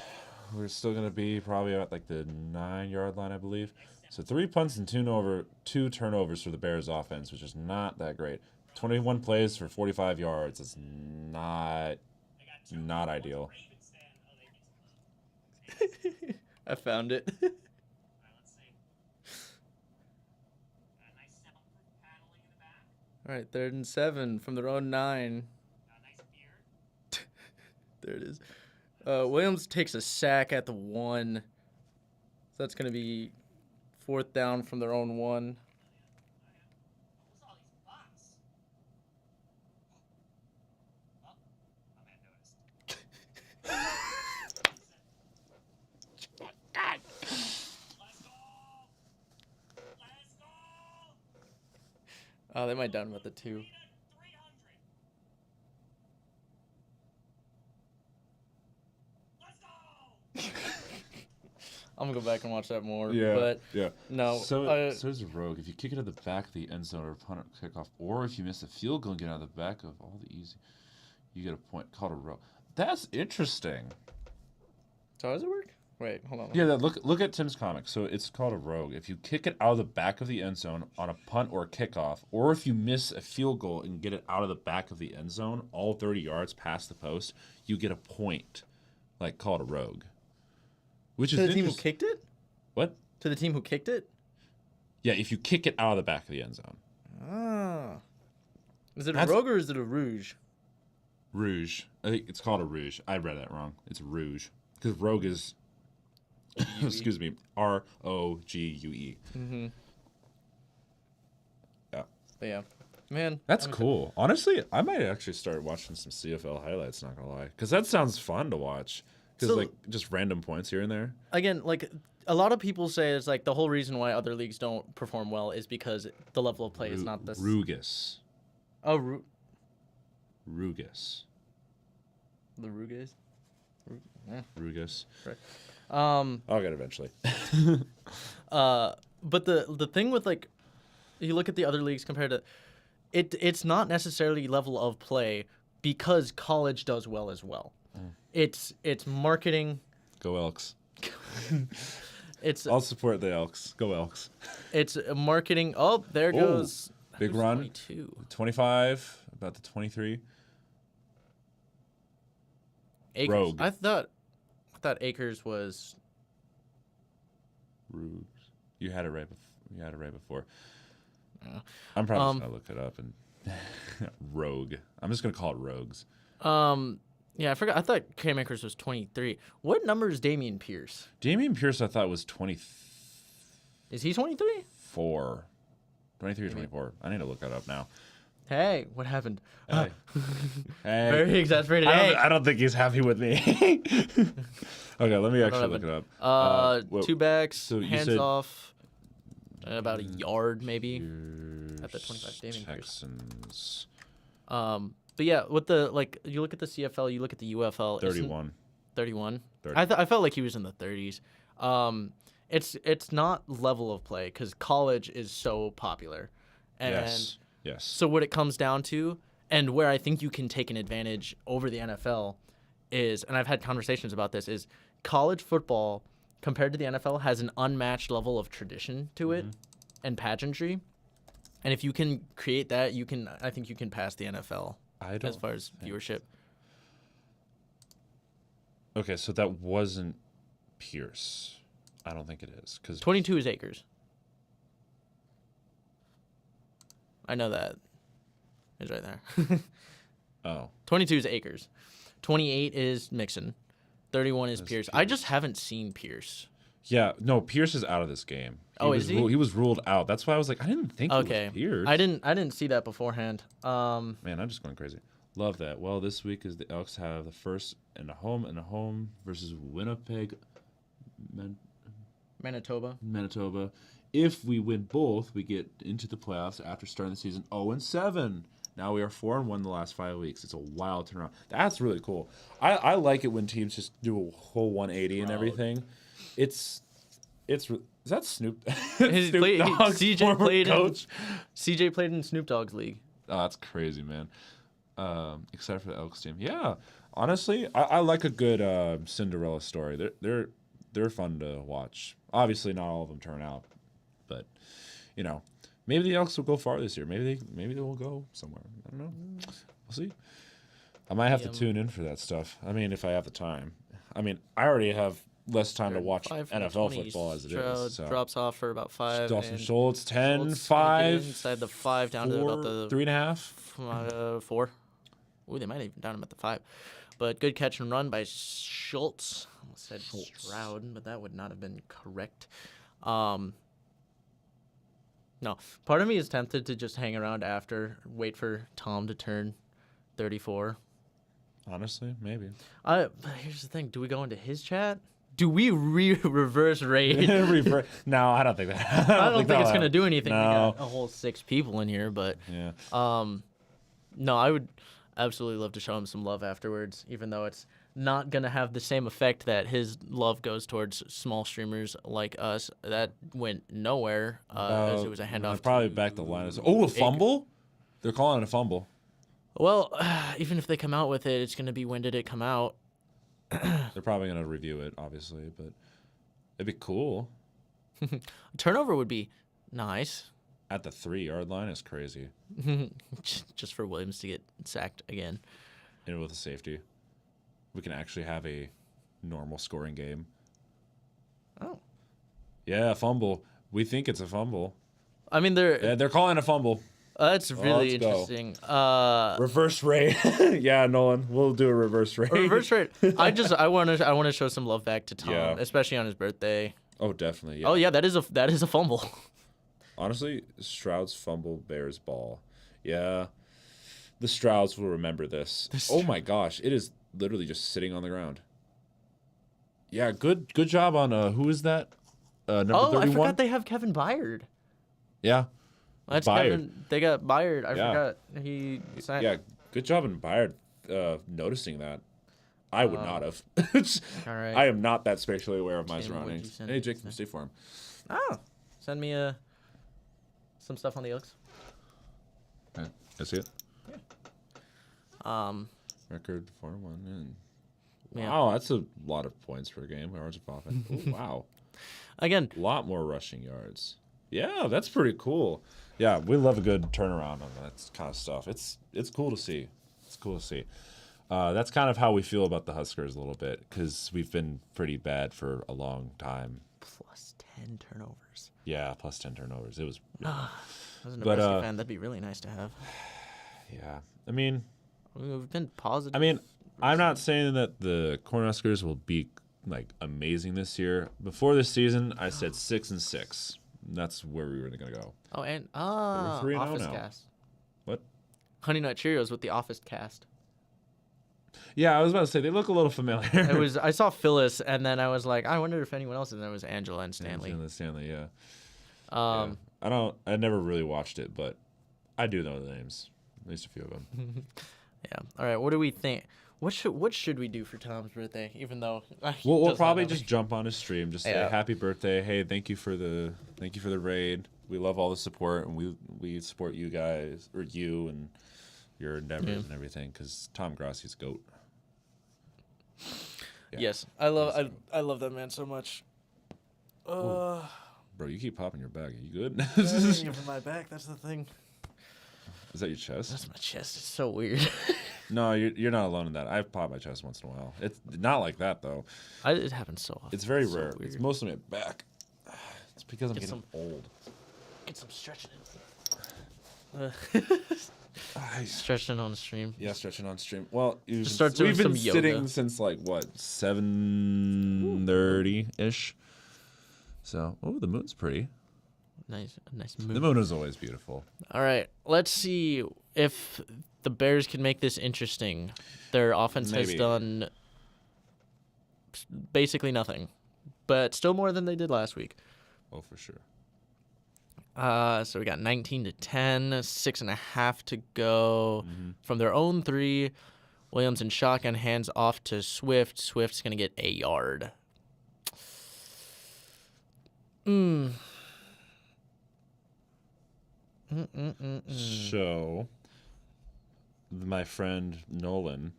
S2: We're still going to be probably at like the 9-yard line, I believe. So 3 punts and 2 turnovers for the Bears offense, which is not that great. 21 plays for 45 yards. It's not ideal.
S3: I found it. All right, 3rd and 7 from their own 9. There it is. Williams takes a sack at the 1. So that's going to be 4th down from their own 1. Oh, they might down with the 2. I'm gonna go back and watch that more.
S2: Yeah,
S3: But
S2: yeah.
S3: no.
S2: So there's a rogue. If you kick it at the back of the end zone or punt or kickoff, or if you miss a field goal and get out of the back of all the easy, you get a point called a rogue. That's interesting.
S3: So how does it work? Wait, hold on.
S2: Yeah, look at Tim's comic. So it's called a rogue. If you kick it out of the back of the end zone on a punt or a kickoff, or if you miss a field goal and get it out of the back of the end zone, all 30 yards past the post, you get a point, like called a rogue. Which
S3: To
S2: is
S3: the team who kicked it?
S2: What?
S3: To the team who kicked it?
S2: Yeah, if you kick it out of the back of the end zone.
S3: Ah. Is it a
S2: That's-
S3: rogue or is it a rouge?
S2: Rouge. I think it's called a rouge. I read that wrong. It's rouge. Because rogue is, excuse me, ROGUE.
S3: Mm-hmm.
S2: Yeah.
S3: But yeah. Man.
S2: That's cool. Honestly, I might actually start watching some CFL highlights, not going to lie. Because that sounds fun to watch. Because,
S3: So-
S2: like, just random points here and there.
S3: Again, like, a lot of people say it's like the whole reason why other leagues don't perform well is because the level of play is not this.
S2: Rugus.
S3: Oh,
S2: Rugus.
S3: the Ruges?
S2: Rugus.
S3: I'll
S2: I'll get it eventually.
S3: But the thing with, like, you look at the other leagues compared to it's not necessarily level of play because college does well as well. It's marketing.
S2: Go Elks.
S3: It's
S2: I'll support the Elks. Go Elks.
S3: it's marketing. Oh, there goes
S2: Big
S3: who's
S2: run.
S3: 22.
S2: 25, about the 23.
S3: Akers.
S2: Rogue.
S3: I thought Akers was.
S2: Rouge. You had it right before.
S3: Yeah.
S2: I'm probably just gonna look it up and Rogue. I'm just gonna call it Rogues.
S3: Yeah, I forgot. I thought Cam Akers was 23. What number is Damian Pierce?
S2: Damian Pierce, I thought was 24.
S3: Is he 23?
S2: 23 or 24. I need to look that up now.
S3: Hey, what happened?
S2: Hey. Hey.
S3: Very exasperated. Hey.
S2: I don't think he's happy with me. Okay, let me actually look it up.
S3: Two backs,
S2: so you
S3: hands
S2: said-
S3: off, about a yard maybe. At the 25 Damian Pierce.
S2: Texans.
S3: But yeah, with the you look at the CFL, you look at the UFL.
S2: 31.
S3: 31.
S2: 30.
S3: I felt like he was in the 30s. It's not level of play because college is so popular, and
S2: Yes.
S3: so what it comes down to, and where I think you can take an advantage over the NFL, is, and I've had conversations about this, is college football compared to the NFL has an unmatched level of tradition to it and pageantry, and if you can create that, I think you can pass the NFL as far as viewership.
S2: Okay, so that wasn't Pierce. I don't think it is.
S3: 22 is Akers. I know that. It's right there.
S2: Oh.
S3: 22 is Akers. 28 is Mixon. 31 is Pierce. I just haven't seen Pierce.
S2: Yeah, no, Pierce is out of this game.
S3: Is he?
S2: He was ruled out. That's why I was like, I didn't think it
S3: Okay.
S2: was Pierce.
S3: I didn't see that beforehand.
S2: Man, I'm just going crazy. Love that. Well, this week is the Elks have the first and a home versus Winnipeg, Manitoba. If we win both, we get into the playoffs after starting the season 0-7. Now we are 4-1 the last 5 weeks. It's a wild turnaround. That's really cool. I like it when teams just do a whole 180 and everything. Is that Snoop? Snoop Dogg's former coach.
S3: CJ played in Snoop Dogg's league.
S2: Oh, that's crazy, man. Except for the Elks team. Yeah, honestly, I like a good Cinderella story. They're fun to watch. Obviously, not all of them turn out, but maybe the Elks will go far this year. Maybe they will go somewhere. I don't know. We'll see. I might have to tune in for that stuff. I mean, if I have the time. I mean, I already have less time to watch NFL football as it is. So.
S3: Drops off for about 5.
S2: Dawson Schultz, 10,
S3: Schultz
S2: 5.
S3: inside the 5 down to about the
S2: 3.5.
S3: 4. Ooh, they might have even down him at the 5. But good catch and run by Schultz. I almost said Stroud, but that would not have been correct. No, part of me is tempted to just hang around after, wait for Tom to turn 34.
S2: Honestly, maybe.
S3: But here's the thing. Do we go into his chat? Do we reverse raid?
S2: No, I don't think that.
S3: I don't think it's gonna do anything.
S2: No.
S3: We got a whole 6 people in here, but
S2: Yeah.
S3: no, I would absolutely love to show him some love afterwards, even though it's not gonna have the same effect that his love goes towards small streamers like us. That went nowhere, as it was a handoff.
S2: Probably back the line. Oh, a fumble? They're calling it a fumble.
S3: Well, even if they come out with it, it's gonna be when did it come out?
S2: They're probably gonna review it, obviously, but it'd be cool.
S3: Turnover would be nice.
S2: At the 3-yard line is crazy.
S3: Just for Williams to get sacked again.
S2: And with a safety, we can actually have a normal scoring game.
S3: Oh.
S2: Yeah, fumble. We think it's a fumble.
S3: I mean,
S2: they're calling it a fumble.
S3: That's really
S2: let's go.
S3: interesting.
S2: Reverse raid. Yeah, Nolan, we'll do a reverse raid.
S3: Reverse raid. I want to show some love back to Tom, especially on his birthday.
S2: Oh, definitely. Yeah.
S3: Oh yeah, that is a fumble.
S2: Honestly, Stroud's fumble, Bears ball. Yeah, the Strouds will remember this. Oh my gosh, it is literally just sitting on the ground. Yeah, good job on who is that? Number 31.
S3: I forgot they have Kevin Byard.
S2: Yeah.
S3: That's
S2: Byard.
S3: Kevin. They got Byard. I forgot he signed.
S2: Yeah, good job in Byard noticing that. I would not have.
S3: All right.
S2: I am not that spatially aware of my
S3: Tim, what'd
S2: surroundings.
S3: you send
S2: Hey,
S3: me?
S2: Jake, stay for him.
S3: Oh, send me some stuff on the Elks.
S2: Okay, I see it.
S3: Yeah.
S2: Record 4-1 and
S3: Yeah.
S2: wow, that's a lot of points per game. Yards of offense. Oh, wow.
S3: Again,
S2: A lot more rushing yards. Yeah, that's pretty cool. Yeah, we love a good turnaround on that kind of stuff. It's cool to see. It's cool to see. That's kind of how we feel about the Huskers a little bit because we've been pretty bad for a long time.
S3: plus 10 turnovers.
S2: Yeah, plus 10 turnovers. It was.
S3: As a Nebraska fan, that'd be really nice to have.
S2: Yeah, I mean,
S3: We've been positive.
S2: I mean, I'm not saying that the Cornhuskers will be like amazing this year. Before this season, I said 6-6. That's where we were gonna go.
S3: Oh, and
S2: We're 3-0
S3: Office
S2: now.
S3: Cast.
S2: What?
S3: Honey Nut Cheerios with the Office Cast.
S2: Yeah, I was about to say they look a little familiar.
S3: It was. I saw Phyllis, and then I was like, I wonder if anyone else. And then it was Angela and Stanley.
S2: Stanley, yeah.
S3: Um,
S2: Yeah. I never really watched it, but I do know the names. At least a few of them.
S3: yeah. All right. What do we think? What should we do for Tom's birthday? Even though
S2: We'll probably just jump on his stream, just say
S3: Yeah.
S2: happy birthday. Hey, thank you for the raid. We love all the support, and we support you guys or you and your endeavors and everything. Because Tom Grassi's GOAT. Yeah.
S3: Yes, I love that man so much.
S2: Bro, you keep popping your back. Are you good?
S3: For my back, that's the thing.
S2: Is that your chest?
S3: That's my chest. It's so weird.
S2: No, you're not alone in that. I've popped my chest once in a while. It's not like that though.
S3: It happens so often.
S2: It's very
S3: so
S2: rare.
S3: weird.
S2: It's mostly my back. It's because I'm
S3: Get
S2: getting old.
S3: Get some stretching in.
S2: Nice.
S3: Stretching on the stream.
S2: Yeah, stretching on stream. Well,
S3: Just start doing
S2: we've been
S3: some yoga.
S2: sitting since like what 7:30 ish. So, the moon's pretty.
S3: Nice
S2: The
S3: move.
S2: moon is always beautiful.
S3: All right, let's see if the Bears can make this interesting. Their offense has
S2: Maybe.
S3: done basically nothing, but still more than they did last week.
S2: Oh, for sure.
S3: So we got 19-10, 6.5 to go from their own 3. Williams in shotgun, hands off to Swift. Swift's gonna get a yard.
S2: So, my friend Nolan,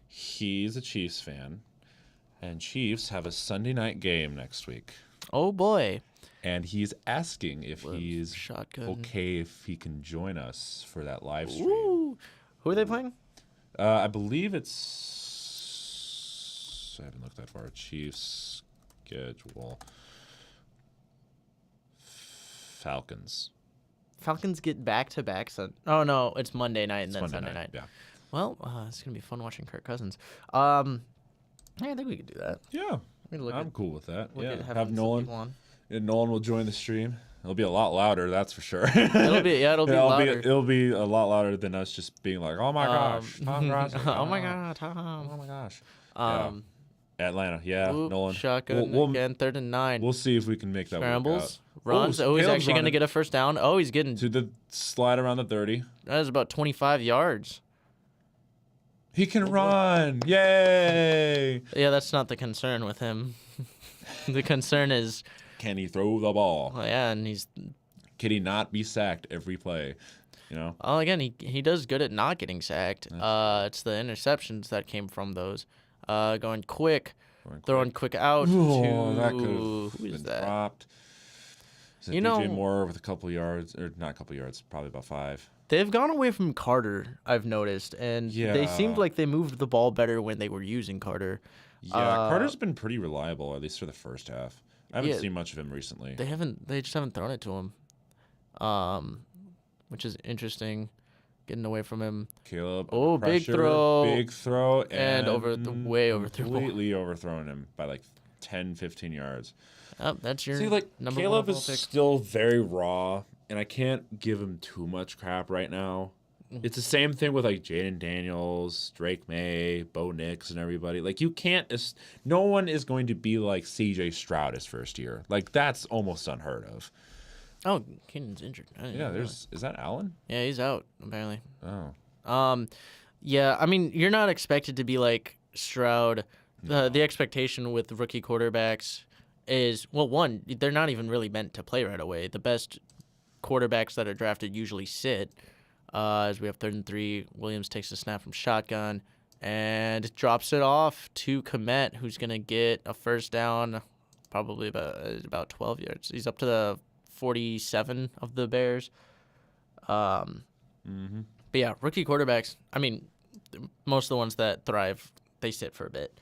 S2: he's a Chiefs fan, and Chiefs have a Sunday night game next week.
S3: Oh boy.
S2: And he's asking if he's
S3: shotgun.
S2: okay if he can join us for that live stream.
S3: Ooh. Who are they playing?
S2: I believe it's. I haven't looked that far. Chiefs schedule. Falcons.
S3: Falcons get back-to-back. Oh no, it's Monday night and
S2: It's
S3: then
S2: Monday
S3: Sunday night.
S2: Yeah.
S3: Well, it's gonna be fun watching Kirk Cousins. Yeah, I think we could do that.
S2: Yeah.
S3: We could look
S2: I'm
S3: at,
S2: cool with that.
S3: look
S2: Yeah.
S3: at having
S2: Have
S3: some
S2: Nolan.
S3: people on.
S2: And Nolan will join the stream. It'll be a lot louder, that's for sure.
S3: It'll be louder.
S2: It'll be a lot louder than us just being like, "Oh my gosh, Tom Grossi,
S3: Oh my god, Tom.
S2: oh my gosh." Atlanta, yeah,
S3: Oop,
S2: Nolan.
S3: shotgun again, 3rd and 9.
S2: We'll see if we can make that
S3: Scrambles,
S2: work out.
S3: runs. Oh, he's actually going to get a first down. Oh, he's getting
S2: to the slide around the 30.
S3: That is about 25 yards.
S2: He can run. Yay!
S3: Yeah, that's not the concern with him. The concern is,
S2: can he throw the ball?
S3: Oh, yeah, and
S2: can he not be sacked every play? You know.
S3: Well, again, he does good at not getting sacked. It's the interceptions that came from those. Going quick, throwing quick out.
S2: That could
S3: who
S2: have
S3: is
S2: been
S3: that?
S2: dropped. Is it DJ Moore with a couple yards, or not a couple yards, probably about 5.
S3: They've gone away from Carter, I've noticed, and they seemed like they moved the ball better when they were using Carter.
S2: Yeah, Carter's been pretty reliable, at least for the first half. I haven't seen much of him recently.
S3: They just haven't thrown it to him. Which is interesting, getting away from him.
S2: Caleb,
S3: big throw,
S2: and
S3: way overthrown.
S2: Completely overthrown him by like 10, 15 yards.
S3: Oh, that's your number
S2: Caleb
S3: one
S2: is
S3: pick.
S2: still very raw, and I can't give him too much crap right now. It's the same thing with like Jaden Daniels, Drake May, Bo Nix, and everybody. Like you can't. No one is going to be like C.J. Stroud his first year. Like that's almost unheard of.
S3: Oh, Keenan's injured.
S2: Yeah, is that Allen?
S3: Yeah, he's out apparently.
S2: Oh.
S3: Yeah, I mean, you're not expected to be like Stroud. The expectation with rookie quarterbacks is, well, one, they're not even really meant to play right away. The best quarterbacks that are drafted usually sit. As we have 3rd and 3, Williams takes a snap from shotgun and drops it off to Kmet, who's gonna get a first down, probably about 12 yards. He's up to the 47 of the Bears. But yeah, rookie quarterbacks, I mean, most of the ones that thrive, they sit for a bit.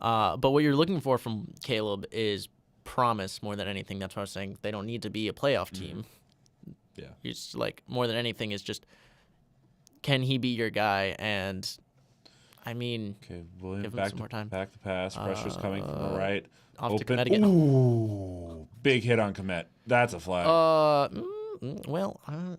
S3: But what you're looking for from Caleb is promise more than anything. That's why I was saying they don't need to be a playoff team.
S2: Yeah.
S3: It's like more than anything is just, can he be your guy? And I mean,
S2: Williams
S3: give him some more time.
S2: Back the pass. Pressure's coming from the right.
S3: Off to Kmet again.
S2: Ooh, big hit on Kmet. That's a flag.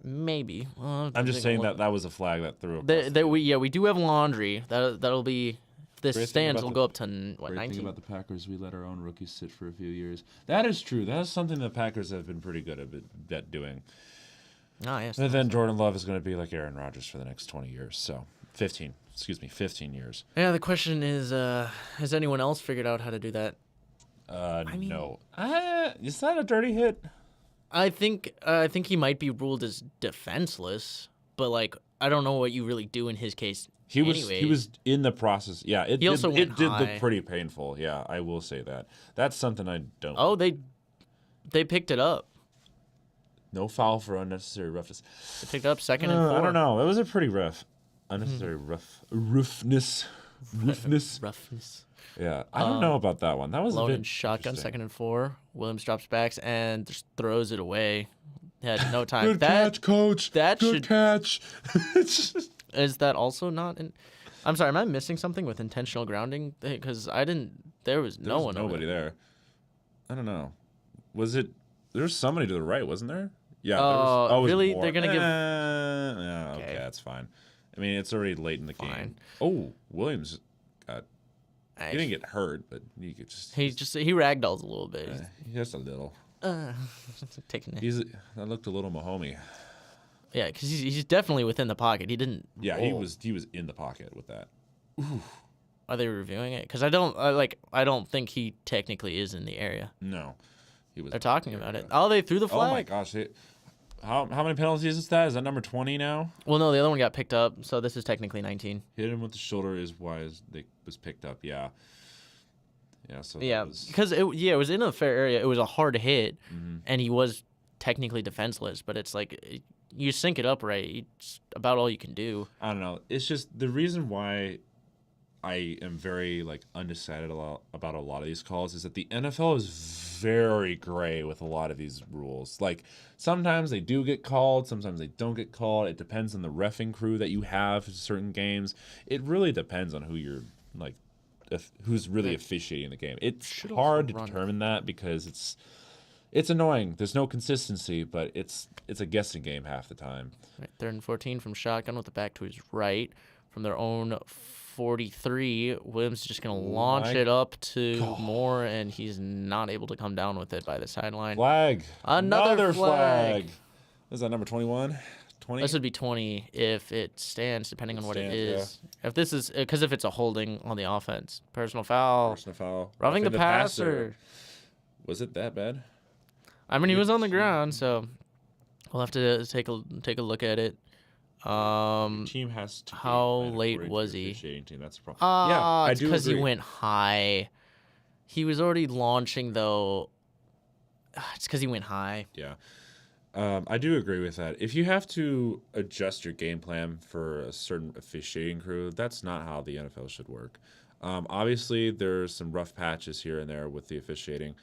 S3: Maybe.
S2: I'm just saying that was a flag that threw.
S3: We do have laundry. That'll be. If this stands, it'll go up to 19.
S2: Great thing about the Packers, we let our own rookies sit for a few years. That is true. That is something the Packers have been pretty good at doing.
S3: Oh, yes.
S2: And then Jordan Love is going to be like Aaron Rodgers for the next 20 years. So 15 years.
S3: Yeah, the question is, has anyone else figured out how to do that?
S2: No. Is that a dirty hit?
S3: I think he might be ruled as defenseless, but like I don't know what you really do in his case.
S2: He was in the process. Yeah, it did look pretty painful. Yeah, I will say that. That's something I don't.
S3: Oh, they picked it up.
S2: No foul for unnecessary roughness.
S3: They picked up 2nd and 4.
S2: I don't know. It was a pretty rough. Unnecessary roughness. Yeah, I don't know about that one. That was
S3: lone
S2: a bit
S3: and shotgun, 2nd and 4. Williams drops backs and just throws it away. Had no time.
S2: Good catch, coach. Good catch.
S3: Is that also not in? I'm sorry, am I missing something with intentional grounding? Because there was nobody
S2: there. I don't know. Was it? There was somebody to the right, wasn't there? Yeah.
S3: Really?
S2: More.
S3: They're gonna give?
S2: Yeah. Okay, that's fine. I mean, it's already late in the game. Oh, Williams got. He didn't get hurt, but he could just.
S3: He ragdolls a little bit.
S2: Just a little.
S3: Taking it.
S2: That looked a little Mahomes.
S3: Yeah, because he's definitely within the pocket. He didn't.
S2: Yeah,
S3: roll.
S2: he was in the pocket with that.
S3: Ooh. Are they reviewing it? Because I don't think he technically is in the area.
S2: No, he was.
S3: They're talking about it. Oh, they threw the flag.
S2: Oh my gosh! How many penalties is that? Is that number 20 now?
S3: Well, no, the other one got picked up, so this is technically 19.
S2: Hit him with the shoulder is why it was picked up. Yeah. Yeah. So
S3: because it was in a fair area. It was a hard hit,
S2: mm-hmm.
S3: and he was technically defenseless. But it's like you sync it up right. It's about all you can do.
S2: I don't know. It's just the reason why I am very undecided about a lot of these calls is that the NFL is very gray with a lot of these rules. Like sometimes they do get called, sometimes they don't get called. It depends on the reffing crew that you have for certain games. It really depends on who you're who's really officiating the game. It's hard to determine that because it's annoying. There's no consistency, but it's a guessing game half the time.
S3: Right, 3rd and 14 from shotgun with the back to his right from their own 43. Williams is just going to
S2: Oh
S3: launch
S2: my
S3: it up to
S2: God.
S3: Moore, and he's not able to come down with it by the sideline.
S2: Flag.
S3: Another flag.
S2: Is that number 21? 20?
S3: This would be 20 if it stands, depending on what it
S2: stands,
S3: is. If this is, because if it's a holding on the offense, personal foul,
S2: Personal foul.
S3: roughing the passer.
S2: Was it that bad?
S3: I mean, he was on the ground, so we'll have to take a look at it.
S2: Team has to.
S3: How late was he?
S2: Team. That's a problem. Yeah, I do
S3: because he
S2: agree.
S3: went high. He was already launching though. It's because he went high.
S2: Yeah. I do agree with that. If you have to adjust your game plan for a certain officiating crew, that's not how the NFL should work. Obviously, there's some rough patches here and there with the officiating.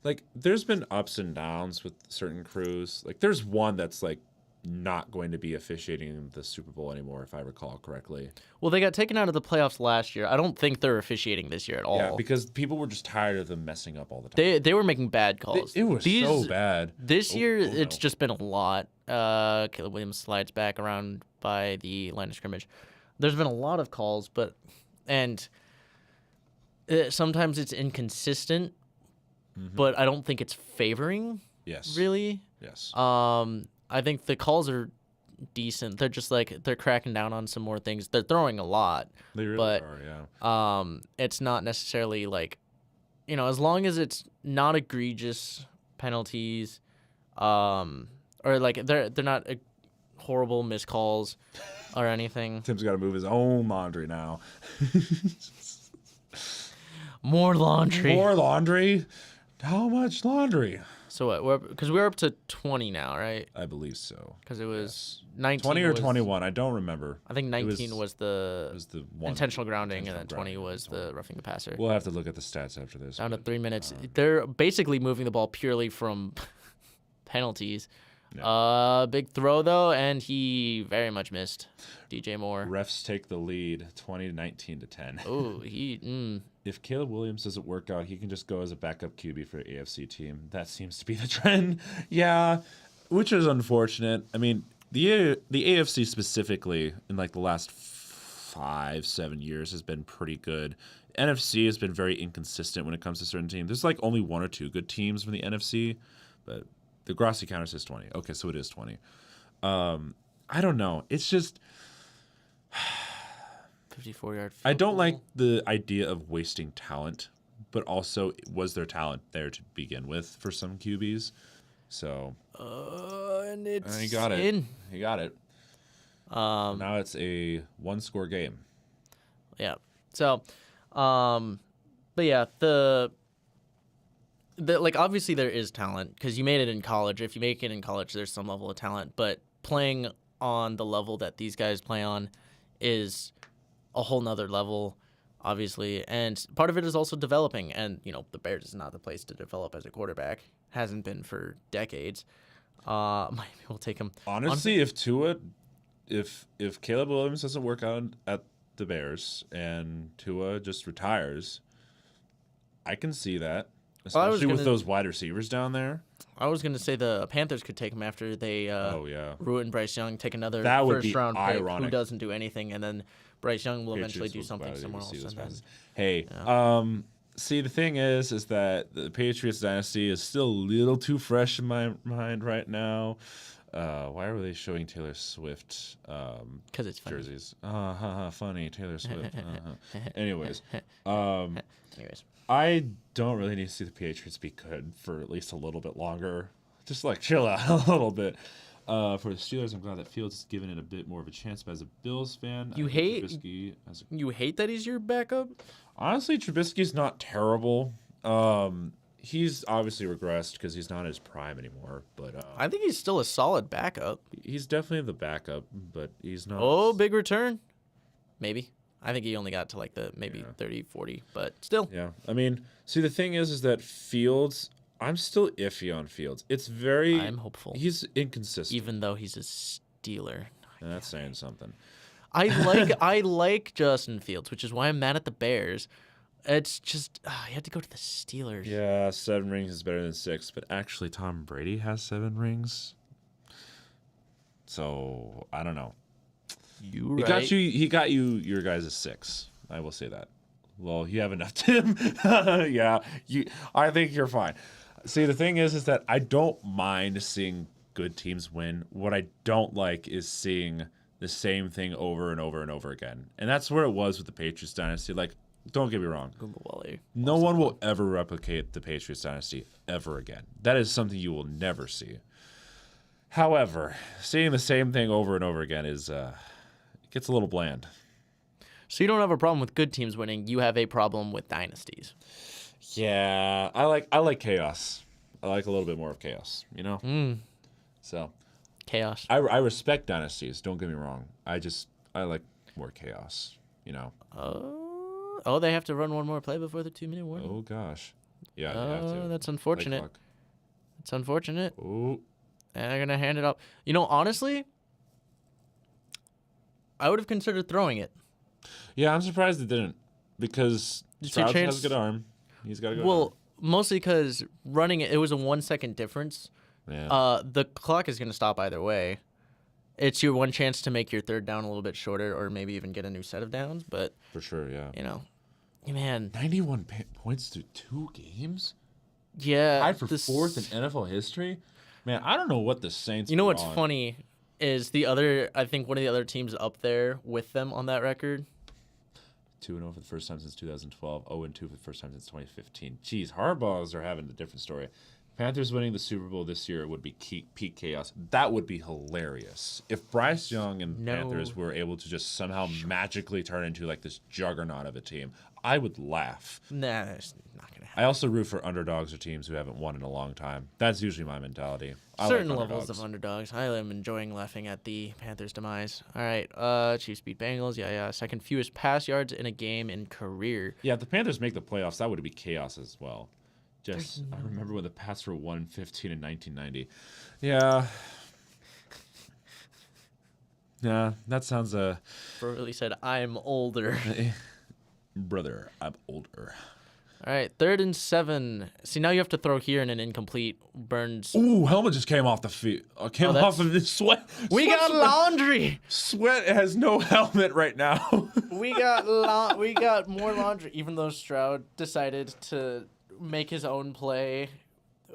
S2: Like, there's been ups and downs with certain crews. Like, there's one that's, like, not going to be officiating the Super Bowl anymore, if I recall correctly.
S3: Well, they got taken out of the playoffs last year. I don't think they're officiating this year at all.
S2: Yeah, because people were just tired of them messing up all the time.
S3: They were making bad calls.
S2: It was so bad.
S3: This year, it's
S2: no.
S3: just been a lot. Caleb Williams slides back around by the line of scrimmage. There's been a lot of calls, and sometimes it's inconsistent, but I don't think it's favoring.
S2: Yes.
S3: Really.
S2: Yes.
S3: I think the calls are decent. They're just like they're cracking down on some more things. They're throwing a lot.
S2: They really
S3: but,
S2: are, yeah.
S3: It's not necessarily like, as long as it's not egregious penalties, or like they're not horrible missed calls or anything.
S2: Tim's got to move his own laundry now.
S3: More laundry.
S2: More laundry? How much laundry?
S3: So what? Because we're up to 20 now, right?
S2: I believe so.
S3: Because it was 19.
S2: 20 or 21. I don't remember.
S3: I think 19 was the
S2: one
S3: intentional grounding, and then
S2: intentional
S3: 20
S2: grounding.
S3: was the roughing the passer.
S2: We'll have to look at the stats after this.
S3: Down to
S2: but,
S3: 3 minutes. They're basically moving the ball purely from penalties. Big throw, though, and he very much missed DJ Moore.
S2: refs take the lead 20-19 to 10.
S3: Oh,
S2: If Caleb Williams doesn't work out, he can just go as a backup QB for the AFC team. That seems to be the trend. Yeah, which is unfortunate. I mean, the AFC specifically in like the last 5-7 years has been pretty good. NFC has been very inconsistent when it comes to certain teams. There's like only one or two good teams from the NFC, but the Grossi counter says 20. Okay, so it is 20. I don't know. It's just
S3: 54-yard field
S2: I don't
S3: goal.
S2: like the idea of wasting talent, but also was there talent there to begin with for some QBs? So
S3: and it's
S2: he got it.
S3: in.
S2: He got it. Now it's a one-score game.
S3: Yeah. So, but yeah, the like obviously there is talent because you made it in college. If you make it in college, there's some level of talent. But playing on the level that these guys play on is a whole nother level, obviously. And part of it is also developing. And the Bears is not the place to develop as a quarterback. Hasn't been for decades. Miami will take him.
S2: Honestly, if Caleb Williams doesn't work out at the Bears and Tua just retires, I can see that. Especially with those wide receivers down there.
S3: I was going to say the Panthers could take him after they ruin Bryce Young, take another first-round pick who doesn't do anything, and then Bryce Young will eventually do something somewhere else.
S2: Hey, see, the thing is that the Patriots dynasty is still a little too fresh in my mind right now. Why are they showing Taylor Swift
S3: because it's funny.
S2: jerseys? Funny, Taylor Swift. Anyways. I don't really need to see the Patriots be good for at least a little bit longer. Just like chill out a little bit. For the Steelers, I'm glad that Fields is giving it a bit more of a chance. But as a Bills fan,
S3: you hate that he's your backup?
S2: Honestly, Trubisky's not terrible. He's obviously regressed because he's not in his prime anymore. But
S3: I think he's still a solid backup.
S2: He's definitely the backup, but he's not.
S3: Oh, big return? Maybe. I think he only got to like the 30, 40, but still.
S2: Yeah. I mean, see, the thing is that Fields, I'm still iffy on Fields. I'm
S3: hopeful.
S2: He's inconsistent.
S3: Even though he's a Steeler.
S2: And that's saying something.
S3: I like Justin Fields, which is why I'm mad at the Bears. It's just, you had to go to the Steelers.
S2: Yeah, 7 rings is better than 6, but actually Tom Brady has 7 rings. So, I don't know.
S3: He
S2: got you your guys' 6. I will say that. Well, you have enough, Tim. Yeah, I think you're fine. See, the thing is that I don't mind seeing good teams win. What I don't like is seeing the same thing over and over and over again. And that's where it was with the Patriots dynasty. Like, don't get me wrong. No one will ever replicate the Patriots dynasty ever again. That is something you will never see. However, seeing the same thing over and over again it gets a little bland.
S3: So you don't have a problem with good teams winning. You have a problem with dynasties.
S2: Yeah, I like chaos. I like a little bit more of chaos, you know? So
S3: Chaos.
S2: I respect dynasties, don't get me wrong. I like more chaos, you know?
S3: Oh, they have to run one more play before the 2-minute warning.
S2: Oh, gosh. Yeah, they have to.
S3: That's unfortunate. It's unfortunate.
S2: Oh.
S3: And they're going to hand it up. You know, honestly, I would have considered throwing it.
S2: Yeah, I'm surprised it didn't because Stroud has a good arm. He's got a good arm.
S3: Mostly because running it was a 1 second difference.
S2: Yeah.
S3: The clock is going to stop either way. It's your one chance to make your third down a little bit shorter or maybe even get a new set of downs. But
S2: for sure, yeah.
S3: You know, man.
S2: 91 points through 2 games?
S3: Yeah.
S2: Tied for fourth in NFL history? Man, I don't know what the Saints
S3: You know what's
S2: on.
S3: funny is I think one of the other teams up there with them on that record.
S2: 2-0 for the first time since 2012. 0-2 for the first time since 2015. Jeez, Harbaughs are having a different story. Panthers winning the Super Bowl this year would be peak chaos. That would be hilarious. If Bryce Young and Panthers were able to just somehow magically turn into like this juggernaut of a team, I would laugh.
S3: Nah, that's not going to happen.
S2: I also root for underdogs or teams who haven't won in a long time. That's usually my mentality.
S3: Certain levels of underdogs. I am enjoying laughing at the Panthers' demise. All right, Chiefs beat Bengals. Yeah. Second fewest pass yards in a game in career.
S2: Yeah, if the Panthers make the playoffs, that would be chaos as well. I remember when the Pats were 1-15 in 1990. Yeah. Yeah, that sounds
S3: Really said, I'm older.
S2: Brother, I'm older.
S3: All right, 3rd and 7. See, now you have to throw here in an incomplete. Burns.
S2: Ooh, helmet just came off the feet. Came off of his sweat.
S3: We got laundry.
S2: Sweat has no helmet right now.
S3: We got more laundry. Even though Stroud decided to make his own play,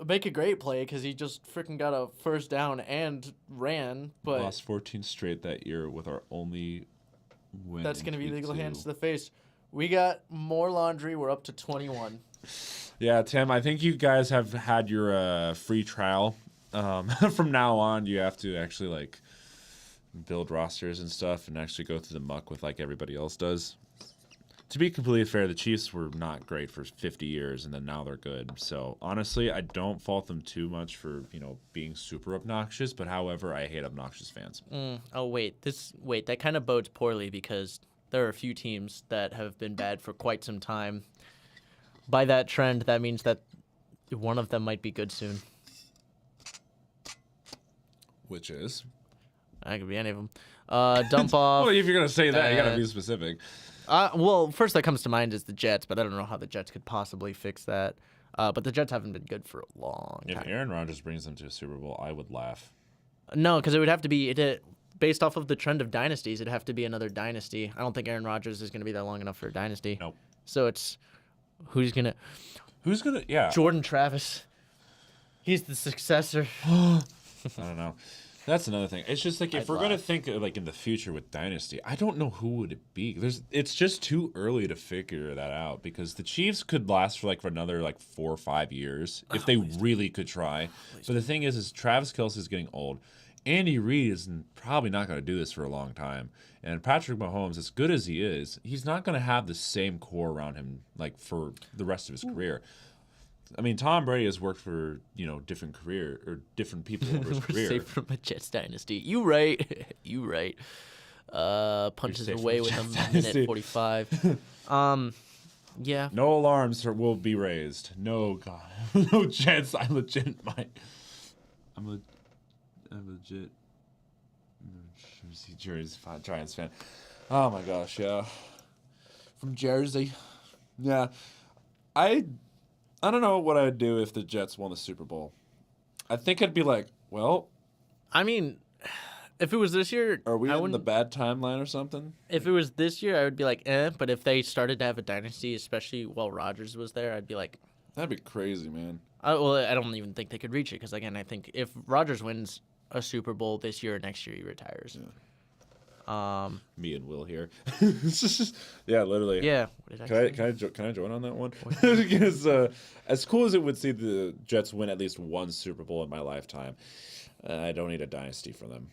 S3: make a great play because he just freaking got a first down and ran. But
S2: lost 14 straight that year with our only win.
S3: That's going to be legal hands to the face. We got more laundry. We're up to 21.
S2: Yeah, Tim, I think you guys have had your free trial. From now on, you have to actually like build rosters and stuff and actually go through the muck with like everybody else does. To be completely fair, the Chiefs were not great for 50 years, and then now they're good. So, honestly, I don't fault them too much for, being super obnoxious. But, however, I hate obnoxious fans.
S3: That kind of bodes poorly because there are a few teams that have been bad for quite some time. By that trend, that means that one of them might be good soon.
S2: Which is?
S3: I could be any of them. Dump off.
S2: Well, if you're going to say that, you got to be specific.
S3: First that comes to mind is the Jets, but I don't know how the Jets could possibly fix that. But the Jets haven't been good for a long time.
S2: If Aaron Rodgers brings them to a Super Bowl, I would laugh.
S3: No, because it would have to be based off of the trend of dynasties. It'd have to be another dynasty. I don't think Aaron Rodgers is going to be that long enough for a dynasty.
S2: Nope.
S3: So it's who's gonna?
S2: Yeah.
S3: Jordan Travis. He's the successor.
S2: I don't know. That's another thing. It's just like if we're going to think like in the future with Dynasty, I don't know who would it be. It's just too early to figure that out because the Chiefs could last for another 4 or 5 years if they really could try. But the thing is Travis Kelce is getting old. Andy Reid is probably not going to do this for a long time. And Patrick Mahomes, as good as he is, he's not going to have the same core around him for the rest of his career. I mean, Tom Brady has worked for, different career or different people over his career.
S3: Safe from a Jets dynasty. You right. Punches away with a minute 45. Yeah.
S2: No alarms will be raised. No, God. No Jets. I'm legit Jersey Giants fan. Oh, my gosh, yeah. From Jersey. Yeah. I don't know what I'd do if the Jets won the Super Bowl. I think I'd be like, well.
S3: I mean, If it was this year,
S2: Are we
S3: I
S2: in the
S3: wouldn't.
S2: bad timeline or something?
S3: If it was this year, I would be like, eh. But if they started to have a dynasty, especially while Rodgers was there, I'd be like,
S2: That'd be crazy, man.
S3: well, I don't even think they could reach it because again, I think if Rodgers wins a Super Bowl this year or next year, he retires.
S2: Me and Will here. Yeah, literally.
S3: Yeah. What did I say?
S2: Can I join on that one? Because as cool as it would see the Jets win at least one Super Bowl in my lifetime, I don't need a dynasty for them.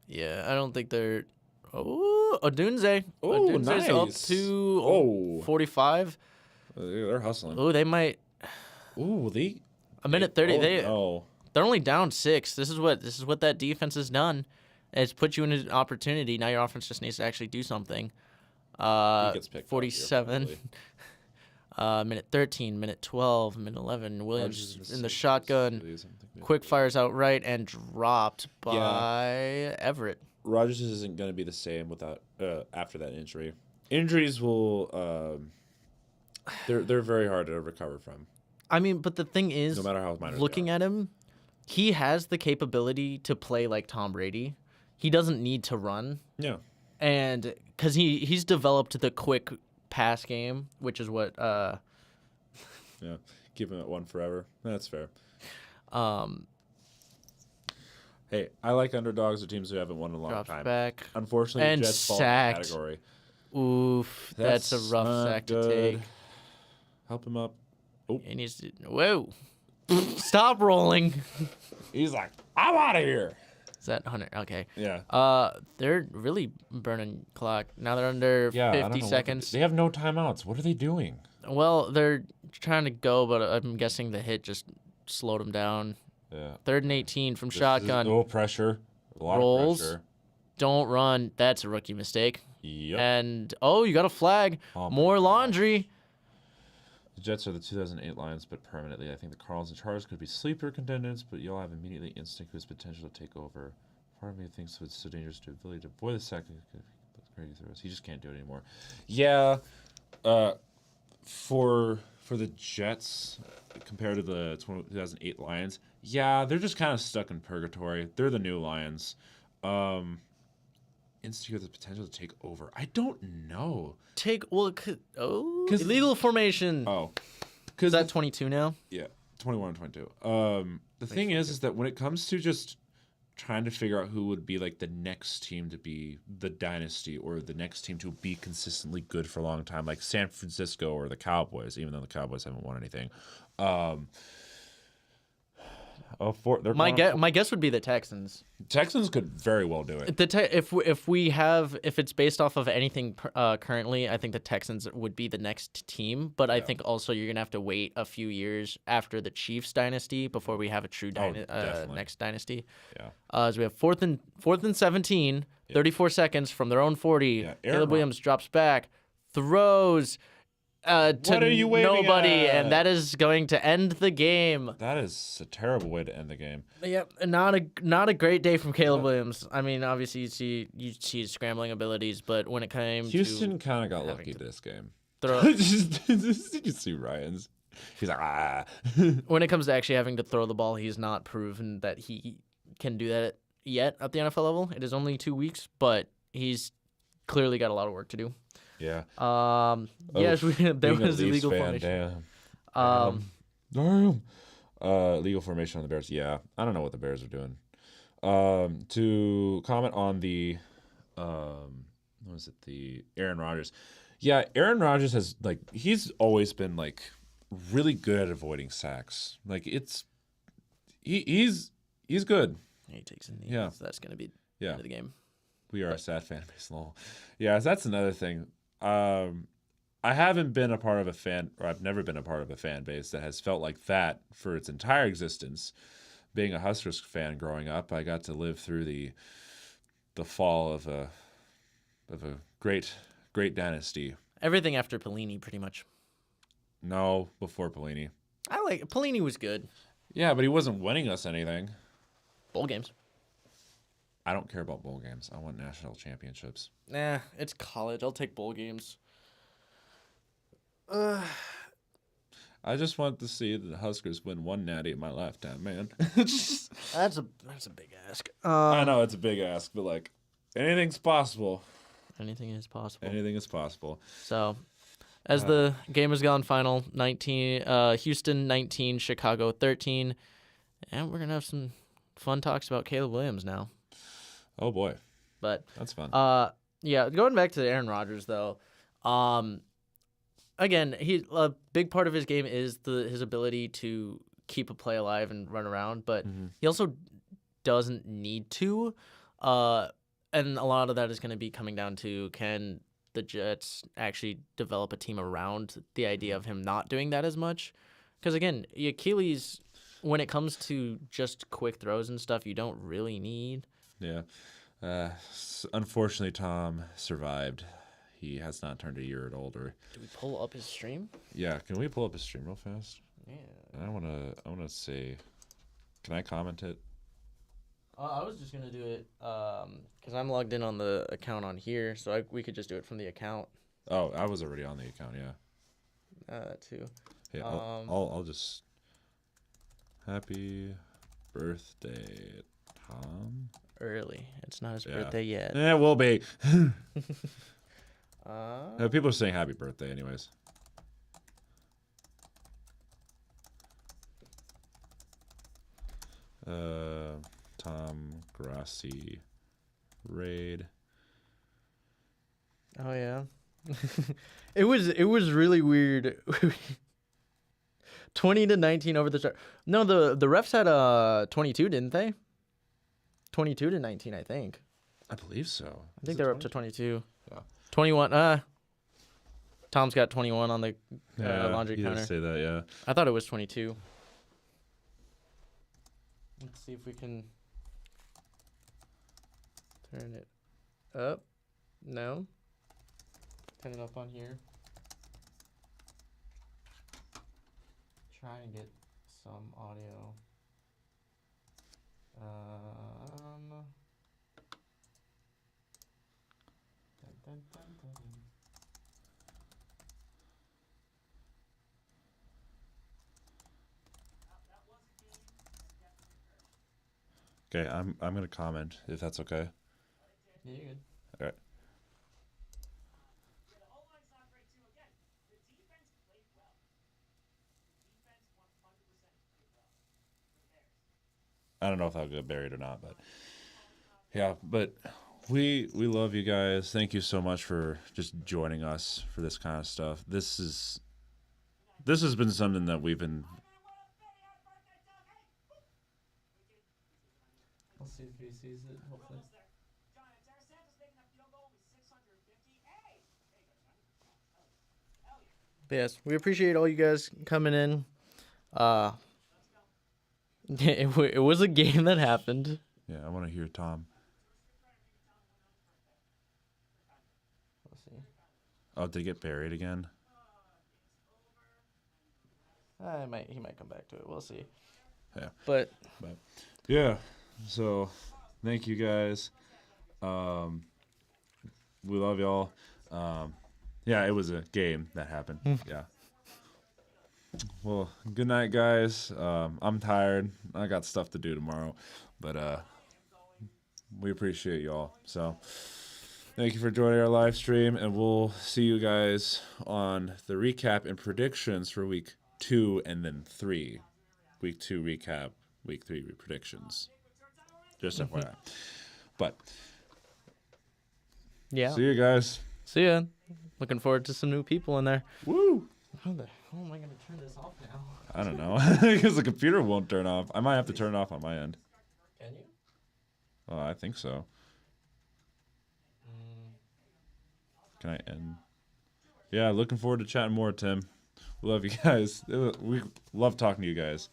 S3: Yeah, I don't think they're. Oh, Odunze.
S2: Oh,
S3: Odunze's up
S2: nice.
S3: to 45.
S2: They're hustling.
S3: Oh, they might.
S2: Ooh,
S3: A minute 30.
S2: No.
S3: They're only down 6. This is what that defense has done. It's put you in an opportunity. Now your offense just needs to actually do something.
S2: He gets picked up
S3: 47.
S2: here,
S3: Minute 13, minute 12, minute 11. Williams
S2: Rodgers
S3: in the
S2: safeties.
S3: shotgun. Quick fires out right and dropped by Everett.
S2: Rodgers isn't going to be the same without after that injury. Injuries will they're very hard to recover from.
S3: I mean, but the thing is,
S2: No matter how minor they
S3: looking
S2: are.
S3: at him, he has the capability to play like Tom Brady. He doesn't need to run.
S2: Yeah.
S3: And because he's developed the quick pass game, which is what
S2: Yeah. Keep him at one forever. That's fair. Hey, I like underdogs or teams who haven't won in a long
S3: drops
S2: time.
S3: back.
S2: Unfortunately,
S3: And
S2: the Jets fall in
S3: sacked.
S2: the category.
S3: Oof, that's a rough
S2: not
S3: sack to
S2: good.
S3: take.
S2: Help him up.
S3: He needs to. Whoa! Stop rolling.
S2: He's like, I'm out of here.
S3: Is that 100? Okay.
S2: Yeah.
S3: They're really burning clock. Now they're under 50 seconds.
S2: They have no timeouts. What are they doing?
S3: Well, they're trying to go, but I'm guessing the hit just slowed them down.
S2: Yeah.
S3: 3rd and 18 from shotgun.
S2: No pressure. A lot
S3: Rolls.
S2: of pressure.
S3: Don't run. That's a rookie mistake.
S2: Yep.
S3: And, you got a flag.
S2: Oh my
S3: More laundry.
S2: The Jets are the 2008 Lions, but permanently. I think the Cardinals and Chargers could be sleeper contenders, but y'all have immediately instinct who has potential to take over. Part of me thinks it's so dangerous to ability to avoid the sack. He just can't do it anymore. Yeah. For the Jets, compared to the 2008 Lions, yeah, they're just kind of stuck in purgatory. They're the new Lions. Insecure the potential to take over. I don't know.
S3: Illegal formation.
S2: Oh,
S3: Is
S2: because
S3: that 22 now?
S2: yeah, 21 and 22. The thing is that when it comes to just trying to figure out who would be like the next team to be the dynasty or the next team to be consistently good for a long time, like San Francisco or the Cowboys, even though the Cowboys haven't won anything.
S3: My guess would be the Texans.
S2: Texans could very well do it.
S3: If it's based off of anything currently, I think the Texans would be the next team. But I think also you're gonna have to wait a few years after the Chiefs dynasty before we have a true
S2: definitely.
S3: next dynasty.
S2: Yeah.
S3: So we have fourth and 17, 34 seconds from their own 40.
S2: Yeah, Aaron
S3: Caleb Williams drops back, throws to
S2: What are you waving
S3: nobody,
S2: at?
S3: and that is going to end the game.
S2: That is a terrible way to end the game.
S3: Yep, not a great day from Caleb Williams. I mean, obviously you see his scrambling abilities, but when it came
S2: Houston
S3: to
S2: kind of got
S3: having
S2: lucky
S3: to
S2: this game.
S3: throw,
S2: Did you see Ryan's? He's like, ah.
S3: when it comes to actually having to throw the ball, he's not proven that he can do that yet at the NFL level. It is only 2 weeks, but he's clearly got a lot of work to do.
S2: Yeah.
S3: Yes, there
S2: Being a
S3: was
S2: Leafs
S3: illegal
S2: fan,
S3: formation.
S2: Damn. Legal formation on the Bears. Yeah, I don't know what the Bears are doing. To comment on the, what was it? The Aaron Rodgers. Yeah, Aaron Rodgers has he's always been really good at avoiding sacks. He's good.
S3: He takes a knee.
S2: Yeah.
S3: So that's gonna be the
S2: Yeah.
S3: end of the game.
S2: We are a sad fan base, lol. Yeah, that's another thing. I haven't been a part of I've never been a part of a fan base that has felt like that for its entire existence. Being a Huskers fan growing up, I got to live through the fall of a great dynasty.
S3: Everything after Pelini, pretty much.
S2: No, before Pelini.
S3: Pelini was good.
S2: Yeah, but he wasn't winning us anything.
S3: Bowl games.
S2: I don't care about bowl games. I want national championships.
S3: Nah, it's college. I'll take bowl games.
S2: I I just want to see the Huskers win one natty in my lifetime, man.
S3: That's a big ask.
S2: I know it's a big ask, but like anything's possible.
S3: Anything is possible.
S2: Anything is possible.
S3: So, as the game has gone final, Houston 19, Chicago 13, and we're gonna have some fun talks about Caleb Williams now.
S2: Oh boy,
S3: But
S2: that's fun.
S3: yeah, going back to Aaron Rodgers though, again, a big part of his game is his ability to keep a play alive and run around, but he also doesn't need to. And a lot of that is going to be coming down to, can the Jets actually develop a team around the idea of him not doing that as much? Because again, Achilles, when it comes to just quick throws and stuff, you don't really need.
S2: Yeah. Unfortunately, Tom survived. He has not turned a year older.
S3: Do we pull up his stream?
S2: Yeah, can we pull up his stream real fast?
S3: Yeah.
S2: And I wanna say, can I comment it?
S3: I was just gonna do it because I'm logged in on the account on here, so we could just do it from the account.
S2: Oh, I was already on the account. Yeah.
S3: That too.
S2: Yeah. I'll just. Happy birthday, Tom.
S3: Early. It's not his
S2: Yeah.
S3: birthday yet.
S2: It will be.
S3: Uh,
S2: People are saying happy birthday, anyways. Tom Grassi raid.
S3: Oh yeah. It was really weird. 20-19 over the start. No, the refs had 22, didn't they? 22-19, I think.
S2: I believe so.
S3: I think they're up to 22.
S2: Yeah.
S3: 21. Tom's got 21 on the laundry
S2: he
S3: counter.
S2: does say that, yeah.
S3: I thought it was 22. Let's see if we can turn it up. No. Turn it up on here. Try and get some audio. Dun, dun, dun, dun.
S2: Okay, I'm gonna comment if that's okay.
S3: Yeah, you're good.
S2: All right.
S4: Yeah, the O-line's not great too. Again, the defense played well. The defense 100% played well for the Bears.
S2: I don't know if I'll get buried or not, but yeah, but we love you guys. Thank you so much for just joining us for this kind of stuff. This has been something that we've been.
S3: I'll see if he sees it, hopefully.
S4: John, if Sarah Santos making a field goal with 650, hey! There you go, Johnny. Hell yeah.
S3: But yes, we appreciate all you guys coming in. It was a game that happened.
S2: Yeah, I want to hear Tom.
S3: Let's see.
S2: Oh, did he get buried again?
S3: He might come back to it. We'll see.
S2: Yeah.
S3: But
S2: Yeah. So, thank you guys. We love y'all. Yeah, it was a game that happened. Yeah. Well, good night, guys. I'm tired. I got stuff to do tomorrow, but we appreciate y'all. So, thank you for joining our live stream, and we'll see you guys on the recap and predictions for week 2 and then 3. Week 2 recap, week 3 predictions. Just FYI. But
S3: yeah.
S2: see you guys.
S3: See ya. Looking forward to some new people in there.
S2: Woo!
S3: How the hell am I gonna turn this off now?
S2: I don't know, because the computer won't turn off. I might have to turn it off on my end.
S3: Can you?
S2: Oh, I think so. Can I end? Yeah, looking forward to chatting more, Tim. We love you guys. We love talking to you guys.